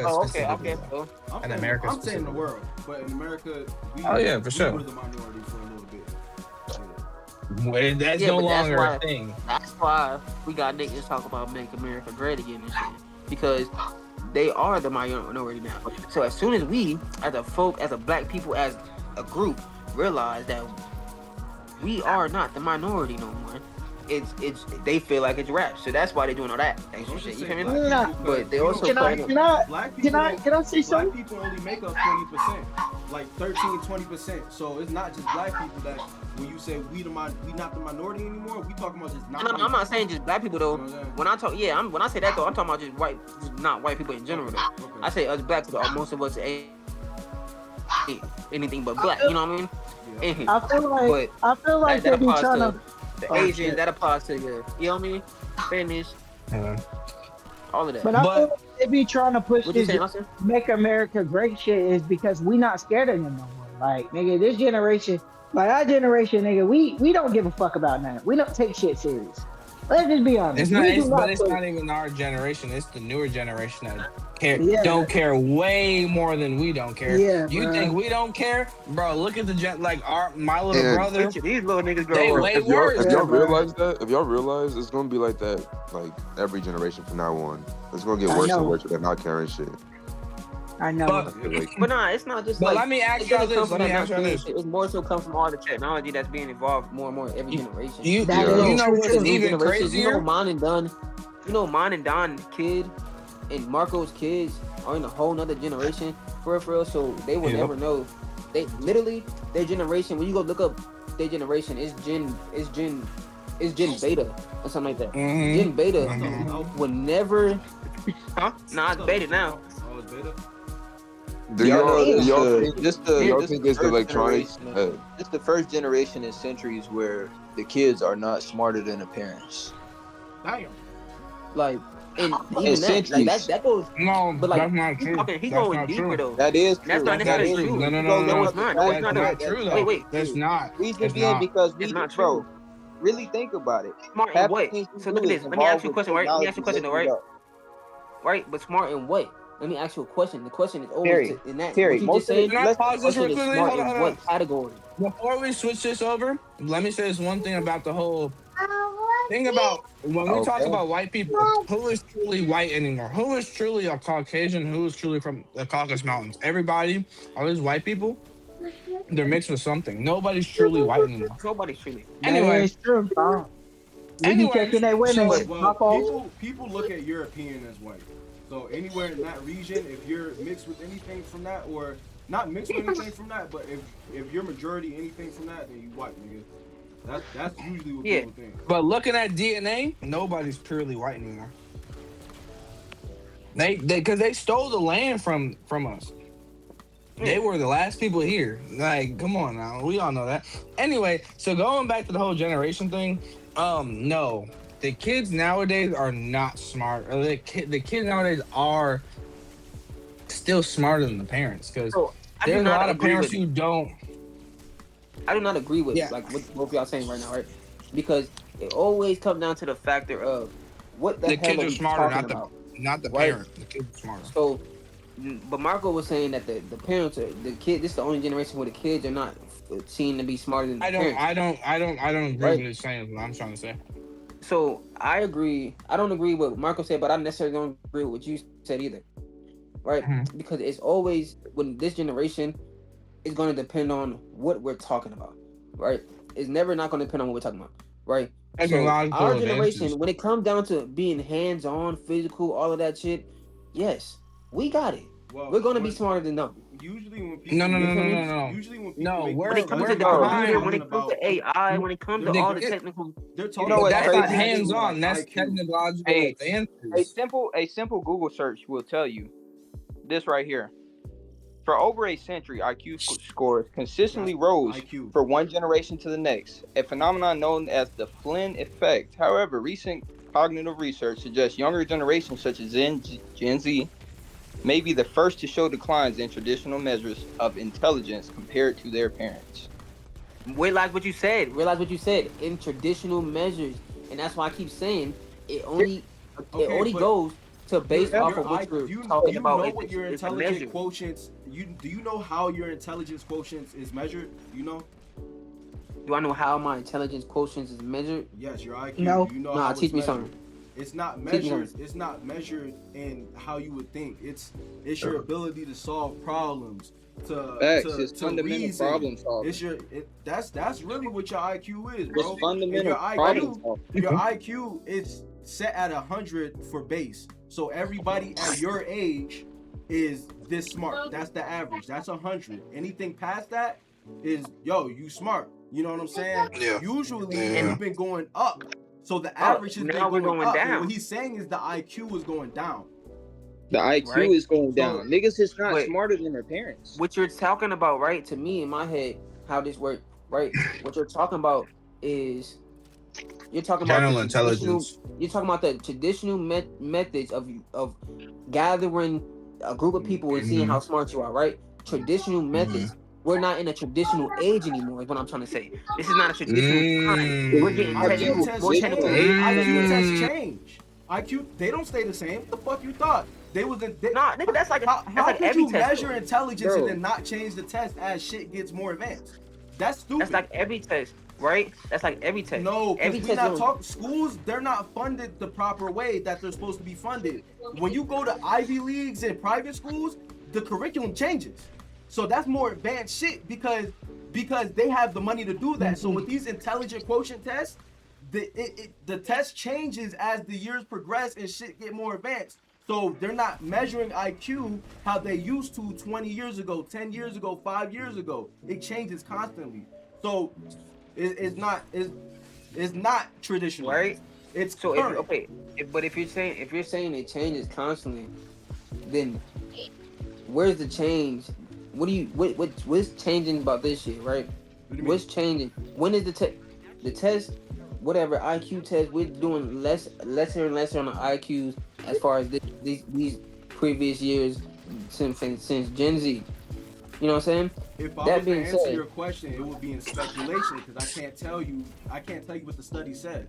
B: Oh,
C: specifically.
B: okay.
C: In America,
A: I'm saying the world, but in America, we
C: for sure.
A: were the minority for a little bit.
C: Well, that's no longer a thing.
B: That's why we got niggas talk about make America great again and shit, because they are the minority now. So as soon as we, as a black people, as a group, realize that we are not the minority no more, they feel like it's rap. So that's why they're doing all that extra shit. You feel me? But they also
F: can I say something?
A: Black people only make up 20%, like 13-20%. So it's not just black people that when you say we not the minority anymore, we talking about just not.
B: No, I'm not saying just black people though. You know when I talk, when I say that though, I'm talking about just not white people in general though. Okay. I say us black people, most of us ain't anything but black. You know what I mean?
F: I feel like they be trying to.
B: The Asians, that applies to you. You know what I mean? Spanish, all of that.
F: But I
B: But
F: feel like they be trying to push
B: what you
F: this
B: saying, Austin?
F: make America great shit is because we not scared of them no more. Like, nigga, this generation, like our generation, nigga, we don't give a fuck about nothing. We don't take shit serious. Let's just be honest.
C: It's not,
F: We do
C: but
F: not
C: it's
F: put-
C: not even our generation. It's the newer generation that
F: Yeah.
C: don't care way more than we don't care.
F: Yeah,
C: You
F: bruh.
C: think we don't care, bro? Look at the like my little
G: And-
C: brother.
B: These little niggas
C: They
B: grow up.
C: way
G: If y'all,
C: worse.
G: if
F: Yeah,
G: y'all
F: bro.
G: realize that, if y'all realize it's gonna be like that, like every generation from now on, it's gonna get
F: I
G: worse and
F: know.
G: worse. They're not caring shit.
F: I know.
C: But,
G: Like,
B: But nah, it's not just
C: but
B: like.
C: let me ask
B: it
C: y'all
B: doesn't come
C: this.
B: from
C: Let me
B: that
C: ask y'all
B: not
C: this.
B: being- It's more so come from all the technology that's being evolved more and more every generation.
C: You
F: That
G: is
C: you know
F: true,
C: what's
F: too.
C: even
B: You know,
C: crazier?
B: mine and Don. You know, mine and Don kid and Marco's kids are in a whole nother generation for real. So they will
C: Yep.
B: never know. They literally their generation. When you go look up their generation, it's Gen Beta or something like that.
C: Mhm.
B: Gen Beta
C: Mhm.
B: would never. Huh? Nah, it's Beta now.
A: Oh, it's beta?
G: do
H: Y'all
G: y'all,
H: know
G: do
H: this,
G: y'all
H: the,
G: think,
H: this
G: do
H: the
G: y'all
H: this
G: think
H: the
G: it's the
H: first
G: electronics?
H: generation. This the first generation in centuries where the kids are not smarter than the parents.
A: Damn.
B: Like, and
H: In
B: even
H: centuries.
B: that goes.
C: No,
B: But like,
C: that's not
B: he's
C: true.
B: talking, he's
C: That's
B: going
C: not
B: deeper
C: true.
B: though.
H: That is true.
B: That's not
C: That's not
B: necessarily
C: true.
B: true.
C: No, no,
H: You
C: no,
H: go
C: no,
H: look
C: no.
B: it's
H: up
B: not.
H: the
B: No,
H: fact
B: it's not.
C: That's
B: though.
C: not true though.
B: Wait.
C: That's not.
H: reason
C: It's
H: being
C: not.
H: because
B: It's
H: we,
B: not
H: bro,
B: true.
H: really think about it.
B: Smart in
H: Half the
B: what?
H: things we
B: So look
H: do
B: at
H: is
B: this. Let me ask
H: involved
B: you a
H: with
B: question, right? Let me ask you a question, though,
H: technology
B: right?
H: looking
B: Right, but smart in what? Let me ask you a question. The question is always
H: Terry,
B: in that.
H: Terry,
B: What you
H: most
B: just
H: of the
B: said.
C: Can I
H: let's
C: pause this
B: Question
C: real
B: is
C: quickly?
B: smart
C: Hold on,
B: in
C: hold on.
B: what category?
C: Before we switch this over, let me say this one thing about the whole thing about when we talk
H: okay.
C: about white people, who is truly white anymore? Who is truly a Caucasian? Who is truly from the Caucasus Mountains? Everybody, all these white people, they're mixed with something. Nobody's truly white anymore.
B: Nobody's truly.
F: That
C: Anyway,
F: is true. We be
C: anyways,
F: taking their women.
C: so
F: My fault.
A: People look at European as white. So anywhere in that region, if you're mixed with anything from that, or not mixed with anything from that, but if you're majority anything from that, then you white, nigga. That's usually what
B: Yeah.
A: people think.
C: but looking at DNA, nobody's purely white anymore. They because they stole the land from us. They were the last people here. Like, come on now. We all know that. Anyway, so going back to the whole generation thing, no. The kids nowadays are not smart. Or the kids nowadays are still smarter than the parents because
B: So I do
C: there's a
B: not
C: lot of
B: agree
C: parents
B: with.
C: who don't.
B: I do not agree with
C: Yeah.
B: like what both y'all saying right now, right? Because it always comes down to the factor of what the
C: The
B: hell
C: kids
B: are
C: are
B: we
C: smarter,
B: talking
C: not the
B: about,
C: not the
B: right?
C: parent. The kids are smarter.
B: So, but Marco was saying that the parents are the kid. This is the only generation where the kids are not seen to be smarter than the parents,
C: I don't agree
B: right?
C: with it saying is what I'm trying to say.
B: So I agree. I don't agree with what Marco said, but I necessarily don't agree with what you said either, right?
C: Mhm.
B: Because it's always when this generation is going to depend on what we're talking about, right? It's never not going to depend on what we're talking about, right? So
C: Technological
B: our
C: advances.
B: generation, when it comes down to being hands-on, physical, all of that shit, yes, we got it.
A: Well,
B: We're going to be
A: when-
B: smarter than them.
A: Usually when people
C: No, no, no,
B: You
C: no,
B: feel me?
C: no, no.
A: usually when people
C: No,
A: make
C: we're
B: When it comes
C: we're
B: to the
H: Bro,
B: computer,
C: behind.
B: when it comes to AI, when it comes to
C: The
B: all the
C: kid-
B: technical,
A: they're
H: You
A: talking
H: know
C: But
H: what's
C: that's
A: about
C: not
H: crazy?
C: hands-on. That's
A: IQ.
C: technological
H: A
C: advances.
H: simple Google search will tell you this right here. For over a century, IQ scores consistently
A: That's
H: rose
A: IQ.
H: for one generation to the next, a phenomenon known as the Flynn effect. However, recent cognitive research suggests younger generations such as Gen Z may be the first to show declines in traditional measures of intelligence compared to their parents.
B: realize what you said. Realize what you said in traditional measures, and that's why I keep saying it only
A: Okay, but
B: goes to based
A: your
B: off of what you're
A: do
B: talking
A: you
B: about.
A: know
B: If
A: what your
B: it's a
A: intelligence
B: measure.
A: quotients do you know how your intelligence quotients is measured? You know?
B: Do I know how my intelligence quotient is measured?
A: Yes, your IQ.
F: No.
A: Do you know
B: Nah,
A: how
B: teach
A: it's
B: me
A: measured?
B: something.
A: It's not
B: Teach me
A: measured.
B: something.
A: It's not measured in how you would think. It's your ability to solve problems,
H: Facts, it's
A: to
H: fundamental
A: reason.
H: problem solving.
A: It's that's really what your IQ is, bro.
H: It's fundamental
A: And
H: problem solving.
A: your IQ is set at 100 for base. So everybody at your age is this smart. That's the average. That's 100. Anything past that is you smart. You know what I'm saying?
C: Yeah.
A: Usually
C: Yeah.
A: we've been going up. So the average has
B: now
A: been
B: we're
A: going
B: going
A: up.
B: down.
A: And what he's saying is the IQ is going down.
H: The IQ
B: Right.
H: is going
A: So-
H: down. Niggas is not
B: Wait.
H: smarter than their parents.
B: What you're talking about, right? To me, in my head, how this works, right? What you're talking about is You're talking about
C: General
B: the traditional.
C: intelligence.
B: You're talking about the traditional methods of gathering a group of people and seeing
C: Mm-hmm.
B: how smart you are, right? Traditional
C: Mm-hmm.
B: methods. We're not in a traditional age anymore. Is what I'm trying to say. This is not a traditional time. We're getting
A: IQ
C: Mm.
A: tests
B: more
A: change.
B: technical.
A: IQ tests
C: Mm.
A: change. IQ, they don't stay the same. What the fuck you thought? They was in.
B: Nah, nigga, that's like
A: How could
B: every
A: you
B: test.
A: measure
B: Though.
A: intelligence and
H: Bro.
A: then not change the test as shit gets more advanced? That's stupid.
B: That's like every test, right? That's like every test.
A: No, because
B: every
A: we
B: test
A: not
B: don't-
A: talking schools. They're not funded the proper way that they're supposed to be funded. When you go to Ivy Leagues and private schools, the curriculum changes. So that's more advanced shit because they have the money to do that. So with these intelligent quotient tests, the test changes as the years progress and shit get more advanced. So they're not measuring IQ how they used to 20 years ago, 10 years ago, 5 years ago. It changes constantly. So it's not traditional.
B: right?
A: It's
B: So
A: current.
B: but if you're saying it changes constantly, then where's the change? What's changing about this shit, right?
A: What do you
B: What's changing? When is the test, whatever IQ test? We're doing lesser and lesser on the IQs as far as these previous years since Gen Z. You know what I'm saying?
A: If I
B: That
A: was to
B: being
A: answer
B: said-
A: your question, it would be in speculation because I can't tell you what the study says.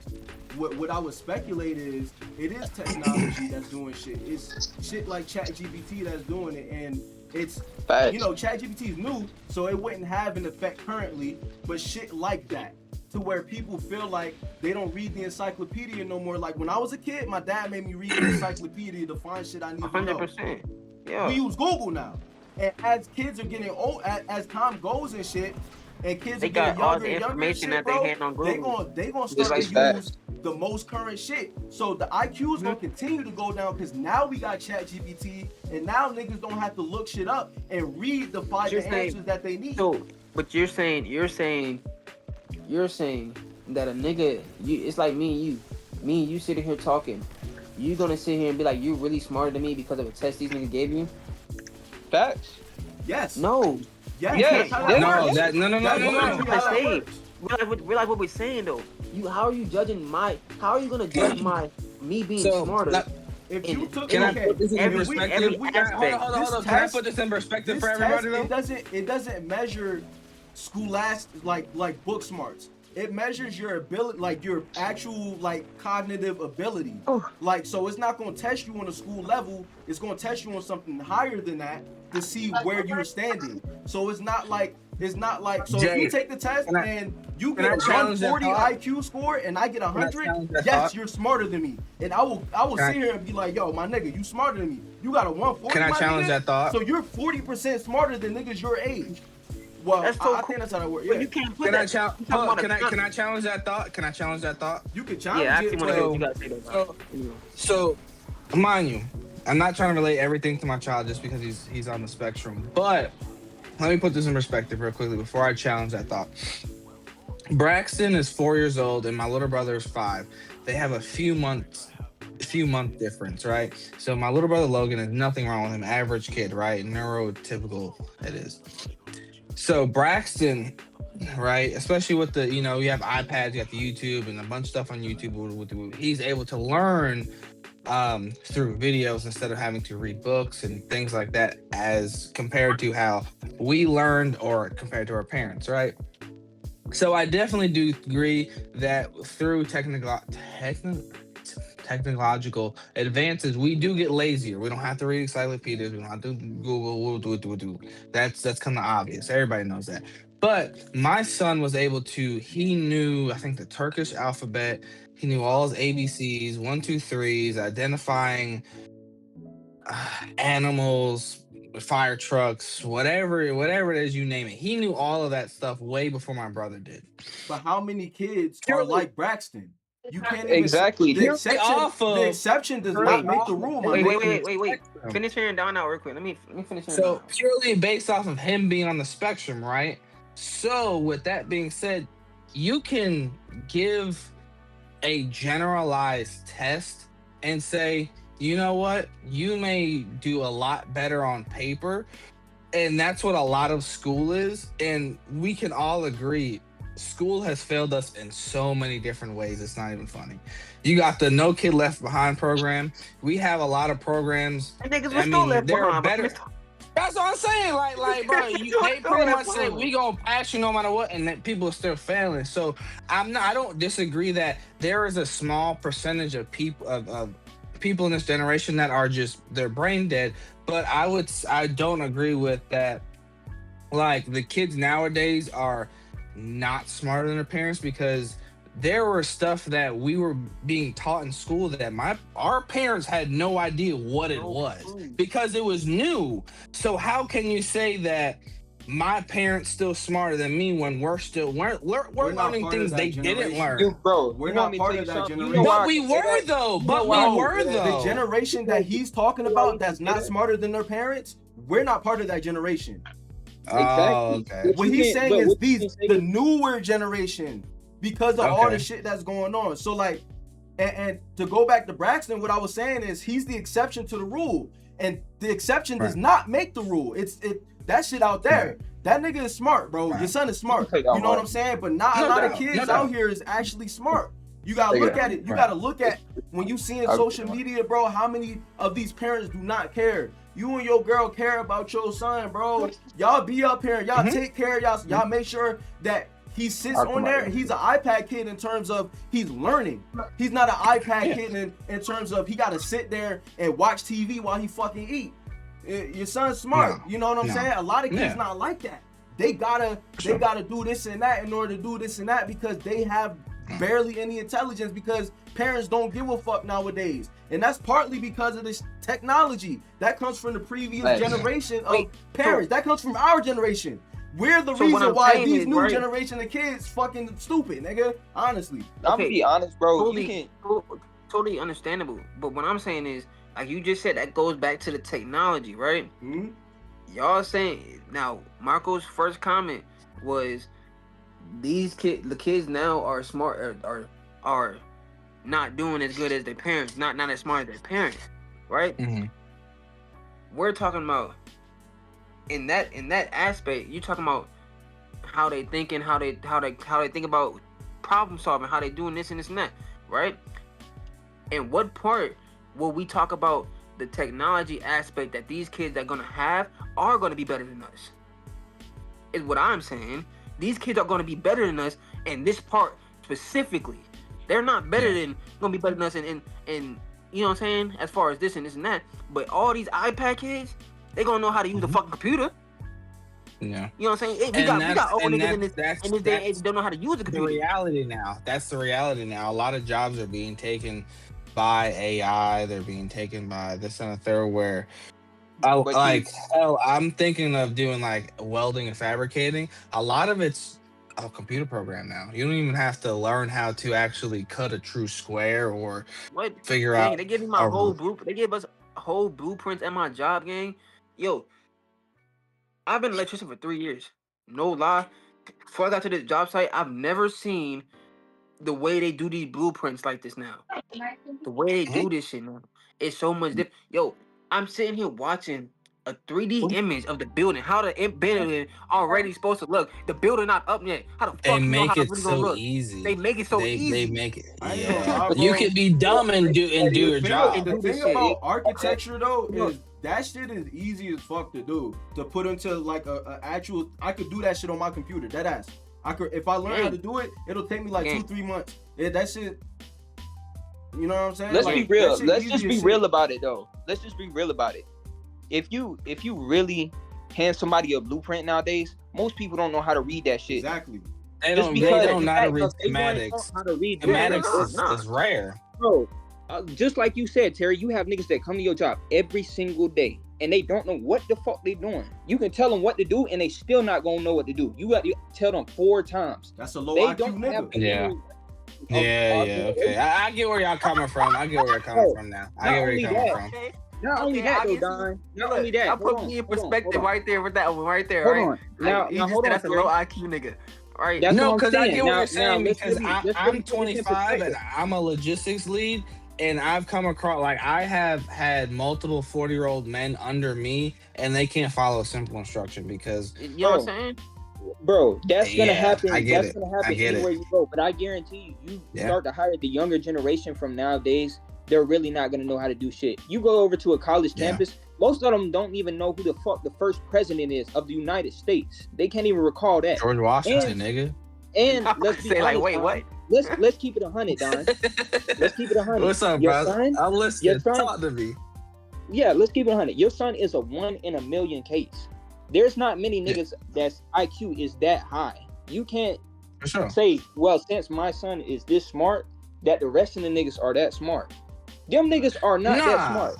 A: What I would speculate is it is technology that's doing shit. It's shit like ChatGPT that's doing it, and it's
H: Facts.
A: ChatGPT is new, so it wouldn't have an effect currently. But shit like that, to where people feel like they don't read the encyclopedia no more. Like when I was a kid, my dad made me read the encyclopedia to find shit I need to know.
B: 100%. Yeah.
A: We use Google now. And as kids are getting old, as time goes and shit, and kids
B: They
A: are getting
B: got all
A: younger
B: the
A: and younger and
B: information
A: shit,
B: that they
A: bro,
B: had on Google.
A: they gonna
H: This
A: start
H: is
A: to
H: facts.
A: use the most current shit. So the IQ is gonna continue to go down because now we got ChatGPT, and now niggas don't have to look shit up and read the five
B: You're saying-
A: answers that they need.
B: So, but you're saying that a nigga, it's like me and you sitting here talking. You gonna sit here and be like, you really smarter than me because of a test these niggas gave you?
H: Facts.
A: Yes.
B: No.
A: Yes.
H: Yes.
A: That's how
H: Yes.
A: that
C: No,
A: works.
C: that no.
A: That's
B: We're
A: literally how that
B: saying.
A: works.
B: Realize what we're saying though. How are you judging how are you gonna judge me being smarter?
A: If you took
C: Can I
A: okay,
C: put this in
B: every
C: perspective?
B: every
C: Hold
B: aspect.
C: on.
A: This
C: Can I
A: test-
C: put this in perspective
A: this
C: for everybody
A: test,
C: though?
A: it doesn't measure scholastic like book smarts. It measures your ability, like your actual like cognitive ability.
B: Oh.
A: Like so, it's not going to test you on a school level. It's going to test you on something higher than that to see where you're standing. So it's not like so if
C: Jay,
A: you take the test
C: can I-
A: and you
C: can I
A: get a
C: challenge that
A: 140
C: thought?
A: IQ score and I get
C: Can I
A: 100,
C: challenge that
A: yes,
C: thought?
A: you're smarter than me. And I will
C: Can I-
A: sit here and be like, yo, my nigga, you smarter than me. You got a 140.
C: Can I
A: my
C: challenge
A: nigga?
C: that thought?
A: So you're 40% smarter than niggas your age. Well,
B: That's so
A: I
B: cool.
A: think that's how that works.
B: But
A: Yeah.
B: you can't put
C: Can I
B: that.
C: challenge?
B: you talking about a
C: Can I challenge that thought? Can I challenge that thought?
A: You can challenge
B: Yeah, I
A: it.
B: actually want to
A: but-
B: hear what you gotta say though.
C: So, mind you, I'm not trying to relate everything to my child just because he's on the spectrum. But let me put this in perspective real quickly before I challenge that thought. Braxton is 4 years old and my little brother is 5. They have a few month difference, right? So my little brother Logan is nothing wrong with him, average kid, right? Neurotypical it is. So Braxton, right, especially with the, you have iPads, you got the YouTube and a bunch of stuff on YouTube. He's able to learn through videos instead of having to read books and things like that, as compared to how we learned or compared to our parents, right? So I definitely do agree that through technological advances, we do get lazier. We don't have to read encyclopedias. We don't have to Google. That's kind of obvious. Everybody knows that. But my son was able to. He knew, I think, the Turkish alphabet. He knew all his ABCs, 1, 2, 3s, identifying animals, fire trucks, whatever it is, you name it. He knew all of that stuff way before my brother did.
A: But how many kids are like Braxton? You can't even
H: Exactly.
A: The exception does not make the rule, my nigga.
B: Wait. Finish hearing down now real quick. Let me finish hearing
C: So
B: down.
C: purely based off of him being on the spectrum, right? So with that being said, you can give a generalized test and say, you know what, you may do a lot better on paper, and that's what a lot of school is. And we can all agree school has failed us in so many different ways. It's not even funny. You got the No Kid Left Behind program. We have a lot of programs.
B: And niggas
C: I
B: was still
C: mean,
B: left
C: they're
B: behind.
C: better. That's what I'm saying. Like, bro, they pretty much say we gonna pass you no matter what, and that people are still failing. So I don't disagree that there is a small percentage of people in this generation that are just they're brain dead. But I don't agree with that. Like the kids nowadays are not smarter than their parents because there were stuff that we were being taught in school that our parents had no idea what it was because it was new. So how can you say that my parents still smarter than me when we're learning things they didn't learn?
A: We're not part of that generation.
C: But we were though.
A: The generation that he's talking about that's not smarter than their parents, we're not part of that generation.
C: Oh, okay.
A: What he's saying is the newer generation because of all the shit that's going on. So like, and to go back to Braxton, what I was saying is he's the exception to the rule, and the exception does not make the rule. It's that shit out there. That nigga is smart, bro. Your son is smart. You know what I'm saying? But not a lot of kids out here is actually smart. You gotta look at it. You gotta look at when you see in social media, bro, how many of these parents do not care. You and your girl care about your son, bro. Y'all be up here, y'all take care of y'all make sure that he sits on there. He's an iPad kid in terms of he's learning. He's not an iPad kid in terms of he gotta sit there and watch TV while he fucking eat. Your son's smart. You know what I'm saying? A lot of kids not like that. They gotta do this and that in order to do this and that because they have barely any intelligence because parents don't give a fuck nowadays. And that's partly because of this technology. That comes from the previous generation of parents. That comes from our generation. We're the reason why these new generation of kids fucking stupid, nigga. Honestly.
H: I'm gonna be honest, bro.
B: Totally understandable. But what I'm saying is, like you just said, that goes back to the technology, right?
A: Mm-hmm.
B: Y'all saying now, Marco's first comment was the kids now are smart are not doing as good as their parents, not as smart as their parents, right?
C: Mm-hmm.
B: We're talking about in that aspect. You're talking about how they thinking, how they think about problem solving, how they doing this and this and that, right? And what part will we talk about the technology aspect that these kids are gonna have are gonna be better than us? Is what I'm saying. These kids are gonna be better than us in this part specifically. They're not gonna be better than us in you know what I'm saying, as far as this and that. But all these iPad kids, they gonna know how to use the fucking computer.
C: Yeah.
B: You know what I'm saying? We got old niggas in this day and age don't know how to use the computer.
C: The reality now. That's the reality now. A lot of jobs are being taken by AI. They're being taken by this and a third where I'm thinking of doing like welding and fabricating. A lot of it's a computer program now. You don't even have to learn how to actually cut a true square or figure out.
B: They give me my whole blueprint. They gave us whole blueprints at my job, gang. Yo, I've been an electrician for 3 years. No lie. Before I got to this job site, I've never seen the way they do these blueprints like this now. The way they do this shit now. It's so much different. Yo, I'm sitting here watching a 3D image of the building. How the building already supposed to look. The building not up yet. How the fuck
C: they
B: you
C: make
B: know how
C: it
B: it's
C: so
B: gonna look?
C: easy.
B: They make it so easy.
C: They make it. Yeah. You can be dumb and do your job.
A: The thing about architecture though is that shit is easy as fuck to do. To put into like a actual, I could do that shit on my computer. That ass. I could, if I learn how to do it, it'll take me like 2-3 months. Yeah, that shit. You know what I'm saying?
H: Let's be real. Let's just be real about it though. Let's just be real about it. If you really hand somebody a blueprint nowadays, most people don't know how to read that shit.
A: Exactly.
C: They don't know how to read schematics. Schematics is rare.
H: Bro, just like you said, Terry, you have niggas that come to your job every single day and they don't know what the fuck they doing. You can tell them what to do and they still not gonna know what to do. You got to tell them 4 times.
A: That's a low IQ nigga.
C: Okay. I get where y'all coming from. I get where you're coming from now. I get where you're coming from.
H: Not only that, though, Don. Not only that.
B: I put me in perspective right there with that one right there.
H: Hold on. Now hold on.
B: That's a low IQ nigga. Right.
C: No, because I get what you're saying because I'm 25 and I'm a logistics lead. And I've come across, like, I have had multiple 40-year-old men under me, and they can't follow a simple instruction because...
B: You know what I'm saying?
D: Bro, that's gonna
C: Yeah,
D: happen.
C: I get
D: That's
C: it.
D: gonna
C: I
D: happen
C: get
D: anywhere
C: it.
D: you go. But I guarantee you,
C: Yeah.
D: start to hire the younger generation from nowadays, they're really not gonna know how to do shit. You go over to a college
C: Yeah.
D: campus, most of them don't even know who the fuck the first president is of the United States. They can't even recall that.
C: George Washington, nigga.
D: And
B: I'm
D: let's
B: about to
D: be
B: say, like,
D: honest,
B: wait,
D: Don.
B: what?
D: Let's keep it 100, Don. Let's keep it 100.
C: What's up,
D: Your
C: bro?
D: son,
C: I'm
D: your
C: listening.
D: son,
C: Talk to me.
D: yeah, let's keep it 100. Your son is a 1 in a million case. There's not many
C: Yeah.
D: niggas that's IQ is that high. You can't
C: For sure.
D: say, well, since my son is this smart, that the rest of the niggas are that smart. Them niggas are not that
C: Nah.
D: smart.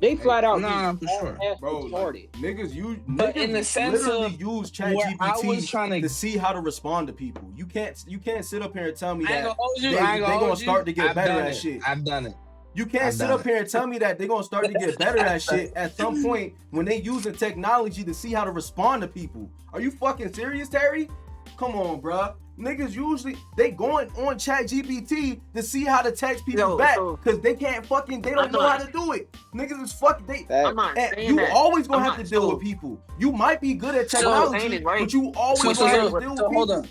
D: They flat out
C: Nah,
D: be
C: for sure.
D: ass
A: Bro,
D: retarded.
A: like, niggas
C: But in the sense
A: literally
C: of
A: use
C: where I was
A: ChatGPT
C: trying
A: to see how to respond to people. You can't sit up here and tell me
C: I ain't
A: that
C: gonna hold you.
A: they
C: I ain't gonna
A: gonna
C: hold
A: start
C: you.
A: to get
C: I've
A: better
C: done
A: at
C: it.
A: shit.
C: I've done it.
A: You can't
C: I've
A: sit
C: done
A: up here and tell me that they're gonna start to get better at shit at some point when they using technology to see how to respond to people. Are you fucking serious, Terry? Come on, bruh. Niggas usually they going on ChatGPT to see how to text people back because they can't fucking they don't know how to do it. Niggas is fucking
B: I'm not
A: and
B: saying
A: you
B: that.
A: always gonna
B: I'm
A: have
B: not-
A: to deal
B: so-
A: with people. You might be good at
B: So-
A: technology,
B: saying it, right?
A: but you always
C: So-
A: gonna have
C: so-
A: to deal
C: so
A: with
C: hold
A: people.
C: up.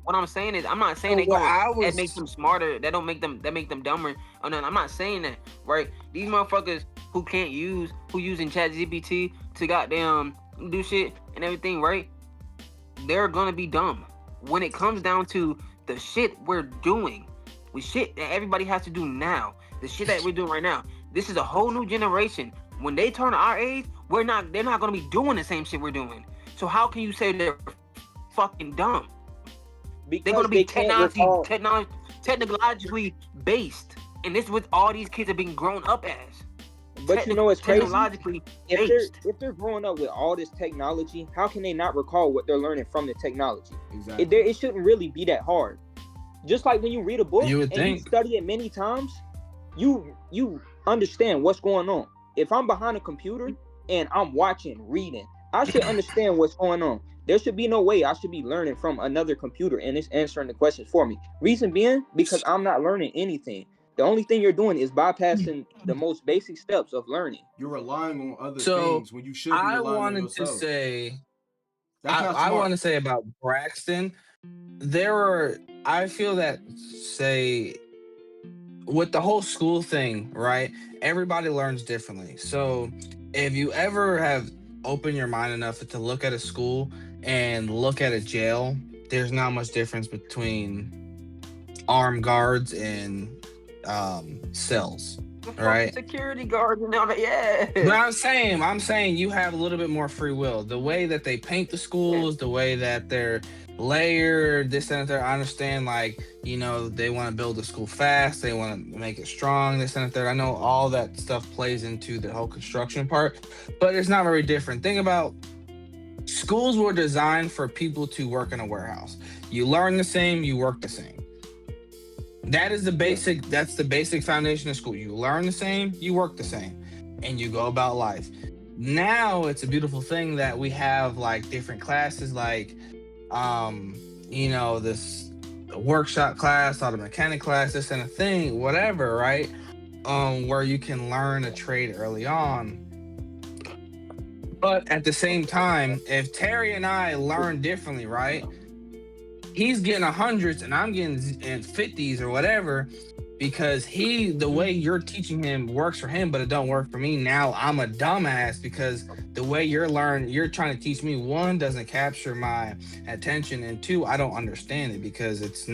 B: What I'm saying is, I'm not saying
C: So
B: they going
C: what I was-
B: that makes them smarter. That don't make them dumber. Oh no, I'm not saying that. Right? These motherfuckers who using ChatGPT to goddamn do shit and everything, right? They're gonna be dumb when it comes down to the shit we're doing. Shit that everybody has to do now. The shit that we're doing right now. This is a whole new generation. When they turn our age, they're not gonna be doing the same shit we're doing. So how can you say they're fucking dumb?
D: Because
B: They're gonna be
D: they can't recall.
B: technologically based, and this is what all these kids are being grown up as.
D: But you know what's crazy?
B: Technologically
D: If
B: based.
D: they're growing up with all this technology, how can they not recall what they're learning from the technology?
A: Exactly.
D: It shouldn't really be that hard. Just like when you read a book
C: You would
D: and you
C: think.
D: study it many times, you understand what's going on. If I'm behind a computer and I'm reading, I should understand what's going on. There should be no way I should be learning from another computer and it's answering the questions for me. Reason being, because I'm not learning anything. The only thing you're doing is bypassing the most basic steps of learning.
A: You're relying on other
C: So
A: things when you should be
C: I
A: relying on
C: wanted to
A: yourself.
C: say,
A: That's not
C: I
A: smart.
C: want to say about Braxton. I feel that, say, with the whole school thing, right? Everybody learns differently. So if you ever have opened your mind enough to look at a school and look at a jail, there's not much difference between armed guards and cells, right?
B: Security guards and all that, yeah.
C: But I'm saying you have a little bit more free will. The way that they paint the schools, the way that they're layered, this and that. I understand, like, you know, they want to build the school fast, they want to make it strong, this and that. I know all that stuff plays into the whole construction part, but it's not very different. Think about schools were designed for people to work in a warehouse. You learn the same, you work the same. That's the basic foundation of school. You learn the same, you work the same, and you go about life. Now it's a beautiful thing that we have like different classes, like you know, this workshop class, auto mechanic class, this and a thing, whatever, right? Where you can learn a trade early on. But at the same time, if Terry and I learn differently, right? He's getting 100s and I'm getting in 50s or whatever, because the way you're teaching him works for him, but it don't work for me. Now I'm a dumbass because the way you're trying to teach me, one, doesn't capture my attention, and two, I don't understand it because it's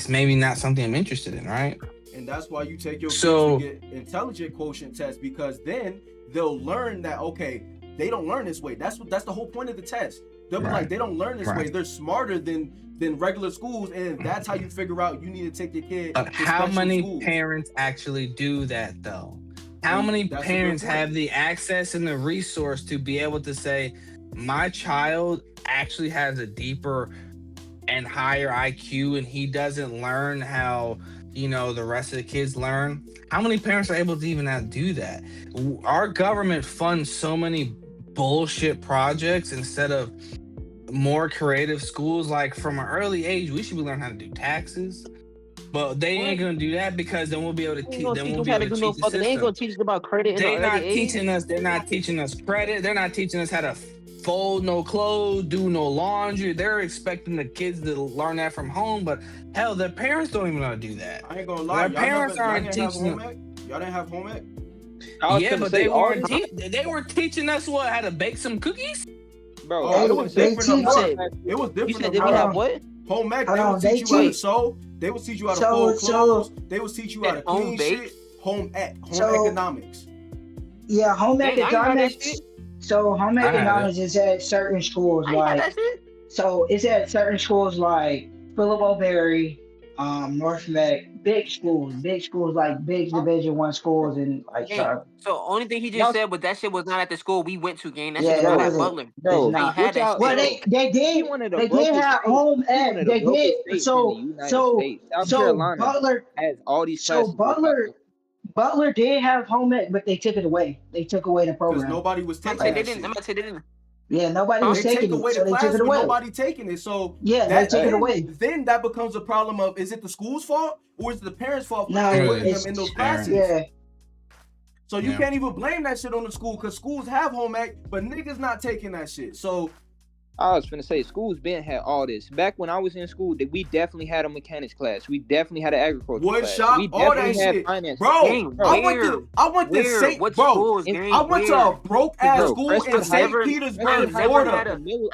C: maybe not something I'm interested in, right?
A: And that's why you take your kids to get intelligent quotient tests, because then they'll learn that, okay, they don't learn this way. That's the whole point of the test. They'll be like, they don't learn this way. They're smarter than regular schools, and that's how you figure out you need to take your kid to
C: how many
A: schools.
C: Parents actually do that though? How many parents have the access and the resource to be able to say, my child actually has a deeper and higher IQ and he doesn't learn how, you know, the rest of the kids learn? How many parents are able to even do that? Our government funds so many bullshit projects instead of more creative schools. Like from an early age, we should be learning how to do taxes. But they ain't gonna do that because then we'll be able to teach. Then we'll be able to teach the system.
B: They ain't gonna teach us about credit.
C: They're not teaching us. They're not teaching us credit. They're not teaching us how to fold no clothes, do no laundry. They're expecting the kids to learn that from home, but hell, their parents don't even know how to do that.
A: I ain't gonna lie.
C: Their parents aren't
A: didn't have
C: teaching
A: home
C: them.
A: ec? Y'all didn't have home ec?
H: I was
C: Yeah,
H: gonna
C: but
H: say
C: they
H: all
C: weren't.
H: this,
C: They were teaching us what, how to bake some cookies.
H: bro.
A: Oh,
H: I
A: it
H: was
A: was
H: gonna say,
A: different
B: teach
A: enough.
B: it.
A: It was
I: You
A: different
I: said did we
A: enough.
I: have what?
A: Home ec,
B: Hold
A: they
B: on,
A: would
B: they
A: teach you how to
B: teach-
A: sew. They would teach you how to
B: So-
A: fold
B: so-
A: clothes. They would teach you how to
I: Home
A: clean
I: bake?
A: shit. Home
B: So-
A: economics.
B: Yeah, home
I: Dang, I ain't had that
B: economics.
I: shit.
B: So home
C: I had
B: economics is at certain schools
I: I ain't had
B: like.
I: that shit.
B: So it's at certain schools like Philip O'Berry, North Mac, big schools like big Division I schools and like
I: Gang.
B: Charlotte.
I: So only thing he
H: Y'all-
I: just said was that shit was not at the school we went to, gang. That
B: Yeah,
I: shit was
B: that
I: not at
B: wasn't.
I: Butler.
B: It's
H: bro.
B: not.
I: I had that shit.
B: Well, they
H: He
B: did.
H: one of the
B: They did
H: brokest
B: have
H: states.
B: home
H: He
B: ec.
H: one of the
B: They
H: brokest
B: did.
H: states in the
B: So
H: United
B: so
H: States. South
B: so
H: Carolina
B: Butler.
H: has all these
B: So
H: classes.
B: Butler did have home ec, but they took it away. They took away the
A: Because
B: program.
A: nobody was
I: I'm
A: taking
I: saying they
A: that
I: didn't. I'm
A: shit.
I: about to say they didn't.
B: Yeah, nobody
I: Huh?
B: was
A: They take
B: taking
A: away
B: it,
A: the
B: so they took
A: class,
B: it
A: but
B: away.
A: nobody taking it. So
B: Yeah,
A: that
B: they took it away.
A: then that becomes a problem of, is it the school's fault or is it the parents' fault for
B: No,
A: not putting
B: it's
A: them in those
C: parents.
A: classes?
B: Yeah,
A: So you
C: Yeah.
A: can't even blame that shit on the school because schools have home ec, but niggas not taking that shit. So
H: I was finna say schools been had all this. Back when I was in school, we definitely had a mechanics class. We definitely had an agriculture
A: wood
H: class.
A: shop,
H: We
A: all that
H: definitely had
A: shit,
H: finance.
A: bro.
I: Gang,
A: I went to
I: where?
A: St.
I: What
A: Bro.
I: schools,
H: in-
I: gang?
A: I went to a broke ass
H: Bro,
A: school
H: Crestwood
A: in
H: High-
A: St.
I: I
A: Petersburg,
I: ain't never had
A: Florida.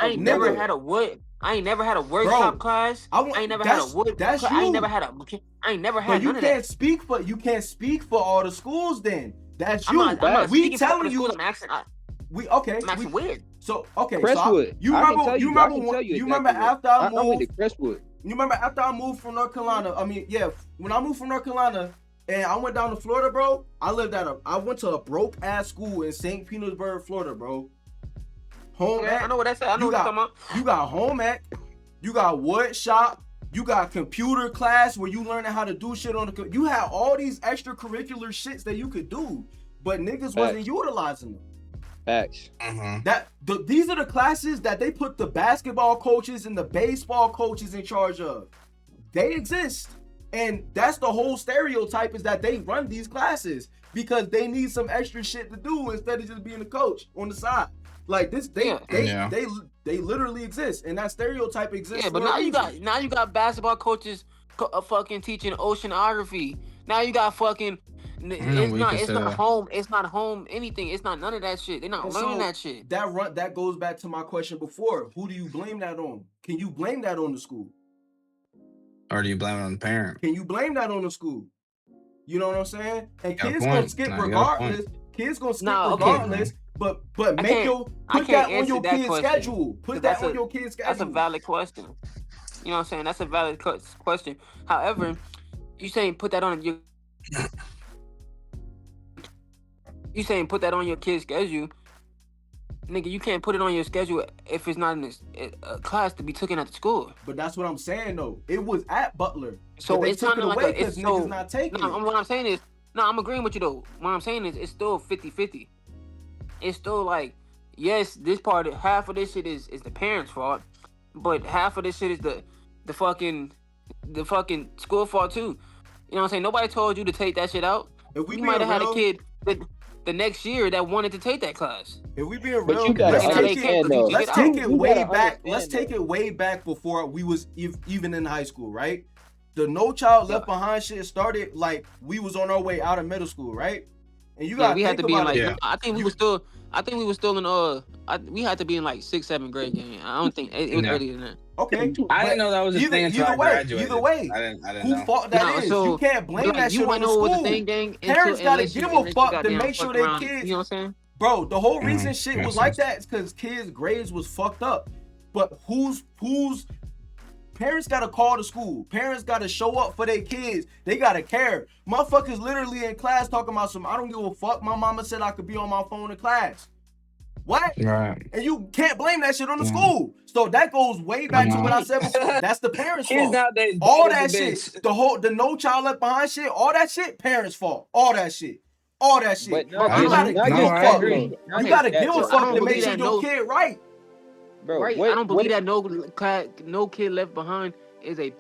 I: I ain't never had a wood. I ain't never had a workshop class. I ain't never had a wood.
A: That's
I: I ain't
A: you.
I: never had a. I ain't never
A: But
I: had
A: you
I: none of
A: can't
I: that.
A: speak for all the schools. Then that's
I: I'm
A: you.
I: not
A: We
I: speaking for
A: telling
I: the
A: you.
I: schools. I'm asking.
A: We okay.
I: I'm asking where.
A: So okay.
H: Crestwood.
A: You
H: I can
A: remember?
H: tell
A: You
H: you. I
A: remember?
H: can tell you
A: You
H: exactly
A: remember
H: where.
A: after I
H: I went
A: moved?
H: to Crestwood.
A: You remember after I moved from North Carolina? I mean, yeah. When I moved from North Carolina and I went down to Florida, bro. I went to a broke ass school in St. Petersburg, Florida, bro. Home ec.
I: I know what that's. I know what you're talking about.
A: You got home ec. You got wood shop. You got computer class where you learning how to do shit on the. You had all these extracurricular shits that you could do, but niggas wasn't utilizing them.
H: Facts.
A: These are the classes that they put the basketball coaches and the baseball coaches in charge of. They exist, and that's the whole stereotype, is that they run these classes because they need some extra shit to do instead of just being a coach on the side. Like this, they literally exist, and that stereotype exists.
I: Yeah, but now you got basketball coaches fucking teaching oceanography. Now you got fucking. It's not home anything. It's not none of that shit. They're not learning that shit.
A: That goes back to my question before. Who do you blame that on? Can you blame that on the school?
C: Or do you blame it on the parent?
A: Can you blame that on the school? You know what I'm saying? And
C: Got a
A: kids
C: point.
A: gonna skip
C: Nah, you got a point.
A: regardless. Kids gonna skip
I: Nah, okay.
A: regardless. But put that on your kid's schedule. Put that on your kid's schedule.
I: That's a valid question. You know what I'm saying? That's a valid question. However, you saying put that on your. You saying put that on your kid's schedule, nigga? You can't put it on your schedule if it's not in a class to be taken at the school.
A: But that's what I'm saying though. It was at Butler,
I: so
A: they
I: it's
A: took
I: not
A: it
I: like
A: away
I: it's
A: because
I: so.
A: niggas not taking
I: No,
A: it.
I: what I'm saying is, no, I'm agreeing with you though. What I'm saying is, it's still 50-50. It's still like, yes, half of this shit is the parents' fault, but half of this shit is the fucking school fault too. You know what I'm saying? Nobody told you to take that shit out.
A: If we
I: You might have had a
A: real,
I: kid the next year that wanted to take that class.
A: If we being
H: But
A: real,
H: you gotta
A: let's take
H: understand,
A: it.
H: though.
A: Let's take it
H: You
A: way
H: gotta
A: back. Let's
H: understand,
A: take
H: though.
A: it way back before we was even in high school, right? The No Child Left Behind shit started like we was on our way out of middle school, right? And you got
I: we had to be in like.
C: Yeah.
I: I think we were still. We had to be in like 6th, 7th grade game. I don't think it was earlier than that.
A: Okay,
C: I didn't know that was a thing until I graduated.
A: Either way,
C: I didn't
A: who
C: know.
A: fault that
I: No,
A: is?
I: so,
A: you can't blame
I: like,
A: that
I: you
A: shit on
I: wouldn't
A: the
I: know what
A: school.
I: the thing, gang,
A: Parents gotta give a fuck to
I: goddamn
A: make sure
I: fuck
A: their
I: around.
A: kids.
I: You know what I'm saying?
A: Bro, the whole reason shit
C: Makes
A: was like
C: sense.
A: that is because kids' grades was fucked up. But who's parents gotta call the school. Parents gotta show up for their kids. They gotta care. Motherfuckers literally in class talking about I don't give a fuck. My mama said I could be on my phone in class. What?
C: Right.
A: And you can't blame that shit on the school. So that goes way back to what I said before. That's the parents'
C: Kids
A: fault.
C: nowadays,
A: All
C: bad
A: that
C: as a
A: shit,
C: bitch.
A: the No Child Left Behind shit, all that shit, parents' fault. All that shit.
H: But
A: You
H: not
A: gotta
H: just-
A: give
H: not
A: a
H: just
A: fuck.
H: that, though.
A: You gotta give a
I: So I
A: fuck
I: don't
A: to make
I: believe
A: sure
I: that
A: your kid right.
H: Bro,
I: Right?
H: what-
I: I don't believe
H: what-
I: that no kid left behind is a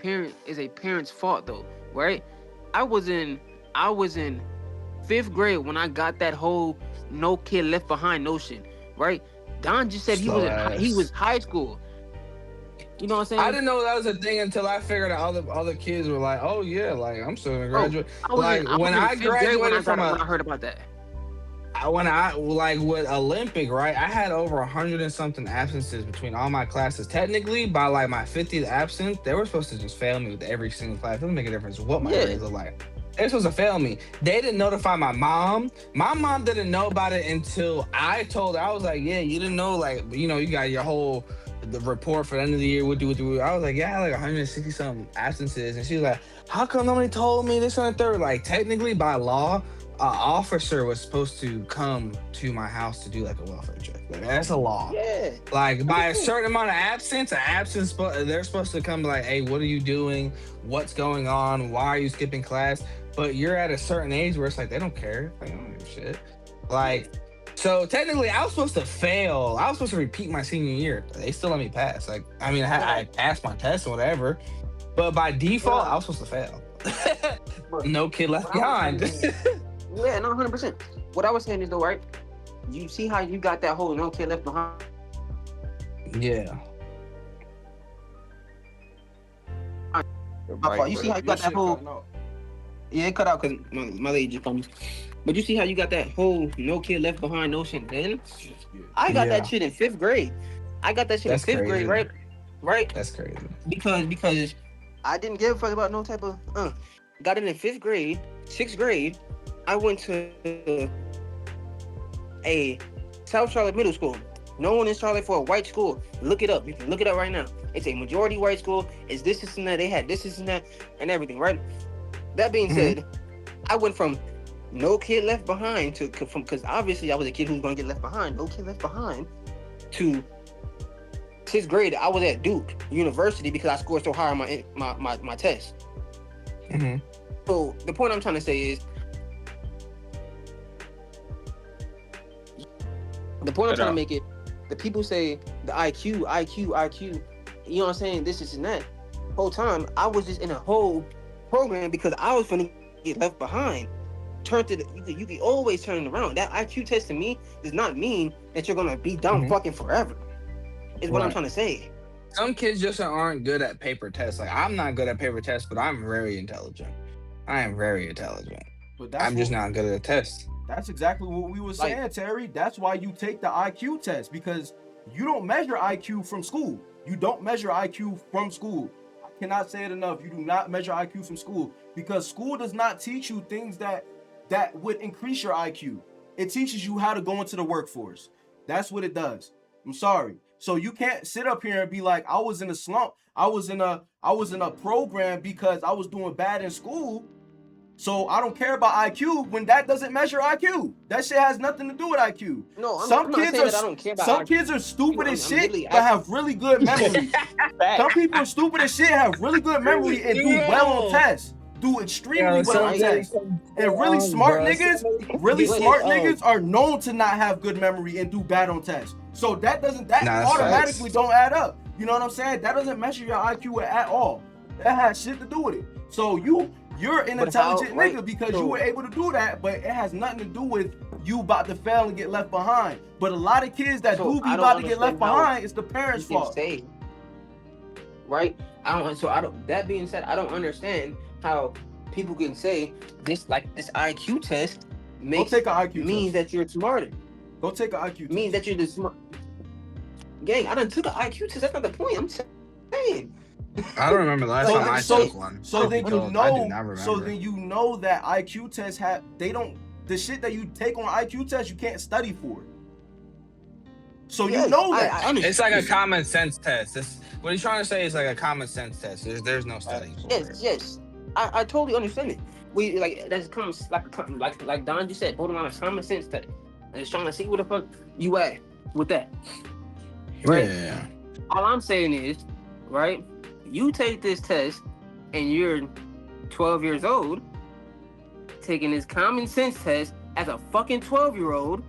I: parent's fault though, right? I was in 5th grade when I got that whole no kid left behind notion, right? Don just said he was high school. You know what I'm saying?
C: I didn't know that was a thing until I figured out other kids were like, oh yeah, like I'm still gonna graduate. When I graduated when I
I: heard about that.
C: When I like with Olympic, right? I had over 100 and something absences between all my classes. Technically, by like my 50th absence, they were supposed to just fail me with every single class. It doesn't make a difference what my grades look like. They're supposed to fail me. They didn't notify my mom. My mom didn't know about it until I told her. I was like, yeah, you didn't know, like, you know, you got your whole the report for the end of the year. What do. I was like, yeah, I had like 160 something absences. And she was like, how come nobody told me this and the third? Like, technically by law, an officer was supposed to come to my house to do like a welfare check. Like, that's a law.
B: Yeah.
C: Like by a certain amount of absence, they're supposed to come like, hey, what are you doing? What's going on? Why are you skipping class? But you're at a certain age where it's like they don't care. Like, they don't give a shit. Like, so technically, I was supposed to fail. I was supposed to repeat my senior year. They still let me pass. Like, I mean, I passed my test or whatever. But by default, I was supposed to fail. No kid left behind.
I: Yeah, no, 100%. What I was saying is though, right? You see how you got that whole no kid left behind?
C: Yeah.
I: My fault. You see how you got that whole... Yeah, it cut out because my lady just told me. But you see how you got that whole no kid left behind notion then? I got that shit in 5th grade. I got that shit in 5th grade, right? Right?
C: That's crazy.
I: Because I didn't give a fuck about no type of... Got it in 5th grade, 6th grade. I went to a South Charlotte middle school. Known in Charlotte for a white school. Look it up. You can look it up right now. It's a majority white school. It's this and that. They had this and that and everything, right? That being said, I went from no kid left behind because obviously I was a kid who was going to get left behind. No kid left behind to 6th grade. I was at Duke University because I scored so high on my test. So the point I'm trying to say is, the point I'm trying to make it, the people say the IQ, you know what I'm saying, this and that. Whole time I was just in a whole program because I was gonna get left behind. You can always turn it around. That IQ test to me does not mean that you're gonna be dumb fucking forever. Is what I'm trying to say.
C: Some kids just aren't good at paper tests. Like, I'm not good at paper tests, but I'm very intelligent. I am very intelligent. But I'm just not good at a test.
A: That's exactly what we were saying, Terry. That's why you take the IQ test, because you don't measure IQ from school. You don't measure IQ from school. I cannot say it enough. You do not measure IQ from school, because school does not teach you things that would increase your IQ. It teaches you how to go into the workforce. That's what it does. I'm sorry. So you can't sit up here and be like, I was in a slump. I was in a program because I was doing bad in school. So I don't care about IQ when that doesn't measure IQ. That shit has nothing to do with IQ.
I: No, I'm not saying that I don't care about
A: some IQ. Kids are stupid as shit but have really good memory. Some people are stupid as shit, have really good memory and do well on tests. Do extremely well on tests. And really smart niggas are known to not have good memory and do bad on tests. So that automatically don't add up. You know what I'm saying? That doesn't measure your IQ at all. That has shit to do with it. So you're an intelligent nigga because you were able to do that, but it has nothing to do with you about to fail and get left behind. But a lot of kids that do be about to get left behind, it's the parents' fault.
I: Right? That being said, I don't understand how people can say this IQ test means that you're smarter.
A: Go take an IQ test.
I: Means that you're the smart. Gang, I done took an IQ test. That's not the point. I'm saying.
C: I don't remember the last time I took one.
A: So then you know that IQ tests the shit that you take on IQ tests you can't study for. So you know that.
C: It's like a common sense test. What he's trying to say is like a common sense test. There's no studying for it.
I: Yes. I totally understand it. We that's comes like Don just said, hold on, a common sense test. And it's trying to see where the fuck you at with that. Right?
C: Yeah.
I: All I'm saying is, right, you take this test and you're 12 years old, taking this common sense test as a fucking 12-year-old,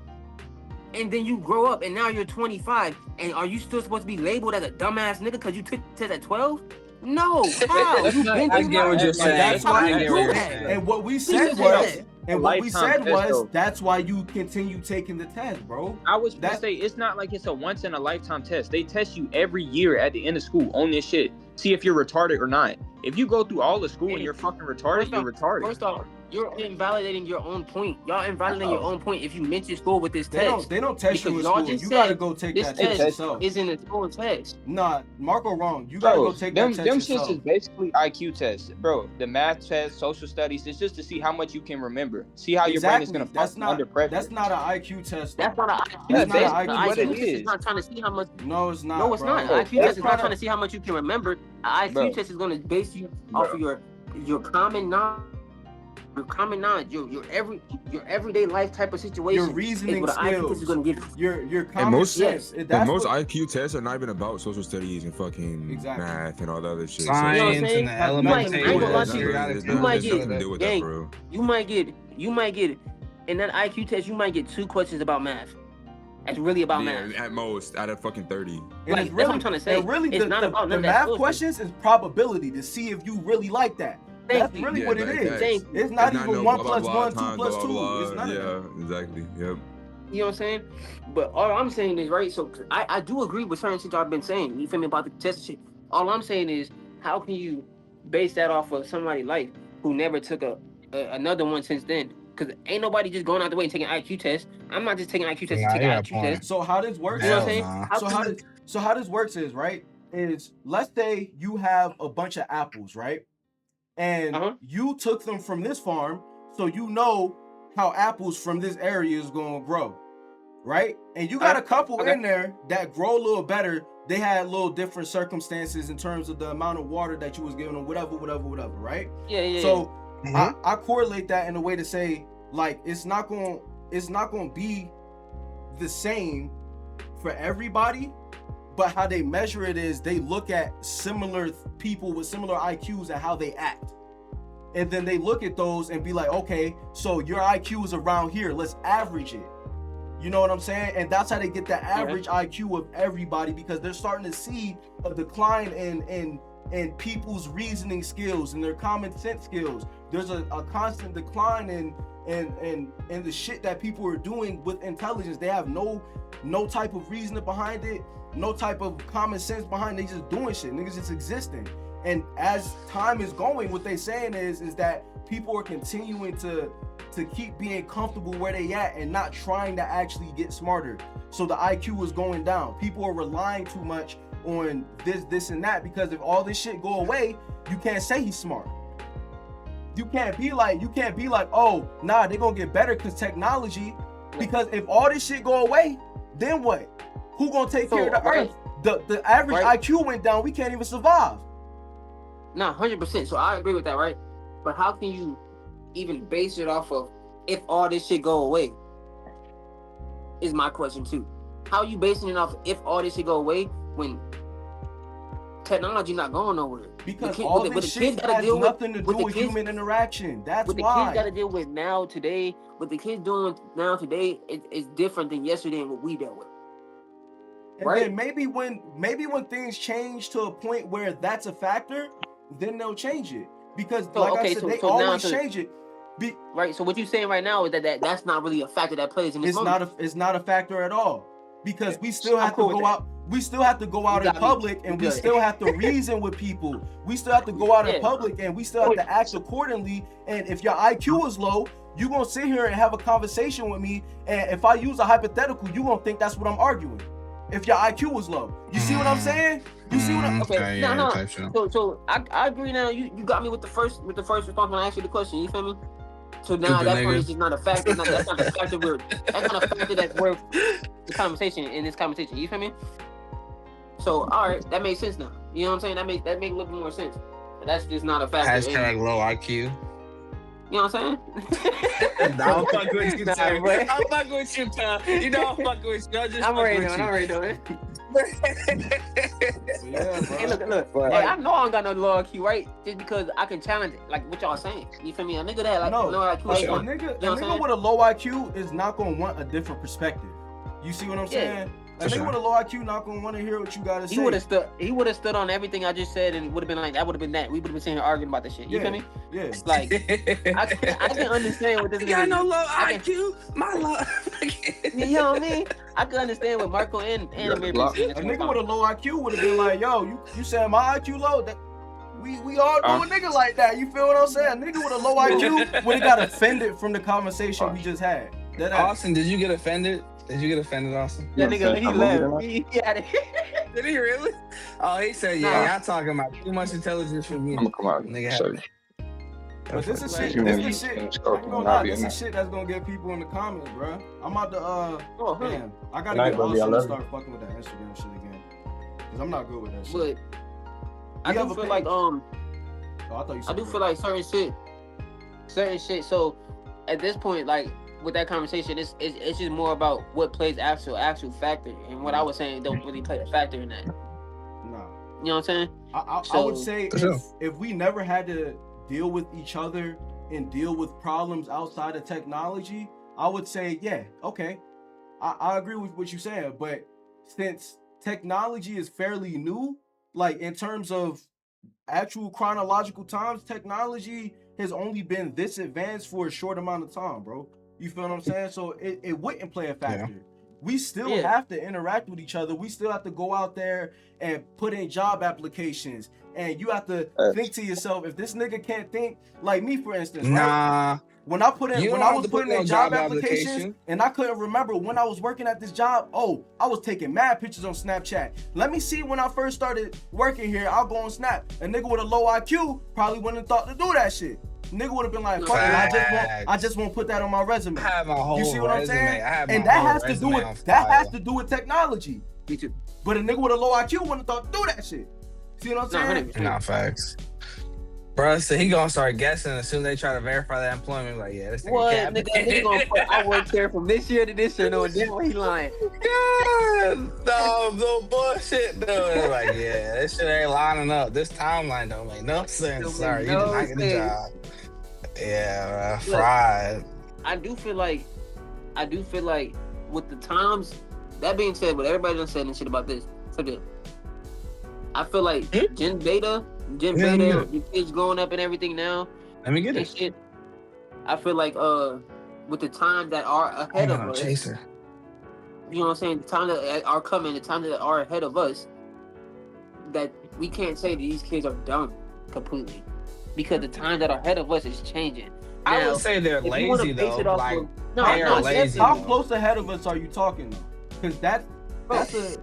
I: and then you grow up and now you're 25, and are you still supposed to be labeled as a dumbass nigga because you took the test at 12? No, how?
C: I get what you're saying.
A: That's why you do that. And what we said was, And what we said was
D: though.
A: that's why you continue taking the test, bro.
D: I was gonna say it's not like it's a once in a lifetime test. They test you every year at the end of school on this shit. See if you're retarded or not. If you go through all the school and you're fucking retarded, you're retarded.
I: First off, you're invalidating your own point. Y'all invalidating your own point if you mention school with this test.
A: They don't test you in school. You gotta go take that test yourself.
I: This isn't a school test.
A: Nah, Marco wrong. You gotta go take that test yourself.
H: Them shits is basically IQ tests, bro. The math test, social studies, it's just to see how much you can remember. See how your brain is gonna function under pressure.
A: That's not an IQ test.
I: That's not an IQ test.
A: That's not an IQ
H: what
A: test.
H: it is.
I: It's not trying to see how much.
A: No, it's not.
I: No, it's
A: bro.
I: not. An IQ test is not trying to see how much you can remember. An IQ test is going to base you off of your common knowledge. Your common knowledge, your everyday life type of situation.
A: Your reasoning
I: is what
A: skills.
I: IQ test is going to give you.
A: Your common sense.
G: And most IQ tests are not even about social studies and fucking math and all the other shit.
C: Science and the elementary.
I: You might get in that IQ test. You might get 2 questions about math. That's really about math.
G: At most, out of fucking 30.
A: And
I: like, that's what I'm trying to say.
A: Really,
I: it's not about
A: the math questions is probability to see if you really like that. That's really what it is. It's not even 1 plus 1, 2 plus 2. It's none of that.
G: Exactly. Yep.
I: You know what I'm saying? But all I'm saying is, right, so I do agree with certain shit I've been saying. You feel me about the test shit? All I'm saying is, how can you base that off of somebody's life who never took another one since then? Because ain't nobody just going out the way and taking an IQ test. I'm not just taking an IQ test to take an IQ test.
A: So how this works?
I: You know what I'm saying?
A: So how this works is, right, is let's say you have a bunch of apples, right? And you took them from this farm, so you know how apples from this area is going to grow, right? And you got a couple in there that grow a little better. They had a little different circumstances in terms of the amount of water that you was giving them, whatever, right?
I: Yeah.
A: So I correlate that in a way to say, like, it's not going to be the same for everybody. But how they measure it is they look at similar people with similar IQs and how they act. And then they look at those and be like, okay, so your IQ is around here. Let's average it. You know what I'm saying? And that's how they get the average IQ of everybody, because they're starting to see a decline in people's reasoning skills and their common sense skills. There's a constant decline in the shit that people are doing with intelligence. They have no type of reasoning behind it. No type of common sense behind it. They just doing shit. Niggas just existing. And as time is going, what they saying is that people are continuing to keep being comfortable where they at and not trying to actually get smarter. So the IQ is going down. People are relying too much on this and that, because if all this shit go away, you can't say he's smart. You can't be like, oh, nah, they're gonna get better because technology. Because if all this shit go away, then what? Who gonna take care of the earth? The average IQ went down. We can't even survive.
I: Nah, 100%. So I agree with that, right? But how can you even base it off of if all this shit go away? Is my question too. How you basing it off if all this shit go away when technology not going nowhere?
A: Because all this shit has nothing to do with human interaction. That's why.
I: What the kids got to deal with now today, what the kids doing now today, is different than yesterday and what we dealt with.
A: And then maybe when things change to a point where that's a factor, then they'll change it. Because I said, they always change it.
I: Right. So what you're saying right now is that's not really a factor that plays in this moment.
A: It's not a factor at all. Because we still have to go out. We still have to go out in public, and we still have to reason with people. We still have to go out in public, and we still have to act accordingly. And if your IQ is low, you're gonna sit here and have a conversation with me. And if I use a hypothetical, you're gonna think that's what I'm arguing. If your IQ was low, you see what I'm saying? You see what I'm
I: okay? No. So I agree now. You got me with the first response when I asked you the question. You feel me? So now that point is just not a factor. That's not a factor. That's not a factor that's worth the conversation in this conversation. You feel me? So all right, that makes sense now. You know what I'm saying? That make a little bit more sense. But that's just not a factor.
C: Hashtag low IQ.
I: You know what I'm saying?
C: I'm fucking with you, sir. I'm fucking with you, pal. You know I'm fucking with you.
I: I'm already doing it.
A: Yeah, bro.
I: Hey, look. Hey, I know I don't got no low IQ, right? Just because I can challenge it, like what y'all saying. You feel me? A nigga that low IQ.
A: A nigga with a low IQ is not gonna want a different perspective. You see what I'm saying? A nigga with a low IQ not gonna want to hear what you gotta say.
I: He would have stood on everything I just said and would have been like, that would have been that. We would have been sitting here arguing about this shit. You feel me?
A: Yeah.
I: Like, I can understand what this nigga.
C: Got no low IQ. My low.
I: You know what I mean? I can understand what Marco and Amir be saying.
A: A nigga with a low IQ would have been like, yo, you saying my IQ low? That we all know a nigga like that. You feel what I'm saying? A nigga with a low IQ would have got offended from the conversation we just had.
C: Austin, did you get offended? Did you get offended, Austin?
I: That nigga, he left. He had it.
C: Did he really? Oh, he said, yeah, y'all talking about too much intelligence for me.
G: I'm gonna come out.
C: Nigga,
A: but this is shit. This is shit that's gonna get people in the comments, bro. I'm about to man, I gotta get Austin to start fucking with that Instagram shit again, cause I'm not good with that shit.
I: But I do feel like I do feel like certain shit. So at this point, like with that conversation, it's just more about what plays actual factor, and what I was saying don't really play a factor in that.
A: Nah.
I: You know what I'm saying?
A: I would say if we never had to deal with each other and deal with problems outside of technology, I would say, yeah, okay. I agree with what you're saying, but since technology is fairly new, like in terms of actual chronological times, technology has only been this advanced for a short amount of time, bro. You feel what I'm saying? So it wouldn't play a factor. Yeah. We still have to interact with each other. We still have to go out there and put in job applications. And you have to think to yourself, if this nigga can't think, like me, for instance, right? When I was putting in job applications and I couldn't remember when I was working at this job, I was taking mad pictures on Snapchat. Let me see when I first started working here, I'll go on Snap. A nigga with a low IQ probably wouldn't have thought to do that shit. Nigga would have been like, fuck it, I just won't put that on my resume.
C: I have a whole
A: you see what I'm saying?
C: And
A: that has to do with technology. Me too. But a nigga with a low IQ wouldn't have thought to do that shit. See what I'm saying?
C: Nah, facts. Bro, so he gonna start guessing as soon as they try to verify that employment. Like, yeah, this
I: nigga gonna put, I worked here from this year to this year. No, then he lying.
C: No bullshit. No, like, yeah, this shit ain't lining up. This timeline don't make no sense. Sorry, you did not get the job. Yeah, bro, fried.
I: I do feel like with the times. That being said, but everybody done said and shit about this. So I feel like Gen Beta, the kids growing up and everything now.
C: Let me get it.
I: Shit, I feel like with the times that are ahead of us,
C: Chaser.
I: You know what I'm saying? The times that are coming, the times that are ahead of us, that we can't say that these kids are dumb completely, because the times that are ahead of us is changing. Now,
C: I would say they're lazy though. Like,
A: no, lazy. How close ahead of us are you talking? Because that's a.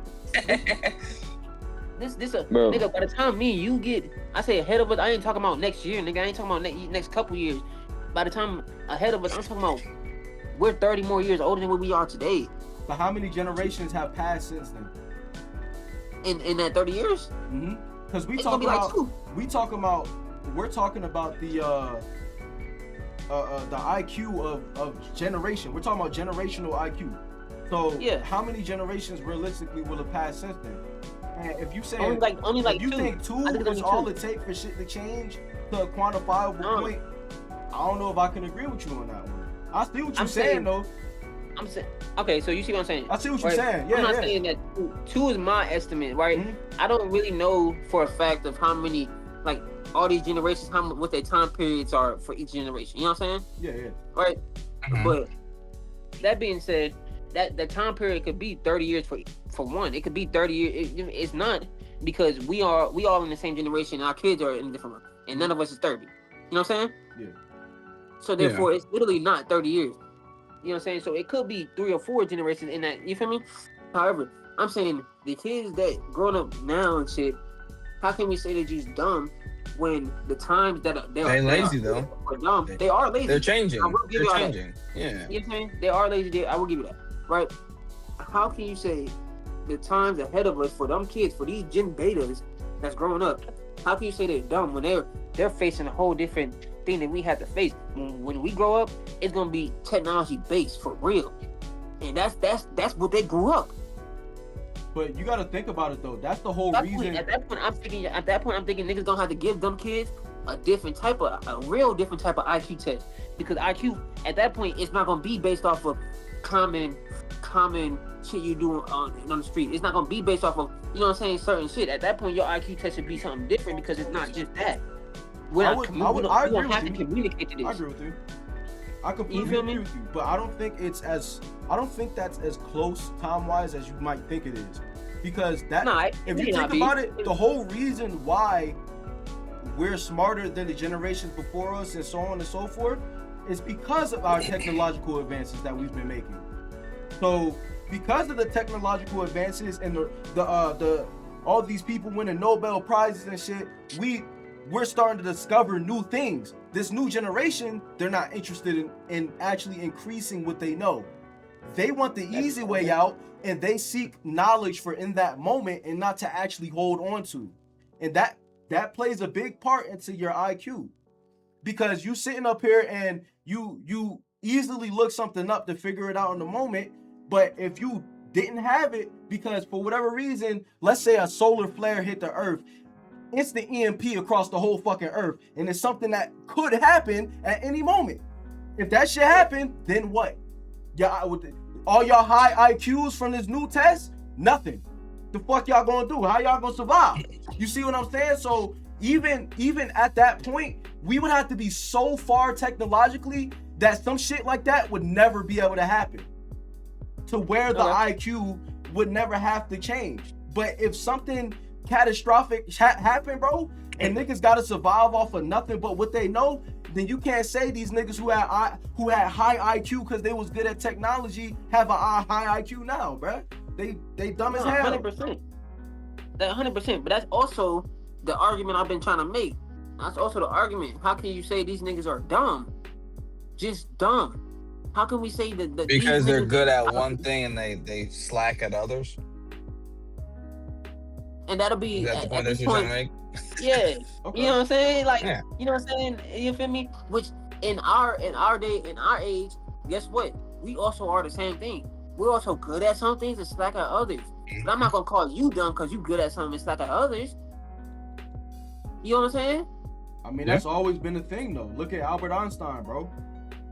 I: This nigga, by the time me and you get, I say ahead of us, I ain't talking about next year, nigga. I ain't talking about next couple years. By the time ahead of us, I'm talking about we're 30 more years older than what we are today.
A: But how many generations have passed since then?
I: In that 30 years?
A: Mm-hmm. Because we're talking about the IQ of generation. We're talking about generational IQ. So how many generations realistically will have passed since then? And if you say
I: only like
A: you
I: two.
A: think two is all it takes for shit to change to a quantifiable point, I don't know if I can agree with you on that one. I see what you're saying though.
I: I'm saying, okay, so you see what I'm saying?
A: I see what you're saying. Yeah,
I: I'm not saying that two is my estimate, right? Mm-hmm. I don't really know for a fact of how many, like all these generations, what their time periods are for each generation. You know what I'm saying?
A: Yeah.
I: Right. Mm-hmm. But that being said, that the time period could be 30 years for one. It could be 30 years. It's not, because we all in the same generation. Our kids are in a different one, and none of us is 30. You know what I'm saying?
A: Yeah.
I: So therefore, it's literally not 30 years. You know what I'm saying? So it could be 3 or 4 generations in that. You feel me? However, I'm saying the kids that growing up now and shit, how can we say they're just dumb when the times that they're
C: lazy though?
I: Dumb. They are lazy.
C: They're changing.
I: They're
C: changing. Yeah.
I: You know what I'm saying? They are lazy. I will give you that. Right? How can you say the times ahead of us for them kids, for these Gen Betas that's growing up, how can you say they're dumb when they're facing a whole different thing that we have to face? When we grow up, it's gonna be technology based for real, and that's what they grew up.
A: But you gotta think about it though. That's the whole reason.
I: At that point, I'm thinking niggas gonna have to give them kids a real different type of IQ test, because IQ at that point it's not gonna be based off of common shit you do on the street. It's not gonna be based off of, you know what I'm saying, certain shit. At that point, your IQ test should be something different because it's not just that. We don't have to communicate to this.
A: I agree with you. I completely
I: feel
A: agree
I: me?
A: with you, but I don't think that's as close time-wise as you might think it is, because if you think about it, the whole reason why we're smarter than the generations before us and so on and so forth is because of our technological advances that we've been making. So because of the technological advances and the all these people winning Nobel Prizes and shit, we're starting to discover new things. This new generation, they're not interested in actually increasing what they know. They want the easy way out, and they seek knowledge for in that moment and not to actually hold on to. And that plays a big part into your IQ, because you sitting up here and you easily look something up to figure it out in the moment. But if you didn't have it, because for whatever reason, let's say a solar flare hit the earth, it's the EMP across the whole fucking earth, and it's something that could happen at any moment. If that shit happened, then what? Yeah, all y'all high IQs from this new test, nothing. The fuck y'all gonna do? How y'all gonna survive? You see what I'm saying? So even at that point, we would have to be so far technologically that some shit like that would never be able to happen, to where the IQ would never have to change. But if something catastrophic happen, bro, and niggas gotta survive off of nothing but what they know, then you can't say these niggas who had high IQ because they was good at technology have a high IQ now, bro. They dumb as hell.
I: 100%. That 100%. But that's also the argument I've been trying to make. That's also the argument. How can you say these niggas are dumb? Just dumb. How can we say that
C: because they're good at one thing and they slack at others?
I: And that'll be
C: That's the point that you're trying to make.
I: Yeah.
A: Okay.
I: You know what I'm saying? Like,
C: Yeah.
I: you know what I'm saying? You feel me? Which in our day, in our age, guess what? We also are the same thing. We're also good at some things and slack at others. But I'm not gonna call you dumb because you good at something and slack at others. You know what I'm saying?
A: I mean, that's always been a thing though. Look at Albert Einstein, bro.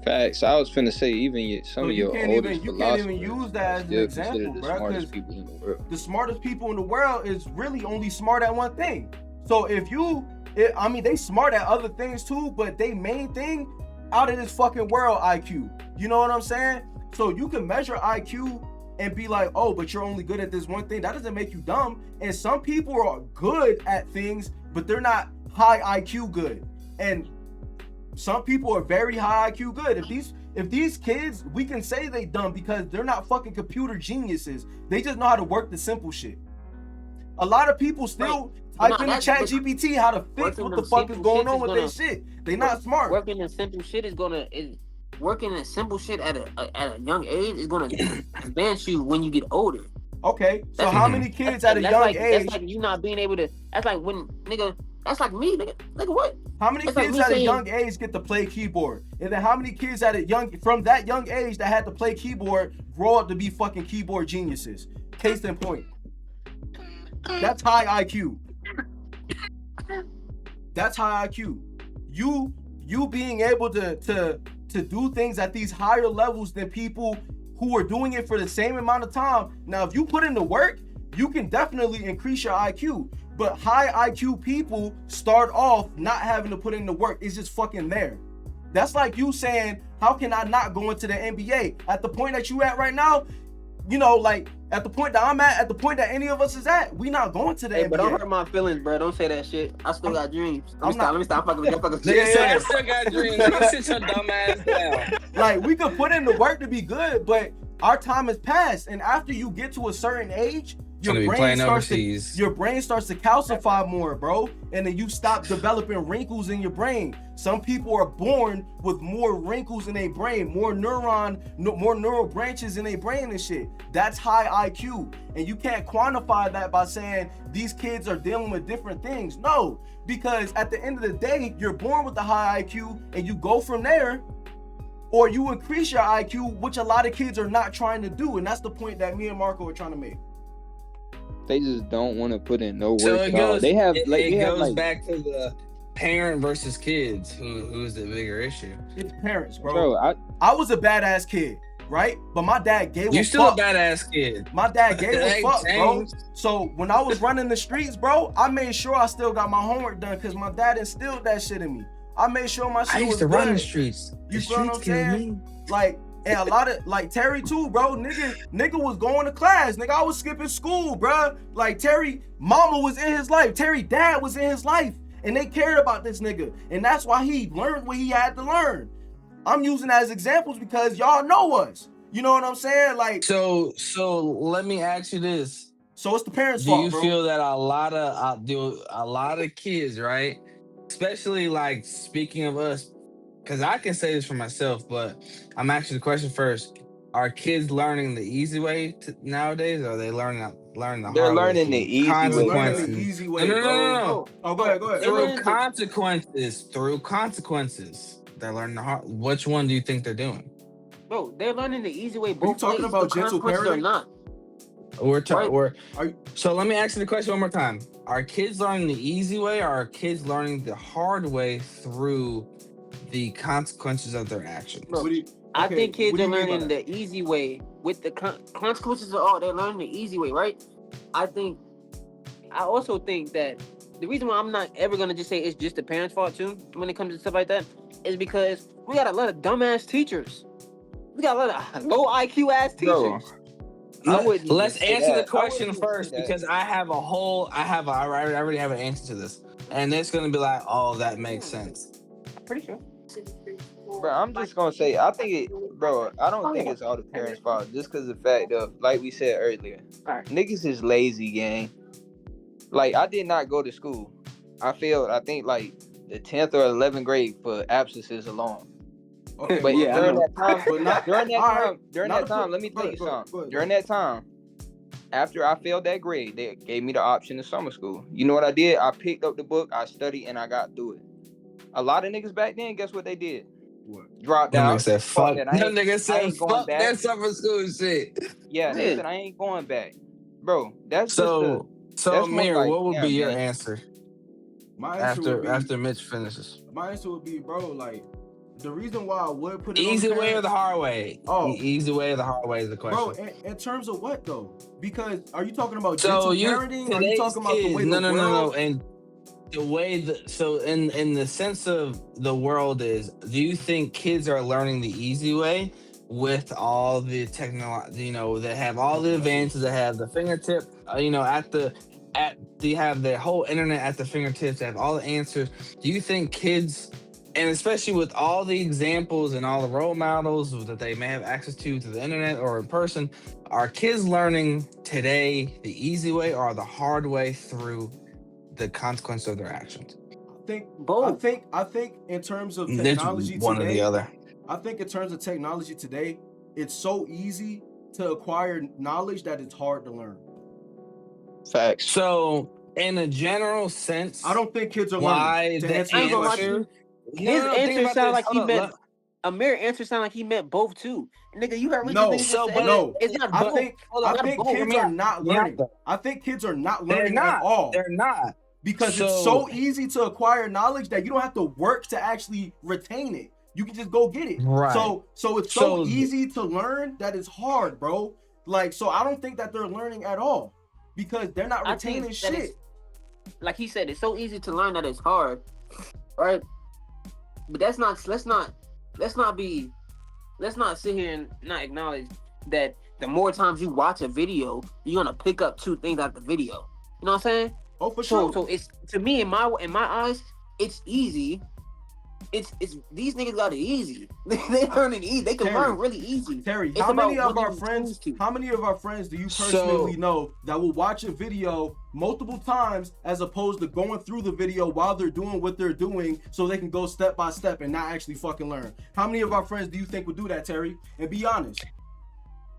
H: Facts. I was finna say, even some of your oldest
A: you can't even use that as an example,
H: the
A: bro.
H: smartest people in the world.
A: The smartest people in the world is really only smart at one thing. So they smart at other things too, but they main thing out of this fucking world IQ. You know what I'm saying? So you can measure IQ and be like, oh, but you're only good at this one thing. That doesn't make you dumb. And some people are good at things, but they're not high IQ good. And some people are very high IQ good. If these kids, we can say they dumb because they're not fucking computer geniuses. They just know how to work the simple shit. A lot of people still type into ChatGPT how to fix what the fuck is going on with their shit. They not smart.
I: Working in simple shit working in simple shit at a young age is gonna advance you when you get older.
A: Okay, so how many kids at a young age?
I: That's like you not being able to. That's like when nigga. That's like me, nigga. Nigga, what?
A: How many kids at a young age get to play keyboard? And then how many kids from that young age that had to play keyboard grow up to be fucking keyboard geniuses? Case in point. That's high IQ. That's high IQ. You being able to do things at these higher levels than people who are doing it for the same amount of time. Now, if you put in the work, you can definitely increase your IQ. But high IQ people start off not having to put in the work. It's just fucking there. That's like you saying, how can I not go into the NBA? At the point that you at right now, you know, like at the point that I'm at the point that any of us is at, we not going to the NBA.
I: But don't hurt my feelings, bro. Don't say that shit. I still got dreams. Let me stop fucking with you.
C: I still got dreams. Don't sit your dumb ass down.
A: Like, we could put in the work to be good, but our time has passed. And after you get to a certain age, your brain starts to calcify more, bro, and then you stop developing wrinkles in your brain. Some people are born with more wrinkles in their brain, more neural branches in their brain and shit. That's high IQ, and you can't quantify that by saying these kids are dealing with different things. No, because at the end of the day, you're born with the high IQ, and you go from there, or you increase your IQ, which a lot of kids are not trying to do, and that's the point that me and Marco are trying to make.
H: They just don't want to put in no work.
C: So
H: it goes
C: back to the parent versus kids. Who's the bigger issue?
A: It's parents, bro. I was a badass kid. right? But my dad gave
C: You
A: a
C: still a
A: fuck.
C: badass kid.
A: My dad gave a
C: Ain't
A: fuck, bro.
C: changed.
A: So when I was running the streets, bro, I made sure I still got my homework done because my dad instilled that shit in me. I made sure my shit
C: I used
A: was
C: to run
A: good.
C: the streets.
A: You
C: The
A: feel what
C: streets
A: I'm
C: killed
A: saying?
C: me.
A: Like, and a lot of, like, Terry too, bro. Nigga was going to class. Nigga, I was skipping school, bro. Like, Terry mama was in his life. Terry dad was in his life. And they cared about this nigga. And that's why he learned what he had to learn. I'm using that as examples because y'all know us. You know what I'm saying? Like,
C: So let me ask you this.
A: so it's the parents'
C: Do
A: fault,
C: you
A: bro.
C: feel that a lot of kids, right? Especially like speaking of us, because I can say this for myself, but I'm asking the question first. Are kids learning the easy way nowadays, or are they learning the
H: They're
C: hard way
H: learning the
C: through
H: easy way.
A: They're learning
C: consequences?
A: the easy
C: No,
A: way,
C: no, no,
A: bro.
C: no, no.
A: Oh, go ahead.
C: Through consequences, they're learning the hard. Which one do you think they're doing?
I: Bro, they're learning the easy way
A: Are you
I: both
A: talking
I: ways.
A: about
I: The
A: gentle
I: consequences or
A: parenting?
I: not.
C: Right. So let me ask you the question one more time. Are kids learning the easy way, or are kids learning the hard way through the consequences of their actions?
I: Bro, I think kids are learning the easy way with the consequences of all. They're learning the easy way, right? I also think that the reason why I'm not ever gonna just say it's just the parents' fault too when it comes to stuff like that is because we got a lot of dumbass teachers. We got a lot of low IQ ass teachers.
C: Let's answer the question first because I already have an answer to this, and it's gonna be like, oh, that makes sense.
I: Pretty sure.
H: Bro, I'm just gonna say, I don't think it's all the parents' fault, just because the fact of, like we said earlier, niggas is lazy, gang. Like, I did not go to school. I failed, I think, like, the 10th or 11th grade for absences alone.
A: Okay,
H: but
A: yeah,
H: during that time, let me
A: go
H: tell you
A: ahead,
H: something.
A: go ahead.
H: During that time, after I failed that grade, they gave me the option of summer school. You know what I did? I picked up the book, I studied, and I got through it. A lot of niggas back then, guess what they did?
A: What?
H: Dropped
C: That
H: out.
C: nigga said, fuck.
H: That.
C: That nigga said,
H: going
C: fuck
H: back.
C: that summer school shit.
H: Yeah, they said I ain't going back. Bro, that's
C: so Amir,
H: like,
C: what would be your
H: man.
C: answer?
A: My answer
C: after Mitch finishes.
A: My answer would be, bro, like, the reason why I would put it
C: easy
A: on the
C: way
A: parents,
C: or the hard way?
A: Oh,
C: easy way or the hard way is the question.
A: Bro, in terms of what though? Because are you talking about
C: So
A: gentle parenting? Are you talking about the way the world?
C: No, and the way in the sense of the world is, do you think kids are learning the easy way with all the technology? You know, they have all the advances. They have the fingertip. They have the whole internet at the fingertips. They have all the answers. Do you think kids, and especially with all the examples and all the role models that they may have access to the internet or in person, are kids learning today the easy way or the hard way through the consequence of their actions?
A: I think in terms of technology
C: one
A: today,
C: or the other.
A: I think in terms of technology today, it's so easy to acquire knowledge that it's hard to learn.
H: Facts.
C: So, in a general sense,
A: I don't think kids are learning.
I: His answer sound like he meant. Amir answer sound like he meant both too. Nigga, you heard what this nigga said?
A: No.
I: It's not
A: I
I: both.
A: think kids are not learning. I think kids are not learning at all.
C: They're not.
A: Because it's so easy to acquire knowledge that you don't have to work to actually retain it. You can just go get it.
C: Right.
A: So it's so easy to learn that it's hard, bro. Like, so I don't think that they're learning at all because they're not retaining shit.
I: Like he said, it's so easy to learn that it's hard, right? But let's not sit here and not acknowledge that the more times you watch a video, you're gonna pick up two things out of the video. You know what I'm saying?
A: Oh, for sure.
I: So it's, to me, in my eyes, it's easy. It's these niggas got it easy. They learning easy. They can learn really easy.
A: Terry, how many of our friends do you personally know that will watch a video multiple times as opposed to going through the video while they're doing what they're doing so they can go step by step and not actually fucking learn? How many of our friends do you think would do that, Terry? And be honest.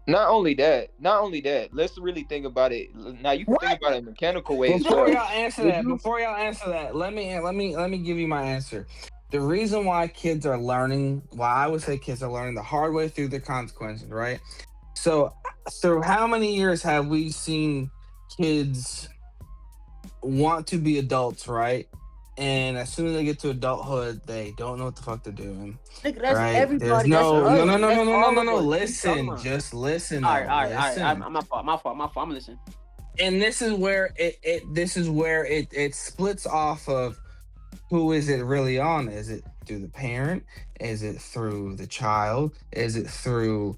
H: Not only that, let's really think about it. Now you can think about it in mechanical ways.
C: Before y'all answer that, let me give you my answer. The reason why kids are learning, I would say kids are learning the hard way through the consequences, right? So through how many years have we seen kids want to be adults, right? and as soon as they get to adulthood, they don't know what the fuck they're doing.
I: Nigga, that's
C: Right? There's
I: everybody. That's
C: no,
I: us.
C: no, no, no,
I: That's
C: no, no, no,
I: all
C: no,
I: of
C: no.
I: us. What you talking
C: Listen,
I: about?
C: just listen.
I: All
C: Though.
I: right.
C: Listen.
I: My fault. I'm listening.
C: And this is where it splits off of who is it really on? Is it through the parent? Is it through the child? Is it through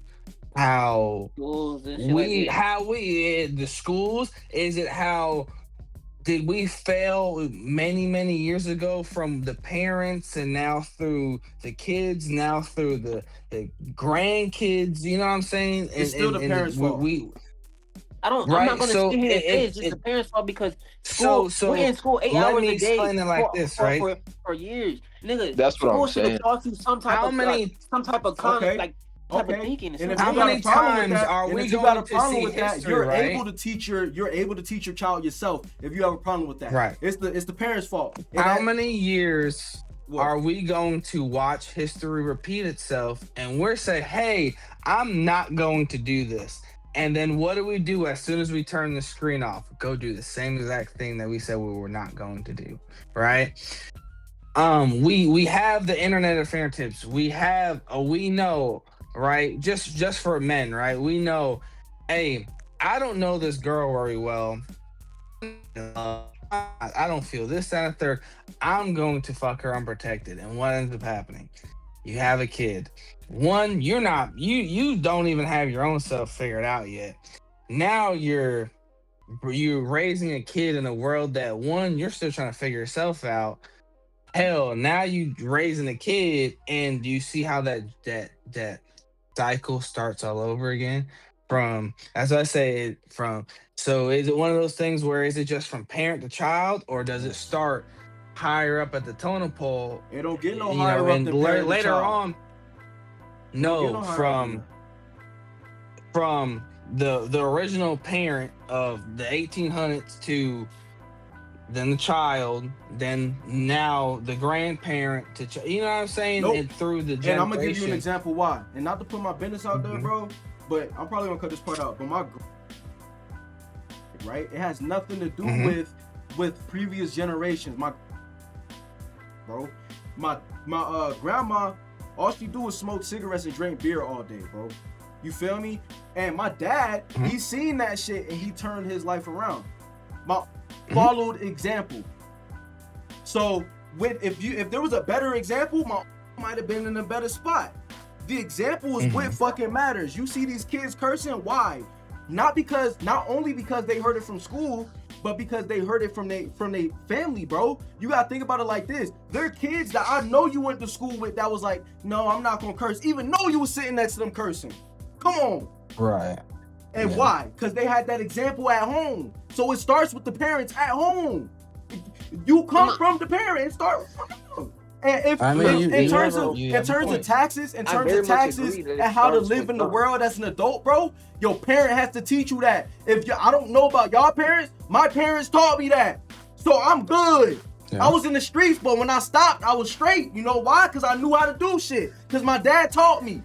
C: how
I: Schools and shit like that.
C: the schools? Is it how did we fail many years ago from the parents, and now through the kids, now through the grandkids? You know what I'm saying?
A: It's still the parents' fault.
I: I'm
C: right.
I: not gonna
C: So
I: sit here and say it's just the parents' fault because school.
C: so
I: we're in school 8
C: let
I: hours
C: me
I: a day
C: explain it like this, right?
I: for years, nigga.
H: That's what
I: School
H: I'm
I: should have
H: saying.
I: taught you some type of
A: Okay.
I: type of thinking.
A: And if
C: How
A: you got
C: many
A: a problem with
C: times
A: that,
C: are
A: and
C: we
A: if you
C: going
A: got a
C: to
A: problem
C: see
A: with that,
C: history,
A: you're
C: right?
A: able to teach your child yourself. If you have a problem with that,
C: Right?
A: It's the parents' fault. And
C: How
A: that-
C: many years
A: What?
C: are we going to watch history repeat itself, and we're saying, "Hey, I'm not going to do this," and then what do as soon as we turn the screen off? Go do the same exact thing that we said we were not going to do, right? We have the internet at fingertips. We know, right? Just for men, right? We know, hey, I don't know this girl very well. I don't feel this, that, and third. I'm going to fuck her unprotected. And what ends up happening? You have a kid. One, you don't even have your own self figured out yet. Now you're raising a kid in a world that, one, you're still trying to figure yourself out. Hell, now you raising a kid, and you see how that cycle starts all over again. From, as I say, so is it one of those things where is it just from parent to child, or does it start higher up at the totem pole?
A: It don't get no higher up
C: and
A: than parent to
C: later
A: child.
C: on. No, from the original parent of the 1800s to then the child, then now the grandparent to you know what I'm saying?
A: Nope.
C: And through the generation.
A: And I'm gonna give you an example why. And not to put my business out there, bro, but I'm probably gonna cut this part out. But right, it has nothing to do with previous generations. My grandma, all she do is smoke cigarettes and drink beer all day, bro. You feel me? And my dad, he seen that shit and he turned his life around. Followed example. So if there was a better example, my might have been in a better spot. The example is what fucking matters. You see these kids cursing, why? Not only because they heard it from school, but because they heard it from their family, bro. You gotta think about it like this. There are kids that I know you went to school with that was like, no, I'm not gonna curse, even though you was sitting next to them cursing. Come on.
C: Right.
A: And why? Because they had that example at home. So it starts with the parents at home. You come from the parents, start from them. And in terms of taxes and how to live in the world as an adult, bro, your parent has to teach you that. I don't know about y'all parents, my parents taught me that. So I'm good. Yeah. I was in the streets, but when I stopped, I was straight. You know why? Because I knew how to do shit. Because my dad taught me.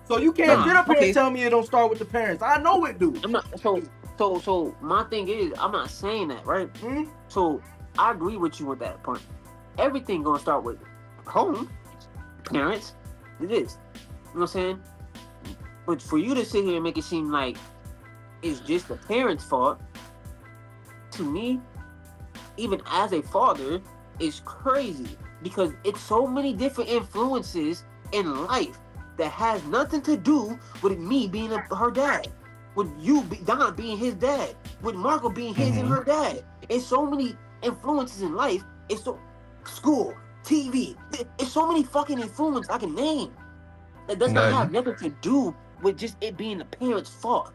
A: So you can't get up here and tell me it don't start with the parents. I know it do.
I: I'm not, so my thing is, I'm not saying that, right?
A: Mm-hmm.
I: So I agree with you with that point. Everything gonna start with home, parents. It is. You know what I'm saying? But for you to sit here and make it seem like it's just the parents' fault, to me, even as a father, is crazy because it's so many different influences in life that has nothing to do with me being her dad, with Don being his dad, with Marco being his and her dad. It's so many influences in life. It's so school, TV. It's so many fucking influences I can name that does not have nothing to do with just it being the parents' fault.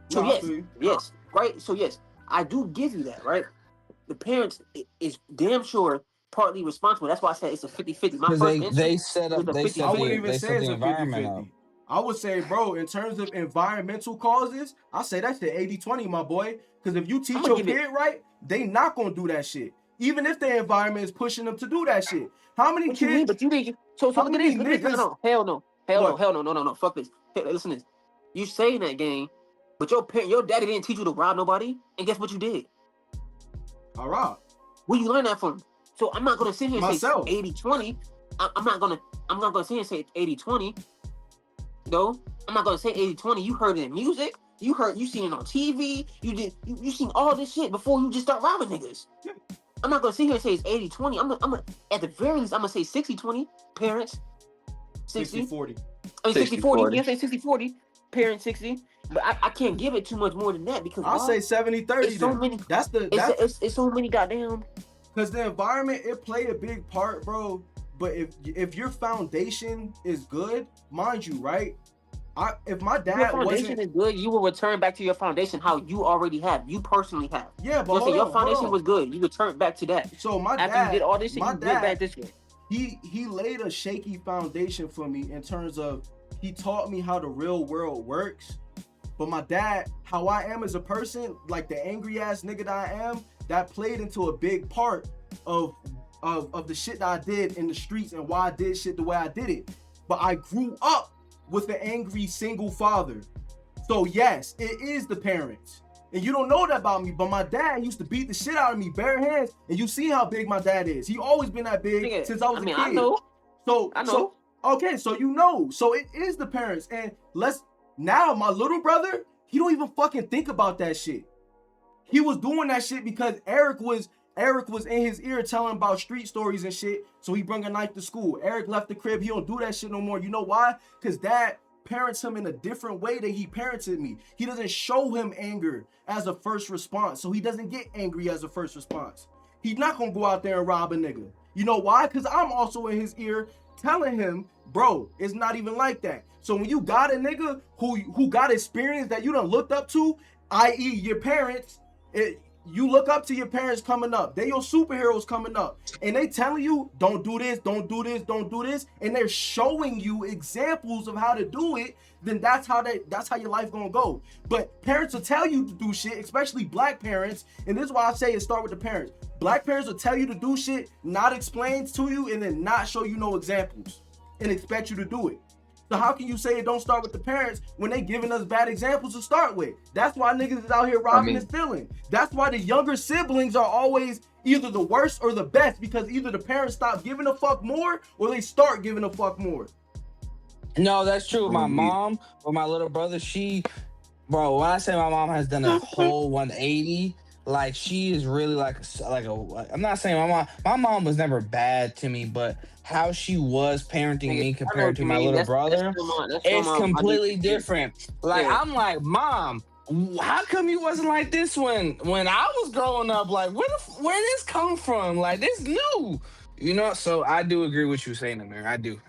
I: So yes, right. So yes, I do give you that, right? The parents is damn sure partly responsible. That's why I said it's a 50-50. My first
C: they set up.
A: I wouldn't even say it's a 50-50. I would say, bro, in terms of environmental causes, I say that's the 80-20, my boy. Because if you teach your kid right, they not gonna do that shit. Even if their environment is pushing them to do that shit. How many kids?
I: You mean? But you didn't. So look at this. No, hell no. Fuck this. Hey, listen to this. You saying that game, but your daddy didn't teach you to rob nobody, and guess what you did?
A: I robbed.
I: Where you learn that from? So I'm not gonna sit here and
A: Myself.
I: say 80-20. I'm not gonna sit here and say 80-20. Though I'm not gonna say 80-20. You heard it in music. You seen it on TV. You seen all this shit before you just start robbing niggas. I'm not gonna sit here and say it's 80-20. I'm gonna at the very least I'm gonna say 60-20 parents.
A: 60-40.
I: I mean 60-40. You say 60-40 parents 60. But I can't give it too much more than that because
A: I'll say 70-30.
I: It's so many. It's so many goddamn.
A: Because the environment, it play a big part, bro. But if your foundation is good, mind you, right? If my dad
I: your foundation is good, you will return back to your foundation how you already have. You personally have.
A: Yeah, but
I: your foundation was good. You return back to that.
A: So my
I: after
A: dad,
I: you did all this shit, you went back this way.
A: He laid a shaky foundation for me in terms of he taught me how the real world works. But my dad, how I am as a person, like the angry ass nigga that I am, that played into a big part of the shit that I did in the streets and why I did shit the way I did it. But I grew up with an angry single father. So yes, it is the parents. And you don't know that about me, but my dad used to beat the shit out of me bare hands. And you see how big my dad is. He always been that big since I was a kid.
I: I know.
A: I know. Okay, so you know. So it is the parents. And now my little brother, he don't even fucking think about that shit. He was doing that shit because Eric was in his ear telling him about street stories and shit. So he brought a knife to school. Eric left the crib. He don't do that shit no more. You know why? Because dad parents him in a different way than he parented me. He doesn't show him anger as a first response. So he doesn't get angry as a first response. He's not gonna go out there and rob a nigga. You know why? Because I'm also in his ear telling him, bro, it's not even like that. So when you got a nigga who got experience that you done looked up to, i.e. your parents, you look up to your parents coming up. They your superheroes coming up. And they telling you, don't do this, don't do this, don't do this. And they're showing you examples of how to do it. Then that's how your life gonna go. But parents will tell you to do shit, especially black parents. And this is why I say it start with the parents. Black parents will tell you to do shit, not explain to you, and then not show you no examples and expect you to do it. So how can you say it don't start with the parents when they giving us bad examples to start with? That's why niggas is out here robbing and stealing. That's why the younger siblings are always either the worst or the best, because either the parents stop giving a fuck more or they start giving a fuck more.
C: No, that's true. My mom or my little brother, bro, when I say my mom has done a whole 180, like she is really like I'm not saying my mom was never bad to me, but how she was parenting me compared to my little brother, it's completely different. Like I'm like, Mom, how come you wasn't like this when I was growing up? Like where this come from? Like this new, you know? So I do agree with you saying, Amir. I do.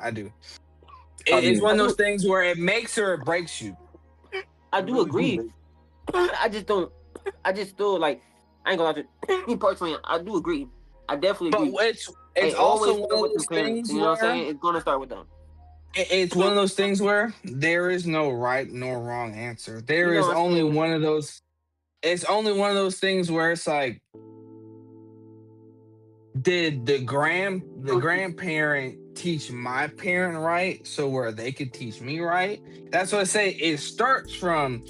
C: It's one of those things where it makes or it breaks you.
I: I do agree. I just still like, I ain't gonna lie to me personally. I do agree. I definitely agree.
C: But it's also one of those
I: things. You know what I'm saying? It's gonna start with them.
C: It's one of those things where there is no right nor wrong answer. There is only one of those. It's only one of those things where it's like, did the grandparent teach my parent right, so where they could teach me right? That's what I say. It starts from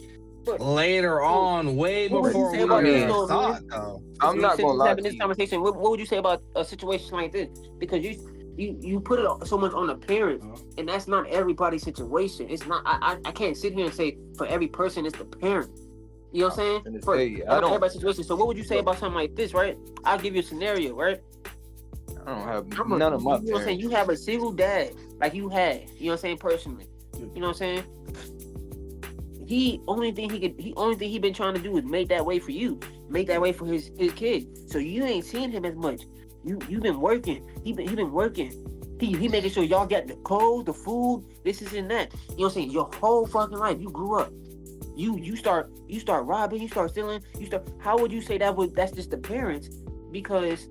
C: later on, way before we were thought, though.
H: I'm not gonna lie.
I: Having this conversation, what would you say about a situation like this? Because you put it so much on the parents, and that's not everybody's situation. It's not. I can't sit here and say for every person it's the parent. You know what I'm saying? For everybody's situation. So what would you say about something like this, right? I'll give you a scenario, right?
H: I don't have none of my parents.
I: You know what I'm saying? You have a single dad, like you had. You know what I'm saying? Personally, you know what I'm saying? Only thing he been trying to do is make that way for you, make that way for his kid. So you ain't seeing him as much. You been working. He been working. He making sure y'all get the clothes, the food, this is and that. You know what I'm saying? Your whole fucking life, you grew up. You start robbing, you start stealing, how would you say that's just the parents? Because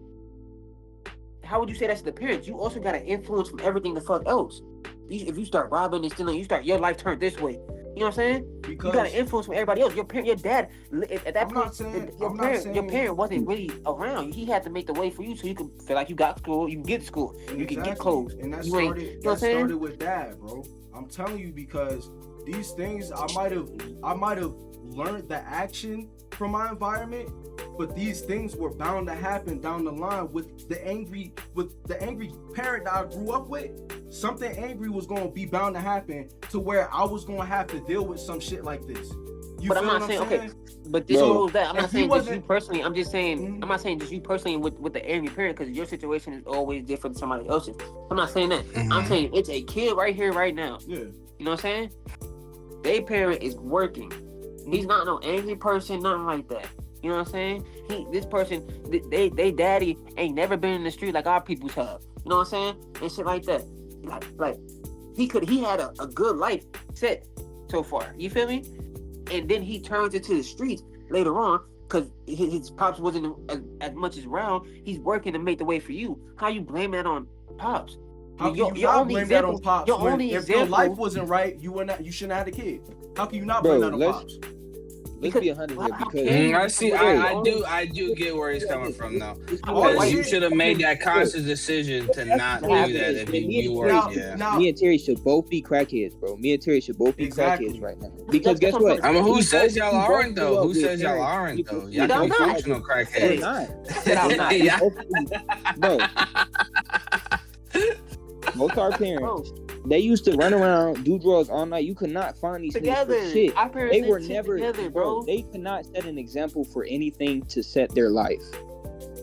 I: how would you say that's the parents? You also got an influence from everything the fuck else. If you start robbing and stealing, your life turned this way. You know what I'm saying? Because you got an influence from everybody else. Your dad, at that point, your parent wasn't really around. He had to make the way for you so you could feel like you got school, you can get school, you can get clothes.
A: And that started with dad, bro. I'm telling you, because these things I might have learned the action from my environment, but these things were bound to happen down the line with the angry parent that I grew up with. Something angry was gonna be bound to happen to where I was gonna have to deal with some shit like this. You
I: But
A: feel
I: I'm not
A: what
I: saying
A: I'm saying?
I: okay. But this
A: So,
I: goes that I'm
A: if
I: not
A: he
I: saying just you
A: wasn't-
I: personally. I'm just saying
A: Mhm.
I: I'm not saying just you personally with the angry parent because your situation is always different than somebody else's. I'm not saying that. I'm saying it's a kid right here, right now.
A: Yeah.
I: You know what I'm saying? Their parent is working. He's not no angry person, nothing like that. You know what I'm saying? This person, they daddy ain't never been in the street like our people's have. You know what I'm saying? And shit like that. Like he had a good life set so far. You feel me? And then he turns into the streets later on because his pops wasn't as much as around. He's working to make the way for you. How you blame that on pops?
A: How can you not blame that on pops when if your life wasn't right, you shouldn't have had a kid? How can you not blame that on pops?
H: Let's be 100 here because
C: I do get where he's coming from though. Because you should have made that conscious decision to not do that if you were.
H: Me and Terry should both be crackheads, bro. Me and Terry should both be crackheads right now. Because guess what?
C: I mean, who says y'all aren't though? Who says y'all aren't though? Y'all can be functional crackheads.
H: Bro. Both our parents, they used to run around, do drugs all night. You could not find these things for shit. They were never, bro. They could not set an example for anything to set their life.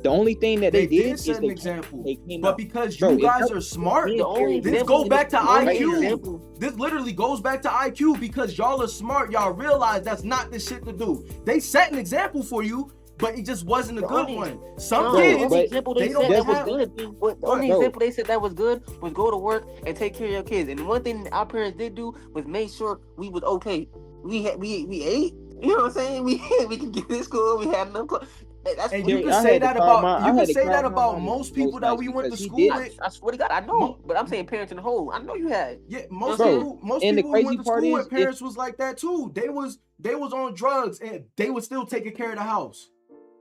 H: The only thing that they did
A: set
H: is
A: an example.
H: They came
A: but
H: out.
A: because you guys are smart, this goes back to IQ. This literally goes back to IQ because y'all are smart. Y'all realize that's not the shit to do. They set an example for you. But it just wasn't a good one. Some kids, they don't have.
I: The only example they said that was good was go to work and take care of your kids. And one thing our parents did do was make sure we was okay. We ate. You know what I'm saying? We can get to school. We had enough clothes.
A: And you can say that about most people that we went to school with.
I: I swear to God, I know. But I'm saying parents in the whole. I know you had.
A: Yeah, most people who went to school with parents was like that too. They was on drugs and they was still taking care of the house.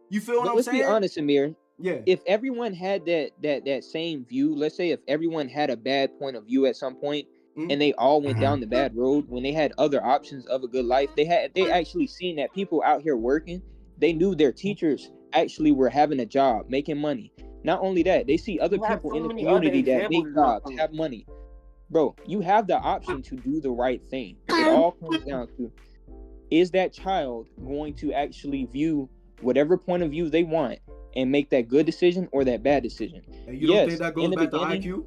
A: You feel what I'm saying?
H: Let's be honest, Amir.
A: Yeah.
H: If everyone had that same view, let's say if everyone had a bad point of view at some point, and they all went down the bad road when they had other options of a good life, they actually seen that people out here working. They knew their teachers actually were having a job, making money. Not only that, they see other people in the community that make jobs, have money. Bro, you have the option to do the right thing. It all comes down to, is that child going to actually view whatever point of view they want and make that good decision or that bad decision?
A: And you don't think that goes back to IQ?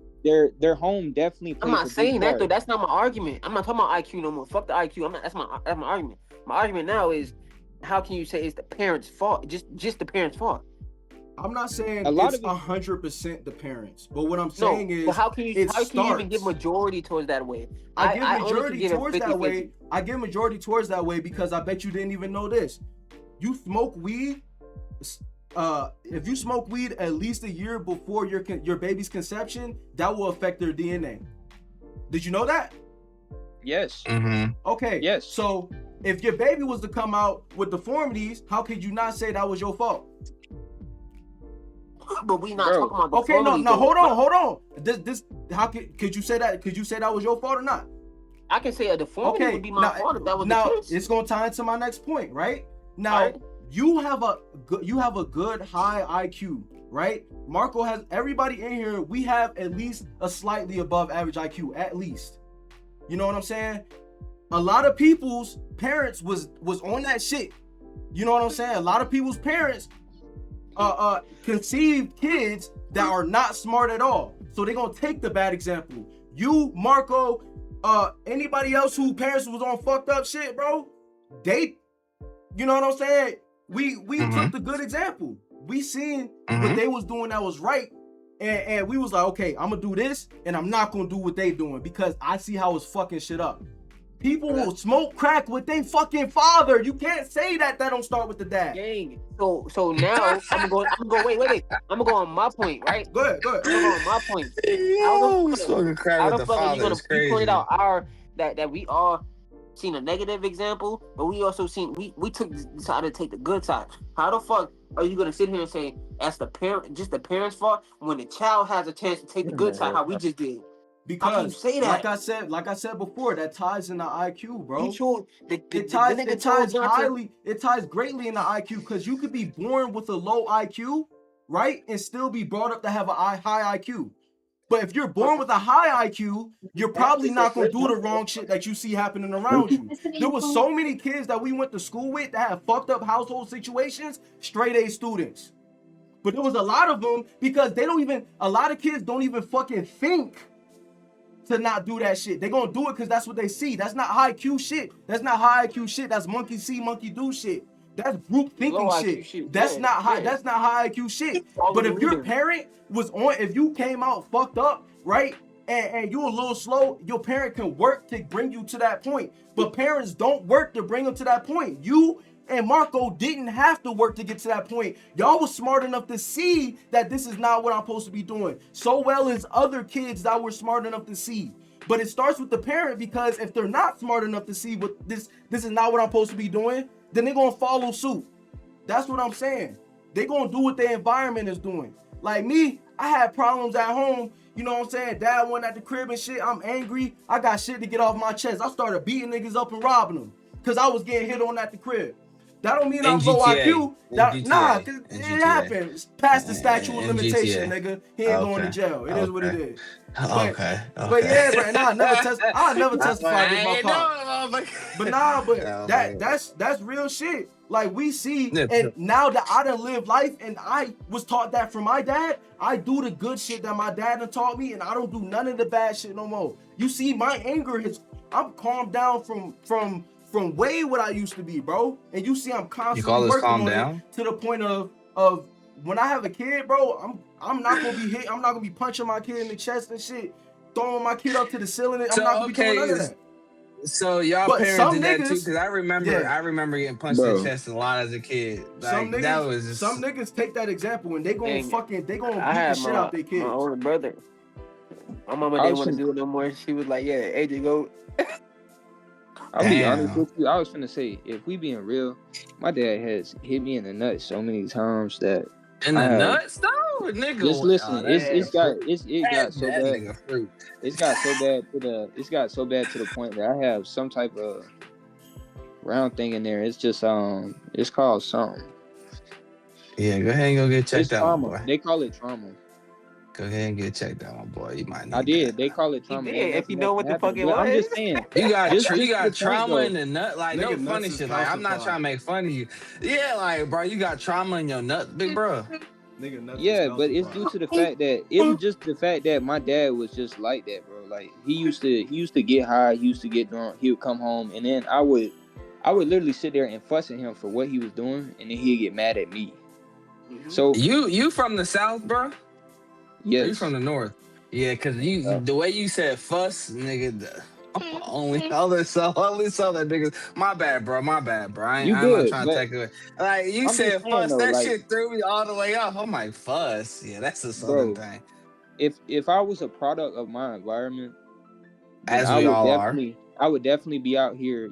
H: Their home definitely plays
I: I'm not saying that though. That's not my argument. I'm not talking about IQ no more. Fuck the IQ. That's my argument. My argument now is, how can you say it's the parents' fault? Just the parents' fault.
A: I'm not saying it's 100% the parents, but what I'm saying is,
I: how can you even give majority towards that way?
A: I give majority towards that way. I give majority towards that way because I bet you didn't even know this. You smoke weed. If you smoke weed at least a year before your baby's conception, that will affect their DNA. Did you know that?
H: Yes.
A: Okay.
H: Yes.
A: So if your baby was to come out with deformities, how could you not say that was your fault?
I: But we not talking about
A: okay, no, hold on. This how could you say that? Could you say that was your fault or not?
I: I can say a deformity would be my fault if that was the case.
A: It's gonna tie into my next point, right? Now you have a good high IQ, right? Marco has, everybody in here, we have at least a slightly above average IQ, at least. You know what I'm saying? A lot of people's parents was on that shit. You know what I'm saying? A lot of people's parents conceived kids that are not smart at all. So they're gonna take the bad example. You, Marco, anybody else who parents was on fucked up shit, bro, you know what I'm saying? We took the good example. We seen what they was doing that was right. And we was like, okay, I'm gonna do this and I'm not gonna do what they doing because I see how it's fucking shit up. People will smoke crack with their fucking father. You can't say that don't start with the dad.
I: Dang. So now I'm gonna go wait. I'm gonna go on my point, right?
A: Go ahead.
I: I'm gonna go on my point.
C: Smoking crack with the father is crazy.
I: You pointed out that we all seen a negative example, but we also seen we decided to take the good side. How the fuck are you gonna sit here and say that's the parent's fault when the child has a chance to take the good side, how we just did?
A: Because
I: How can you say that?
A: like I said before, that ties in the IQ, bro. It ties greatly in the IQ because you could be born with a low IQ, right, and still be brought up to have a high IQ. But if you're born with a high IQ, you're probably not gonna do the wrong shit that you see happening around you. There was so many kids that we went to school with that have fucked up household situations, straight A students. But there was a lot of them because a lot of kids don't even fucking think to not do that shit. They gonna do it because that's what they see. That's not high IQ shit. That's not high IQ shit. That's monkey see, monkey do shit. That's group thinking shit. That's not high. That's not high IQ shit. But if your parent was on, if you came out fucked up, right, and you a little slow, your parent can work to bring you to that point. But parents don't work to bring them to that point. You and Marco didn't have to work to get to that point. Y'all was smart enough to see that this is not what I'm supposed to be doing. So well as other kids that were smart enough to see. But it starts with the parent because if they're not smart enough to see what this is not what I'm supposed to be doing, then they're gonna follow suit. That's what I'm saying. They're gonna do what their environment is doing. Like me, I had problems at home. You know what I'm saying? Dad went at the crib and shit. I'm angry. I got shit to get off my chest. I started beating niggas up and robbing them because I was getting hit on at the crib. That don't mean I'm low IQ. Nah, cause it happened. It's past the statute of limitation, nigga. He ain't going to jail. It is what it is. But yeah, bro. And I'll never testify against my pop. But that's real shit. Like we see, and now that I done lived life and I was taught that from my dad, I do the good shit that my dad done taught me, and I don't do none of the bad shit no more. You see, my anger I'm calmed down from way what I used to be, bro. And you see, I'm constantly working on it to the point of when I have a kid, bro. I'm not gonna be hit. I'm not gonna be punching my kid in the chest and shit, throwing my kid up to the ceiling. I'm not gonna be doing none of that.
C: So y'all parents did that too, because I remember getting punched in the chest a lot as a kid. Like
A: some niggas take that example and they gonna beat the shit out their kids.
I: My older brother. My mama didn't want to do it no more. She was like, "Yeah, AJ, go."
H: I'll be honest with you. I was finna say, if we being real, my dad has hit me in the nuts so many times that
C: nuts though, nigga.
H: Just listen, it got so bad. It got so bad to the point that I have some type of round thing in there. It's just it's called something.
C: Yeah, go ahead and go get checked out, boy.
H: They call it trauma.
C: Go ahead and get checked out, my boy. You might need
H: I did. That. They call it trauma.
I: If you know what the fuck it was.
H: I'm just saying.
C: You got trauma in the nut. Like, no funny shit. Like, I'm not trying to make fun of you. Yeah, like, bro, you got trauma in your nut, big bro.
H: Yeah, but it's due to the fact that it was just the fact that my dad was just like that, bro. Like, he used to get high, he used to get drunk, he would come home, and then I would literally sit there and fuss at him for what he was doing, and then he'd get mad at me.
C: Mm-hmm. So you from the South, bro?
H: Yes.
C: You from the North? Yeah, cause the way you said fuss, nigga. Only saw that nigga. My bad, bro. I'm not trying to take it away. Like you said, fuss. Though, that shit threw me all the way off. I'm like, fuss. Yeah, that's a Southern thing.
H: If I was a product of my environment,
C: as we all are,
H: I would definitely be out here,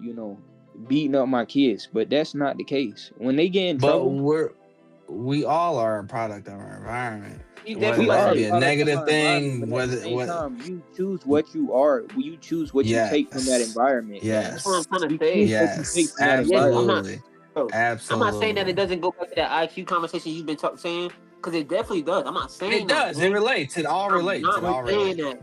H: beating up my kids. But that's not the case. When they get in trouble,
C: we all are a product of our environment.
I: Whether
C: that be a negative thing,
H: whether you choose what you are, you choose what you take from that environment.
C: Yes.
I: That's what I'm trying to say.
C: Yes. Absolutely.
I: I'm not saying that it doesn't go back to that IQ conversation you've been saying, because it definitely does. I'm not saying
C: it does. It relates. It all relates.
I: That.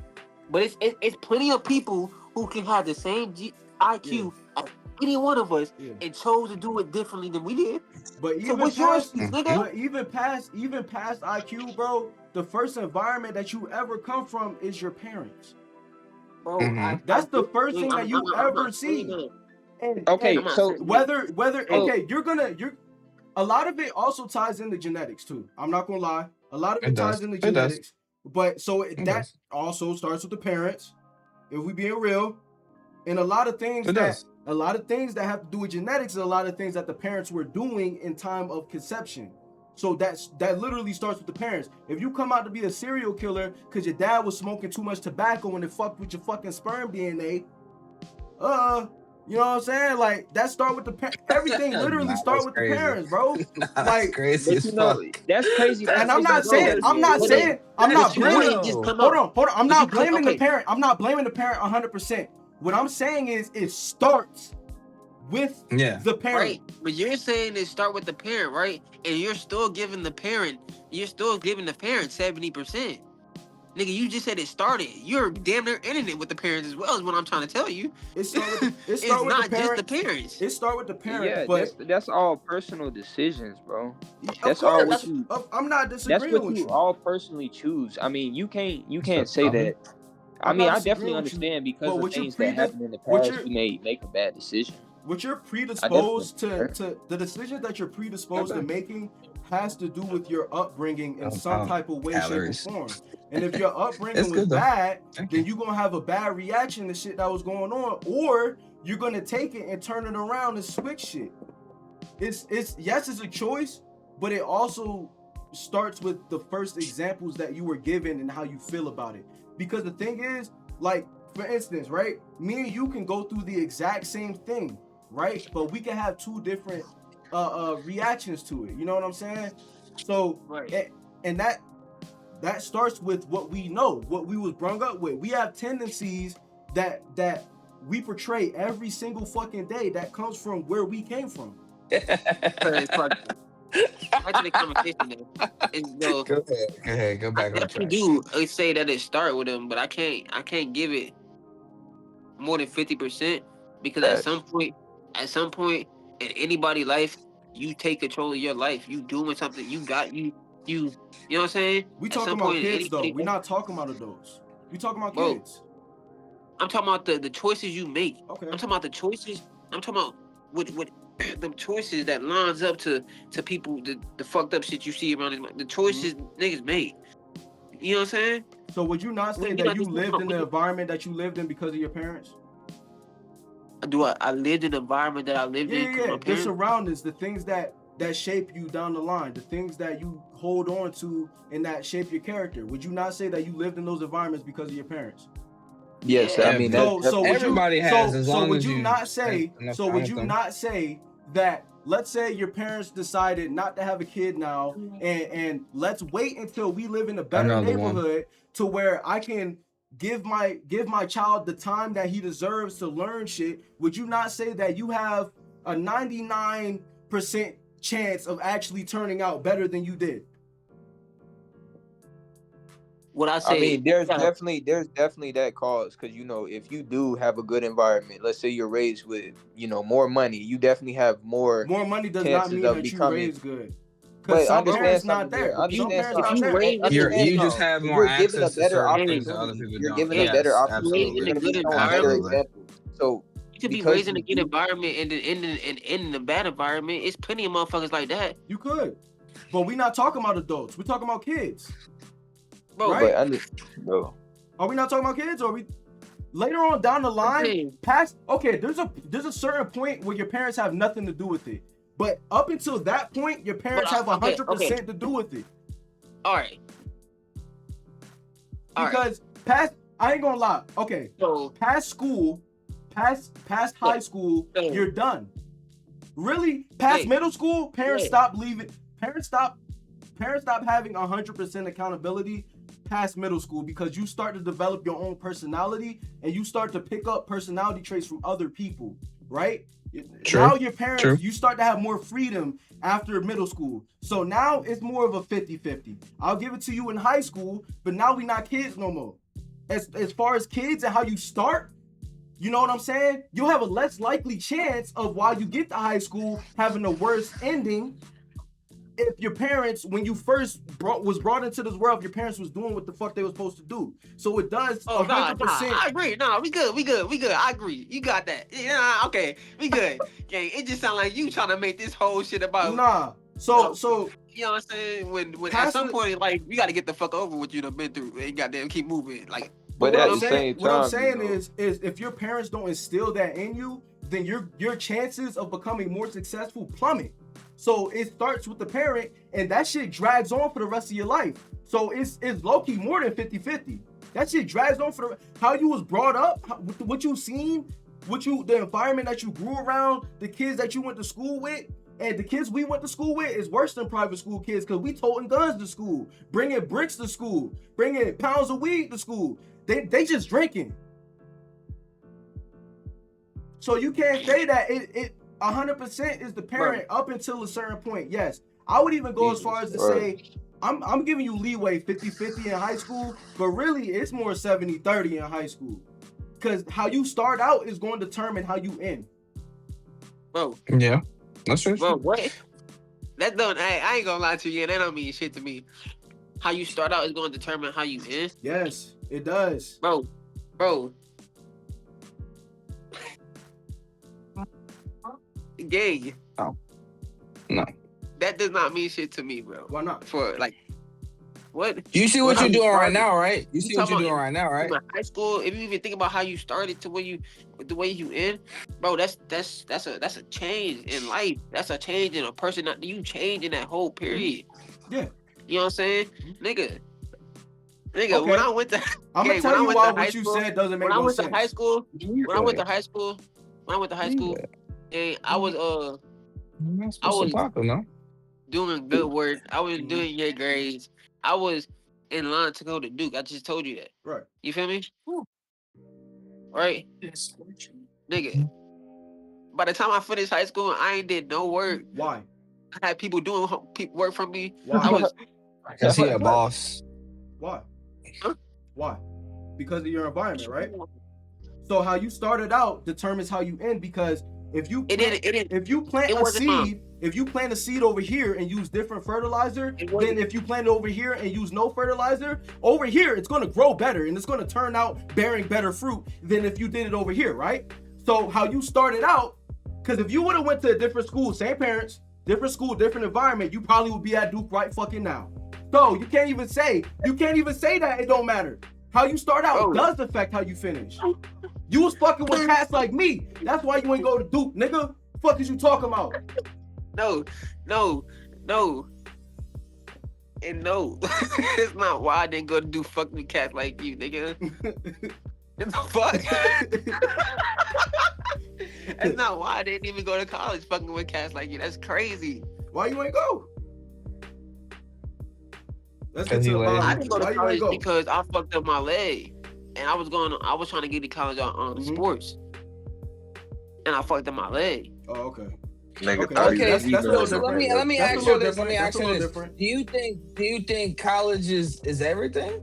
I: But it's plenty of people who can have the same IQ as any one of us and chose to do it differently than we did.
A: But even past IQ, bro, the first environment that you ever come from is your parents.
I: Bro,
A: that's the first thing that you ever see.
H: Okay, so
A: whether a lot of it also ties into genetics too. I'm not gonna lie, a lot of it ties into genetics. But so that also starts with the parents. If we being real, and a lot of things that have to do with genetics, and a lot of things that the parents were doing in time of conception. So that literally starts with the parents. If you come out to be a serial killer because your dad was smoking too much tobacco and it fucked with your fucking sperm DNA, You know what I'm saying? Like that start with the everything literally start with the parents, bro.
C: That's crazy
D: But
C: as
D: you know,
C: fuck.
D: that's crazy. That's
A: And I'm
D: crazy
A: not saying,
D: because
A: I'm not
I: But
A: saying, I'm
I: but
A: not
I: you
A: blaming.
I: couldn't just come
A: Hold
I: up.
A: on. I'm
I: But you
A: not blaming the
I: okay.
A: parent. I'm not blaming the parent 100%. What I'm saying is, it starts with the parent.
I: Right, but you're saying it start with the parent, right? And you're still giving the parent 70%. Nigga, you just said it started. You're damn near ending it with the parents as well, is what I'm trying to tell you.
A: It start with
I: It's
A: the
I: not just the
A: parents.
I: parents.
A: It start with the parents,
D: yeah,
A: but
D: that's all personal decisions, bro.
A: of
D: That's all
A: course,
D: what you.
A: I'm not
D: That's
A: disagreeing
D: what
A: with
D: you
A: you.
D: all personally choose. I mean, you can't say that. I
A: I'm
D: mean,
A: not
D: I definitely
A: disagreeing with you,
D: understand because
A: but
D: of
A: what you're
D: things that happened in the
A: what
D: past,
A: you're
D: you may make a bad decision.
A: what you're
D: I definitely
A: predisposed
D: understand.
A: to the decisions that you're predisposed to making has to do with your upbringing in some type of way, shape, or form. And if your upbringing was bad, then you're gonna have a bad reaction to shit that was going on, or you're gonna take it and turn it around and switch shit. It's yes, it's a choice, but it also starts with the first examples that you were given and how you feel about it. Because the thing is, like, for instance, right, me and you can go through the exact same thing, right, but we can have two different reactions to it. You know what I'm saying? So
I: Right.
A: and that starts with what we know, what we was brought up with. We have tendencies that we portray every single fucking day that comes from where we came from.
I: Back to the conversation though.
C: Go ahead. Go back on
I: I
C: track.
I: do say that it start with them, but I can't give it more than 50% because at some point in anybody's life, you take control of your life. You doing something. You know what I'm saying?
A: We
I: At some
A: talking about
I: point in
A: kids though.
I: anybody's
A: We're
I: life,
A: not talking about adults. We talking about
I: bro.
A: kids.
I: I'm talking about the choices you make.
A: Okay.
I: I'm talking about the choices. I'm talking about with the choices that lines up to people, the fucked up shit you see around the choices niggas make. You know what I'm saying?
A: So would you not say that you lived in the environment that you lived in because of your parents?
I: I lived in the environment that I lived in because my
A: The
I: parents.
A: surroundings, the things that shape you down the line, the things that you hold on to and that shape your character. Would you not say that you lived in those environments because of your parents?
H: Yes, I mean that's
A: so would
C: everybody
A: you,
C: has,
A: so,
C: as
A: so
C: long
A: would
C: as
A: you
C: you
A: not
C: spend
A: say
C: enough
A: so
C: time
A: would
C: with
A: you
C: them.
A: not say that, let's say your parents decided not to have a kid now, and let's wait until we live in a better
C: Another one.
A: neighborhood to where I can give my child the time that he deserves to learn shit. Would you not say that you have a 99% chance of actually turning out better than you did?
I: What I say,
H: I mean, there's definitely that cause, because you know, if you do have a good environment, let's say you're raised with, you know, more money, you definitely have more
A: money does not
H: chances
A: mean
H: of
A: that you
H: becoming.
A: raised good.
H: But
A: Some
H: understand
A: parents not
H: something here.
A: there. Some
H: Understand
A: parents
I: if
A: not
H: something.
I: you
A: there.
I: raise
H: Understand
C: You just
H: something.
C: have more
H: You're given a
C: access to
H: better
C: certain things that other
H: opportunity.
C: people
H: You're
C: don't.
H: given a
C: Yes,
H: better opportunity.
C: absolutely.
H: You're gonna be
I: good
H: shown better
I: environment.
H: examples. So
I: You could be
H: because
I: raised in a
H: you
I: good
H: do,
I: environment and in a bad environment. It's plenty of motherfuckers like that.
A: You could. But we're not talking about adults. We're talking about kids.
I: Bro,
A: Right?
H: bro.
A: Are we not talking about kids? Or are we later on down the line, past, okay, there's a certain point where your parents have nothing to do with it. But up until that point, your parents have 100% to do with it.
I: All right.
A: Because past, I ain't gonna lie. Okay.
I: So
A: past school, past high school, you're done. Really? Past middle school, parents stop leaving. Parents stop having 100% accountability past middle school, because you start to develop your own personality and you start to pick up personality traits from other people, right?
C: True.
A: Now your parents, you start to have more freedom after middle school. So now it's more of a 50-50. I'll give it to you in high school, but now we not kids no more. As far as kids and how you start, you know what I'm saying? You'll have a less likely chance of, while you get to high school, having a worse ending if your parents, when you first was brought into this world, your parents was doing what the fuck they were supposed to do. So it does 100%.
I: I agree. No, we good. I agree. You got that. Yeah, okay, we good. Okay, it just sounds like you trying to make this whole shit about.
A: Nah. So
I: you know what I'm saying? When at some point, like, you got to get the fuck over what you done been through and goddamn keep moving. Like,
H: but at the same time,
A: what I'm saying is if your parents don't instill that in you, then your chances of becoming more successful plummet. So it starts with the parent, and that shit drags on for the rest of your life. So it's low-key more than 50-50. That shit drags on for how you was brought up, what you seen, the environment that you grew around, the kids that you went to school with, and the kids we went to school with is worse than private school kids because we toting guns to school, bringing bricks to school, bringing pounds of weed to school. They just drinking. So you can't say that it 100% is the parent up until a certain point. Yes, I would even go as far as to say I'm giving you leeway 50-50 in high school, but really it's more 70-30 in high school. Because how you start out is going to determine how you end.
I: Bro.
C: Yeah. That's true.
I: Bro, what? That don't. I ain't gonna lie to you. That don't mean shit to me. How you start out is gonna determine how you end.
A: Yes, it does.
I: Bro. Gang.
C: Oh. No.
I: That does not mean shit to me, bro.
A: Why not?
I: For like, what?
C: You see what you're doing right now, right? You see what you're doing right now, right?
I: High school. If you even think about how you started to the way you end, bro, that's a change in life. That's a change in a person. You change in that whole period.
A: Yeah.
I: You know what I'm saying, nigga?
A: Okay.
I: When I went to,
A: I'm gonna tell you why what you said doesn't make no sense.
I: When I went to high school, and I was doing good work. I was doing your grades. I was in line to go to Duke. I just told you that.
A: Right.
I: You feel me? Right? Nigga. By the time I finished high school, I ain't did no work.
A: Why?
I: I had people doing work from me.
A: Why?
C: Cause he a boss.
A: Why?
I: Huh?
A: Why? Because of your environment, right? So how you started out determines how you end. Because if you plant a seed over here and use different fertilizer, then if you plant it over here and use no fertilizer, over here it's going to grow better and it's going to turn out bearing better fruit than if you did it over here, right? So how you started out, because if you would have went to a different school, same parents, different school, different environment, you probably would be at Duke right fucking now. So you can't even say that it don't matter. How you start out does affect how you finish. You was fucking with cats like me. That's why you ain't go to Duke, nigga. Fuck is you talking about?
I: No. And no. It's not why I didn't go to do fucking cats like you, nigga. What the fuck? That's not why I didn't even go to college fucking with cats like you. That's crazy.
A: Why you ain't go?
I: I didn't go to college because I fucked up my leg. And I was trying to get to college on sports. And I fucked up my leg.
A: Oh, okay.
C: Okay, so let me ask you this. Do you think college is everything?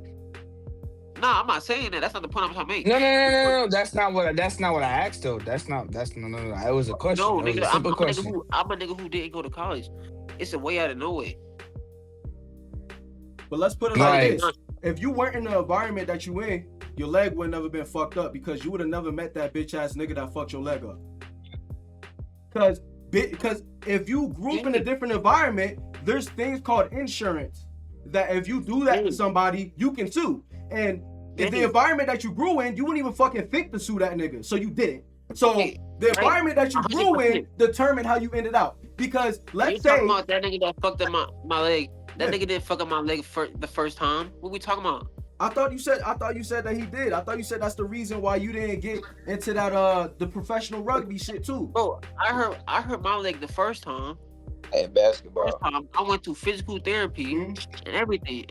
I: No, I'm not saying that. That's not the point I'm trying to make.
C: No. That's not what I asked though. That's no. It was a question.
I: No,
C: nigga,
I: I'm a nigga who didn't go to college. It's a way out of nowhere.
A: But let's put it like this. If you weren't in the environment that you in, your leg would never been fucked up because you would have never met that bitch ass nigga that fucked your leg up. Because if you grew up in a different environment, there's things called insurance that if you do that to somebody, you can sue. And in the environment that you grew in, you wouldn't even fucking think to sue that nigga. So you didn't. So the environment that you grew in determined how you ended out. Because let's say
I: talking about that nigga that fucked up my leg. That nigga didn't fuck up my leg the first time. What we talking about?
A: I thought you said that he did. I thought you said that's the reason why you didn't get into that the professional rugby shit too.
I: Bro, I hurt my leg the first time.
H: Hey, basketball.
I: First time I went through physical therapy and everything.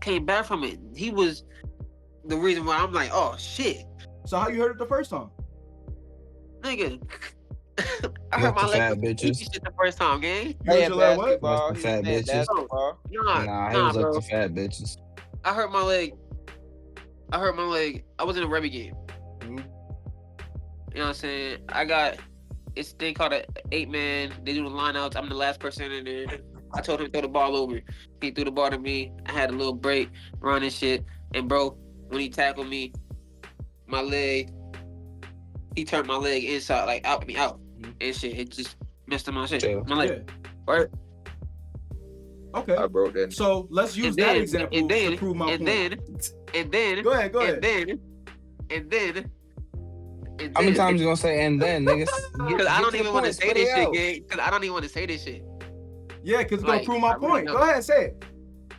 I: Came back from it. He was the reason why I'm like, oh shit.
A: So how you hurt it the first time?
I: Nigga. I hurt my leg shit the first time, gang.
H: Hey,
C: basketball. Fat bitches. Nah, he was
I: bro.
C: up to fat bitches.
I: I hurt my leg. I was in a rugby game. You know what I'm saying? I got this thing called an 8-man. They do the lineouts. I'm the last person in there. I told him to throw the ball over. He threw the ball to me. I had a little break, running shit. And bro, when he tackled me, my leg, he turned my leg inside, like out and shit. It just messed up my shit. My leg. Right?
A: Okay.
H: I broke that.
A: So let's use that example to prove my point.
I: And then
A: go ahead.
I: And then
C: how many times you gonna say and then, niggas?
I: Because I don't even want to say this shit, gang. Because I don't even want to say this shit.
A: Yeah, because it's gonna prove my point. Go ahead, say it.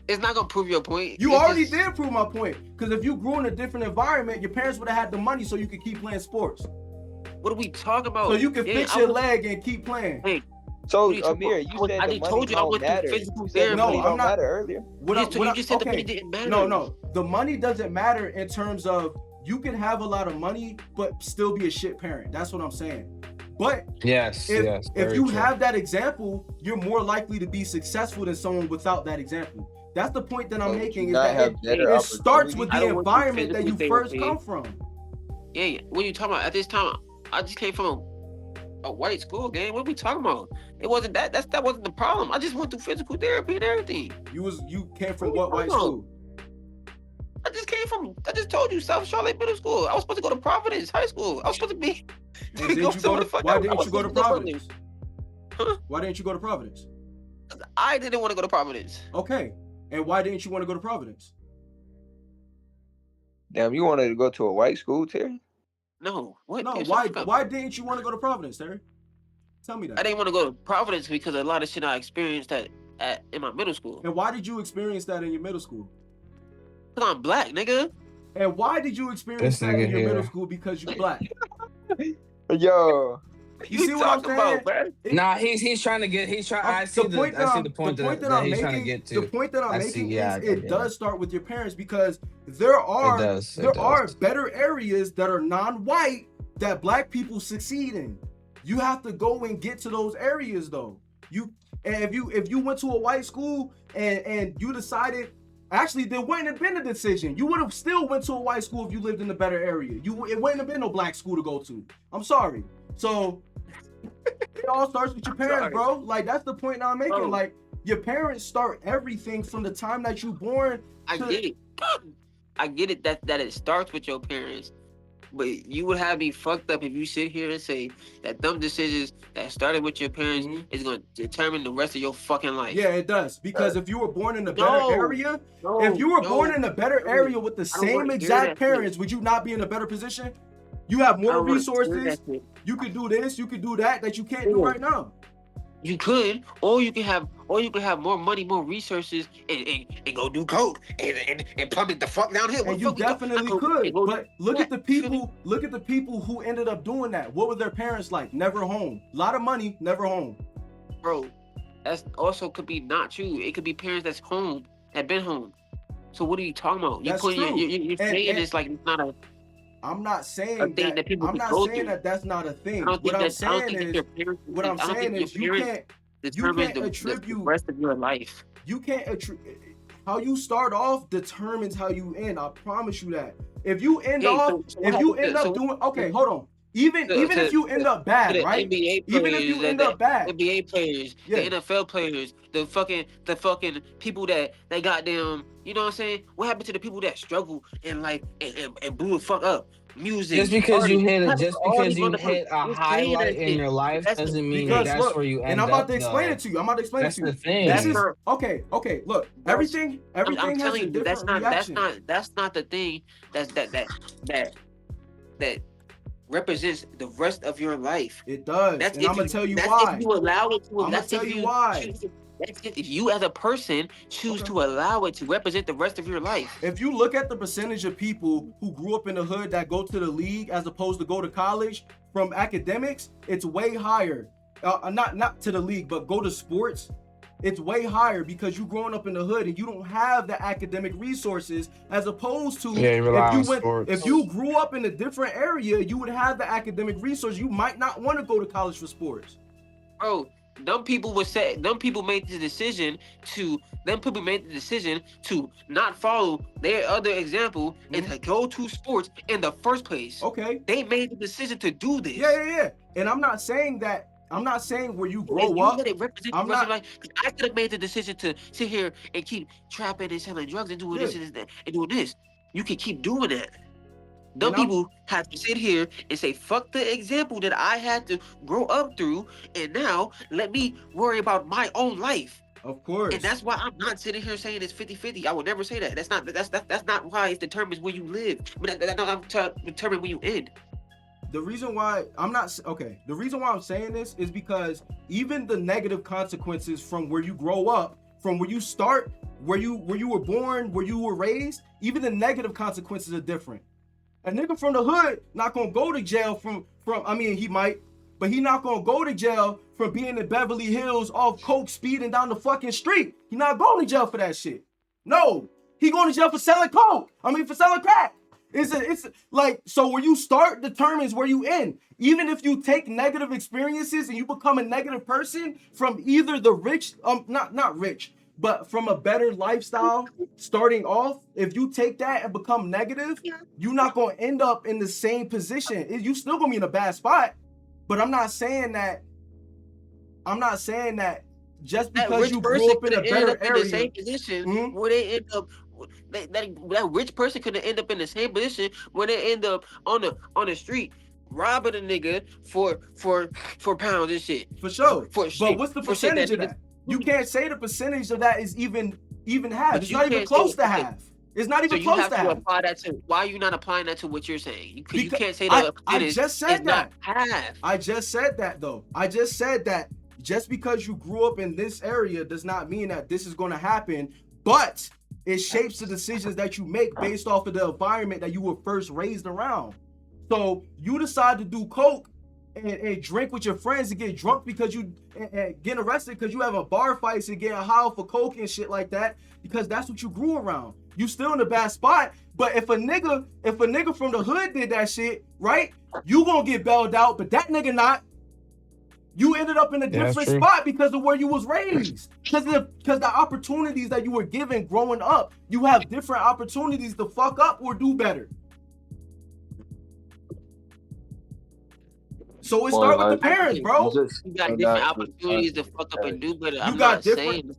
I: It's not gonna prove your point.
A: You already did prove my point. Because if you grew in a different environment, your parents would have had the money so you could keep playing sports.
I: What are we talking about?
A: So you can fix your leg and keep playing.
I: Hey,
H: So,
I: what are you talking
H: Amir,
I: about?
H: you said
I: I
H: the
I: just
H: money
I: told you I
H: don't
I: went through
H: matter.
I: physical
H: You said the
I: therapy.
H: money
A: I'm
H: don't
A: not-
H: matter earlier.
I: You just said the money didn't matter.
A: No. The money doesn't matter in terms of you can have a lot of money but still be a shit parent. That's what I'm saying. But
C: Yes,
A: if you have that example, you're more likely to be successful than someone without that example. That's the point that I'm
H: But
A: making.
H: you
A: Is
H: not
A: that
H: have better
A: it starts with
I: I
A: the
I: don't want
A: environment that you
I: physical
A: first
I: therapy.
A: come from.
I: Yeah, what are you talking about? At this time, I just came from a white school, gang. What are we talking about? It wasn't that. That wasn't the problem. I just went through physical therapy and everything.
A: You came from
I: What
A: what
I: are you
A: white
I: talking
A: school?
I: I just told you, South Charlotte Middle School. I was supposed to go to Providence High School. I was supposed to be.
A: And did you go to? Why didn't you go to Providence?
I: Huh?
A: Why didn't you go to Providence?
I: I didn't want to go to Providence.
A: Okay, and why didn't you want to go to Providence?
H: Damn, you wanted to go to a white school, Terry?
I: No. What?
A: No,
I: Dude,
A: why didn't you want to go to Providence, Terry? Tell me that.
I: I didn't want to go to Providence because of a lot of shit I experienced in my middle school.
A: And why did you experience that in your middle school?
I: Because I'm black, nigga.
A: And why did you experience that in your middle school? Because you're black.
H: Yo.
A: You see what I'm saying?
I: About, man?
C: Nah, he's trying to get. I see the point that he's trying to get to.
A: The point that I'm making is it does
C: it.
A: start with your parents, because there are better areas that are non-white that black people succeed in. You have to go and get to those areas though. If you went to a white school and you decided, actually there wouldn't have been a decision. You would have still went to a white school if you lived in a better area. It wouldn't have been no black school to go to. I'm sorry. So it all starts with your parents, bro. Like, that's the point I'm making.
I: Bro.
A: Like, your parents start everything from the time that you're born.
I: I get it. I get it that it starts with your parents. But you would have me fucked up if you sit here and say that dumb decisions that started with your parents is going to determine the rest of your fucking life.
A: Yeah, it does. Because if you were born in a better area, if you were born in a better area with the same exact parents, would you not be in a better position? You have more resources. You could do this, you could do that you can't do right now.
I: You could, or you can have more money, more resources, and go do coke and plummet the fuck downhill.
A: And you definitely could, but look at the people who ended up doing that. What were their parents like? Never home. A lot of money, never home.
I: Bro, that's also could be not true. It could be parents that's home, that been home. So what are you talking about?
A: That's true.
I: You're saying it's like it's not a.
A: I'm not saying that that's not a thing. What I'm saying is you can't attribute
I: the rest of your life.
A: You can't attribute how you start off determines how you end. I promise you that. If you end doing okay, hold on. Even if you end up bad, right? Even if you end up bad,
I: NBA players, the NFL players, the fucking people that they goddamn, you know what I'm saying? What happened to the people that struggle and like and blew the fuck up? Music.
C: Just because you hit a highlight in your life doesn't mean that's where you end up.
A: And I'm about to explain it to you. That's the thing. Okay. Look, everything has a different reaction.
I: That's not the thing that represents the rest of your life.
A: It does. And I'm gonna tell you why.
I: If you allow it to.
A: I'm gonna tell you why.
I: That's if you as a person choose to allow it to represent the rest of your life.
A: If you look at the percentage of people who grew up in the hood that go to the league as opposed to go to college from academics, it's way higher. Not to the league, but go to sports. It's way higher because you growing up in the hood and you don't have the academic resources, as opposed to if you grew up in a different area, you would have the academic resources. You might not want to go to college for sports.
I: Bro, them people made the decision to not follow their other example and to go to sports in the first place.
A: Okay.
I: They made the decision to do this.
A: Yeah. And I'm not saying where you grow up.
I: I could have made the decision to sit here and keep trapping and selling drugs and doing this and doing this. You can keep doing that. Them people have to sit here and say, fuck the example that I had to grow up through, and now let me worry about my own life.
A: Of course.
I: And that's why I'm not sitting here saying it's 50-50. I would never say that. That's not why it determines where you live. But that's not determine where you end.
A: The reason why I'm saying this is because even the negative consequences from where you grow up, from where you start, where you were born, where you were raised, even the negative consequences are different. A nigga from the hood not gonna go to jail from I mean, he might, but he not gonna go to jail for being in Beverly Hills off coke speeding down the fucking street. He not going to jail for that shit. No, he going to jail for selling coke. I mean, for selling crack. It's like, so where you start determines where you end. Even if you take negative experiences and you become a negative person from either the rich, not rich, but from a better lifestyle starting off, if you take that and become negative, you're not going to end up in the same position. You still going to be in a bad spot, but I'm not saying that just because you grew up in a better area.
I: In the same position where they end up, that rich person could end up in the same position where they end up on the street robbing a nigga for pounds and shit.
A: For sure. But what's the percentage of that? You can't say the percentage of that is even half. It's not even close to half. It's not even close to half.
I: Apply that to, why are you not applying that to what you're saying? You can't say that
A: I just said that.
I: Half.
A: I just said that though. I just said that just because you grew up in this area does not mean that this is going to happen, but it shapes the decisions that you make based off of the environment that you were first raised around. So you decide to do coke and drink with your friends and get drunk because you and get arrested because you have a bar fights and getting high for coke and shit like that, because that's what you grew around. You still in a bad spot. But if a nigga from the hood did that shit, right, you gonna get bailed out, but that nigga not. You ended up in a different spot because of where you was raised. Because the opportunities that you were given growing up, you have different opportunities to fuck up or do better. So it starts with the parents, bro.
I: You got different opportunities to fuck up and do better.
A: You got different.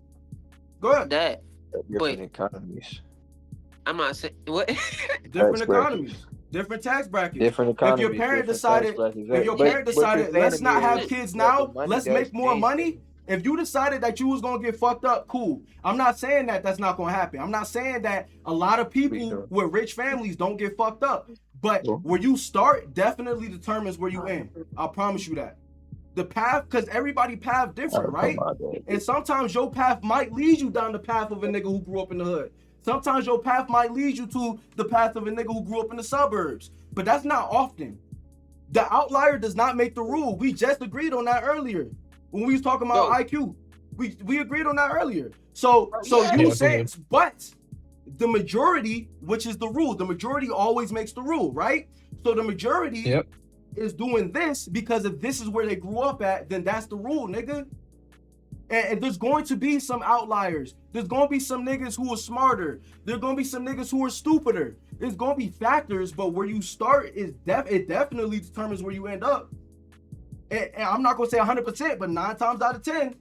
A: Go ahead.
I: That,
H: different economies.
I: I'm not saying what.
A: Different economies. Different tax brackets.
H: Different economies.
A: If your parent decided, let's not have kids now, let's make more money. If you decided that you was gonna get fucked up, cool. I'm not saying that that's not gonna happen. I'm not saying that a lot of people with rich families don't get fucked up. But where you start definitely determines where you end. I promise you that. The path, because everybody path different, right? And sometimes your path might lead you down the path of a nigga who grew up in the hood. Sometimes your path might lead you to the path of a nigga who grew up in the suburbs. But that's not often. The outlier does not make the rule. We just agreed on that earlier. When we was talking about IQ. We agreed on that earlier. So you say, but the majority, which is the rule, the majority always makes the rule, right? So the majority is doing this because if this is where they grew up at, then that's the rule, nigga. And there's going to be some outliers. There's going to be some niggas who are smarter. There's going to be some niggas who are stupider. There's going to be factors, but where you start is it definitely determines where you end up. And I'm not going to say 100%, but 9 times out of 10,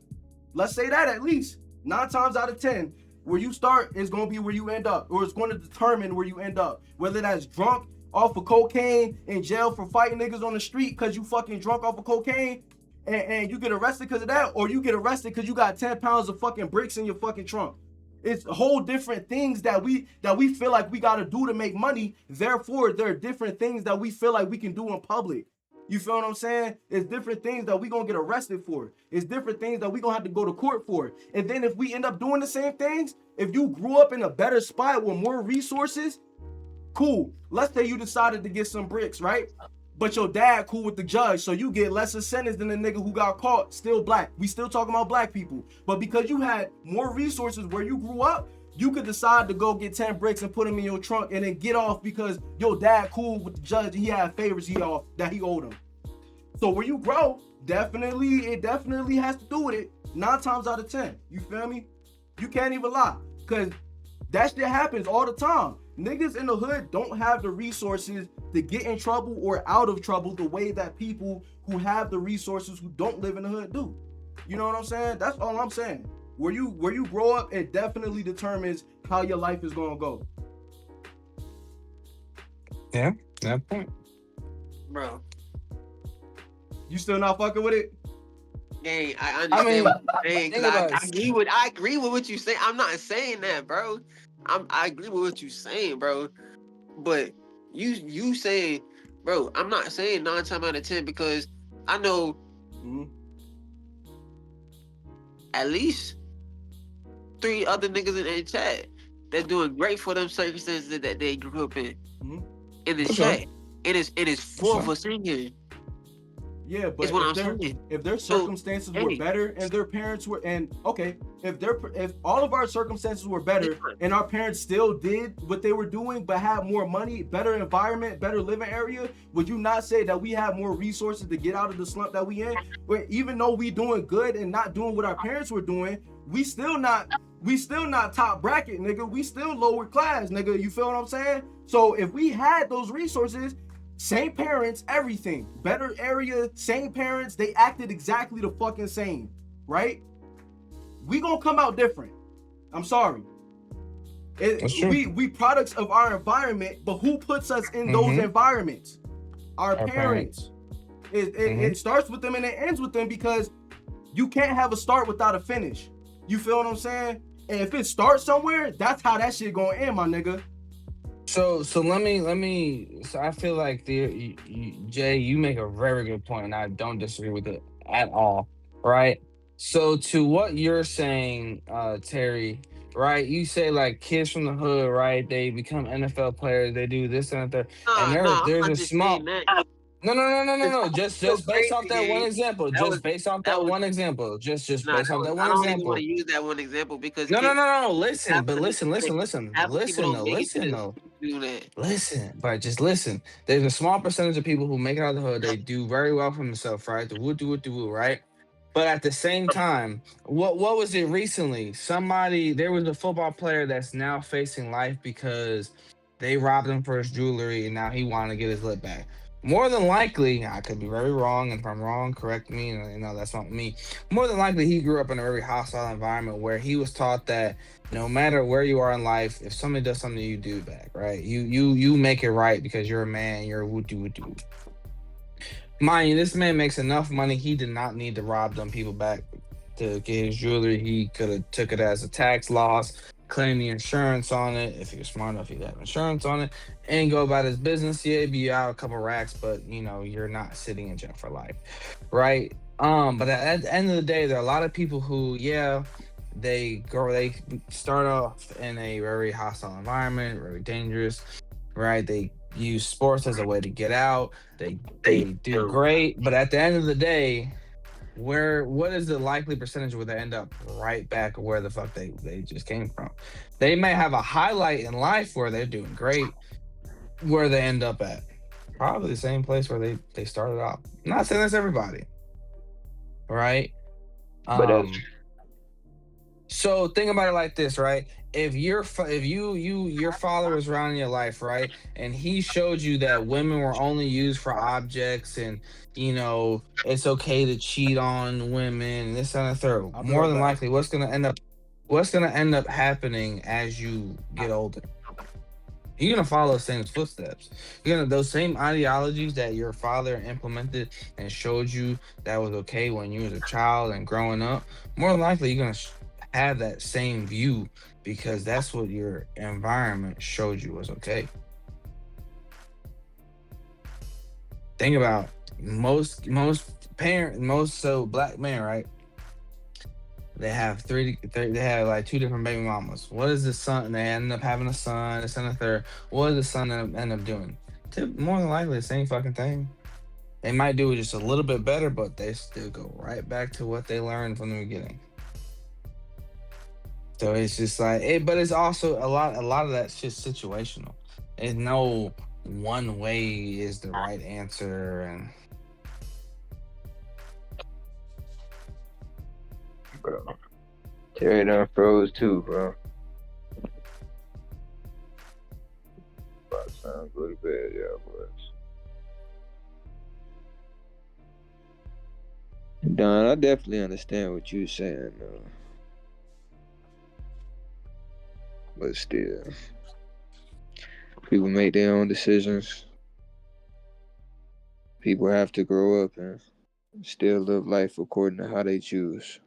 A: let's say that at least. 9 times out of 10, where you start is going to be where you end up, or it's going to determine where you end up. Whether that's drunk off of cocaine, in jail for fighting niggas on the street because you fucking drunk off of cocaine, and you get arrested because of that, or you get arrested because you got 10 pounds of fucking bricks in your fucking trunk. It's whole different things that we feel like we got to do to make money. Therefore, there are different things that we feel like we can do in public. You feel what I'm saying? It's different things that we gonna get arrested for. It's different things that we gonna have to go to court for. And then if we end up doing the same things, if you grew up in a better spot with more resources, cool. Let's say you decided to get some bricks, right? But your dad cool with the judge, so you get lesser sentence than the nigga who got caught, still black. We still talking about black people. But because you had more resources where you grew up, you could decide to go get 10 bricks and put them in your trunk and then get off because your dad cool with the judge and he had favors he owed him. So where you grow, it definitely has to do with it 9 times out of 10. You feel me? You can't even lie, because that shit happens all the time. Niggas in the hood don't have the resources to get in trouble or out of trouble the way that people who have the resources who don't live in the hood do. You know what I'm saying? That's all I'm saying. Where you grow up, it definitely determines how your life is gonna go.
C: Yeah, that point.
I: Bro.
A: You still not fucking with it?
I: Gang, I understand what you're saying. I agree with what you say. I'm not saying that, bro. I agree with what you're saying, bro. But you saying, bro, I'm not saying 9 times out of 10 because I know at least 3 other niggas in the chat that's doing great for them circumstances that they grew up in. in the
A: For sure.
I: chat. It is
A: For
I: 4 of
A: sure.
I: us in here.
A: Yeah,
I: Is
A: but
I: what
A: if
I: I'm saying.
A: their
I: So,
A: circumstances were
I: hey,
A: better and their parents were if all of our circumstances were better and our parents still did what they were doing but had more money, better environment, better living area, would you not say that we have more resources to get out of the slump that we in? Where even though we doing good and not doing what our parents were doing, we still not top bracket, nigga. We still lower class, nigga. You feel what I'm saying? So if we had those resources, same parents, everything, better area, same parents, they acted exactly the fucking same, right? We gonna come out different. I'm sorry. We products of our environment, but who puts us in those environments? Our parents. It starts with them and it ends with them, because you can't have a start without a finish. You feel what I'm saying? And if it starts somewhere, that's how that shit gonna end, my nigga.
C: So let me. So I feel like Jay, you make a very good point, and I don't disagree with it at all. Right. So to what you're saying, Terry, right? You say like kids from the hood, right? They become NFL players. They do this and that, and
I: no,
C: there's
I: I'm
C: a
I: not just saying
C: small.
I: that.
C: No.
I: It's so
C: Just based off
I: crazy,
C: that one
I: gang.
C: example.
I: That was
C: Just based off
I: that
C: that
I: was
C: one example. Just
I: nah.
C: based off that
I: I
C: one
I: don't even want
C: example.
I: to use that one example because
C: No. Listen,
I: half
C: but
I: of the people half of the people
C: listen
I: don't
C: though.
I: make it to
C: Listen
I: the
C: though.
I: do that.
C: Listen, but just listen. There's a small percentage of people who make it out of the hood. They do very well for themselves, right? The woo, right? But at the same time, what was it recently? There was a football player that's now facing life because they robbed him for his jewelry, and now he wanted to get his lip back. More than likely, I could be very wrong, and if I'm wrong, correct me. That's not me. More than likely, he grew up in a very hostile environment where he was taught that no matter where you are in life, if somebody does something, you do back, right? You make it right because you're a man. You're a woo. Mind you, this man makes enough money. He did not need to rob them people back to get his jewelry. He could have took it as a tax loss, claim the insurance on it. If he was smart enough, he'd have insurance on it and go about his business. Yeah, be out a couple racks, but you're not sitting in jail for life, right? But at the end of the day, there are a lot of people who, they start off in a very hostile environment, very dangerous, right? They use sports as a way to get out. They do great, but at the end of the day, what is the likely percentage where they end up right back where the fuck they just came from? They may have a highlight in life where they're doing great, where they end up at probably the same place where they started off. I'm not saying that's everybody, right?
H: But
C: So think about it like this, right? If your father was around in your life, right, and he showed you that women were only used for objects, and it's okay to cheat on women, this and the third.
A: I'll be
C: More
A: right
C: than
A: back.
C: likely, what's gonna end up happening as you get older? You're gonna follow the same footsteps. Those same ideologies that your father implemented and showed you that was okay when you was a child and growing up. More than likely, you're gonna have that same view because that's what your environment showed you was okay. Think about most black men, right? They have they have like two different baby mamas. What is the son? They end up having a son, this and a third. What does the son end up doing? More than likely the same fucking thing. They might do it just a little bit better, but they still go right back to what they learned from the beginning. So it's just like but it's also a lot of that shit's situational. There's no one way is the right answer, and
H: bro, Terry done froze too, bro. About time to go to bed, yeah, boys. Don, I definitely understand what you're saying, though. But still, people make their own decisions. People have to grow up and still live life according to how they choose.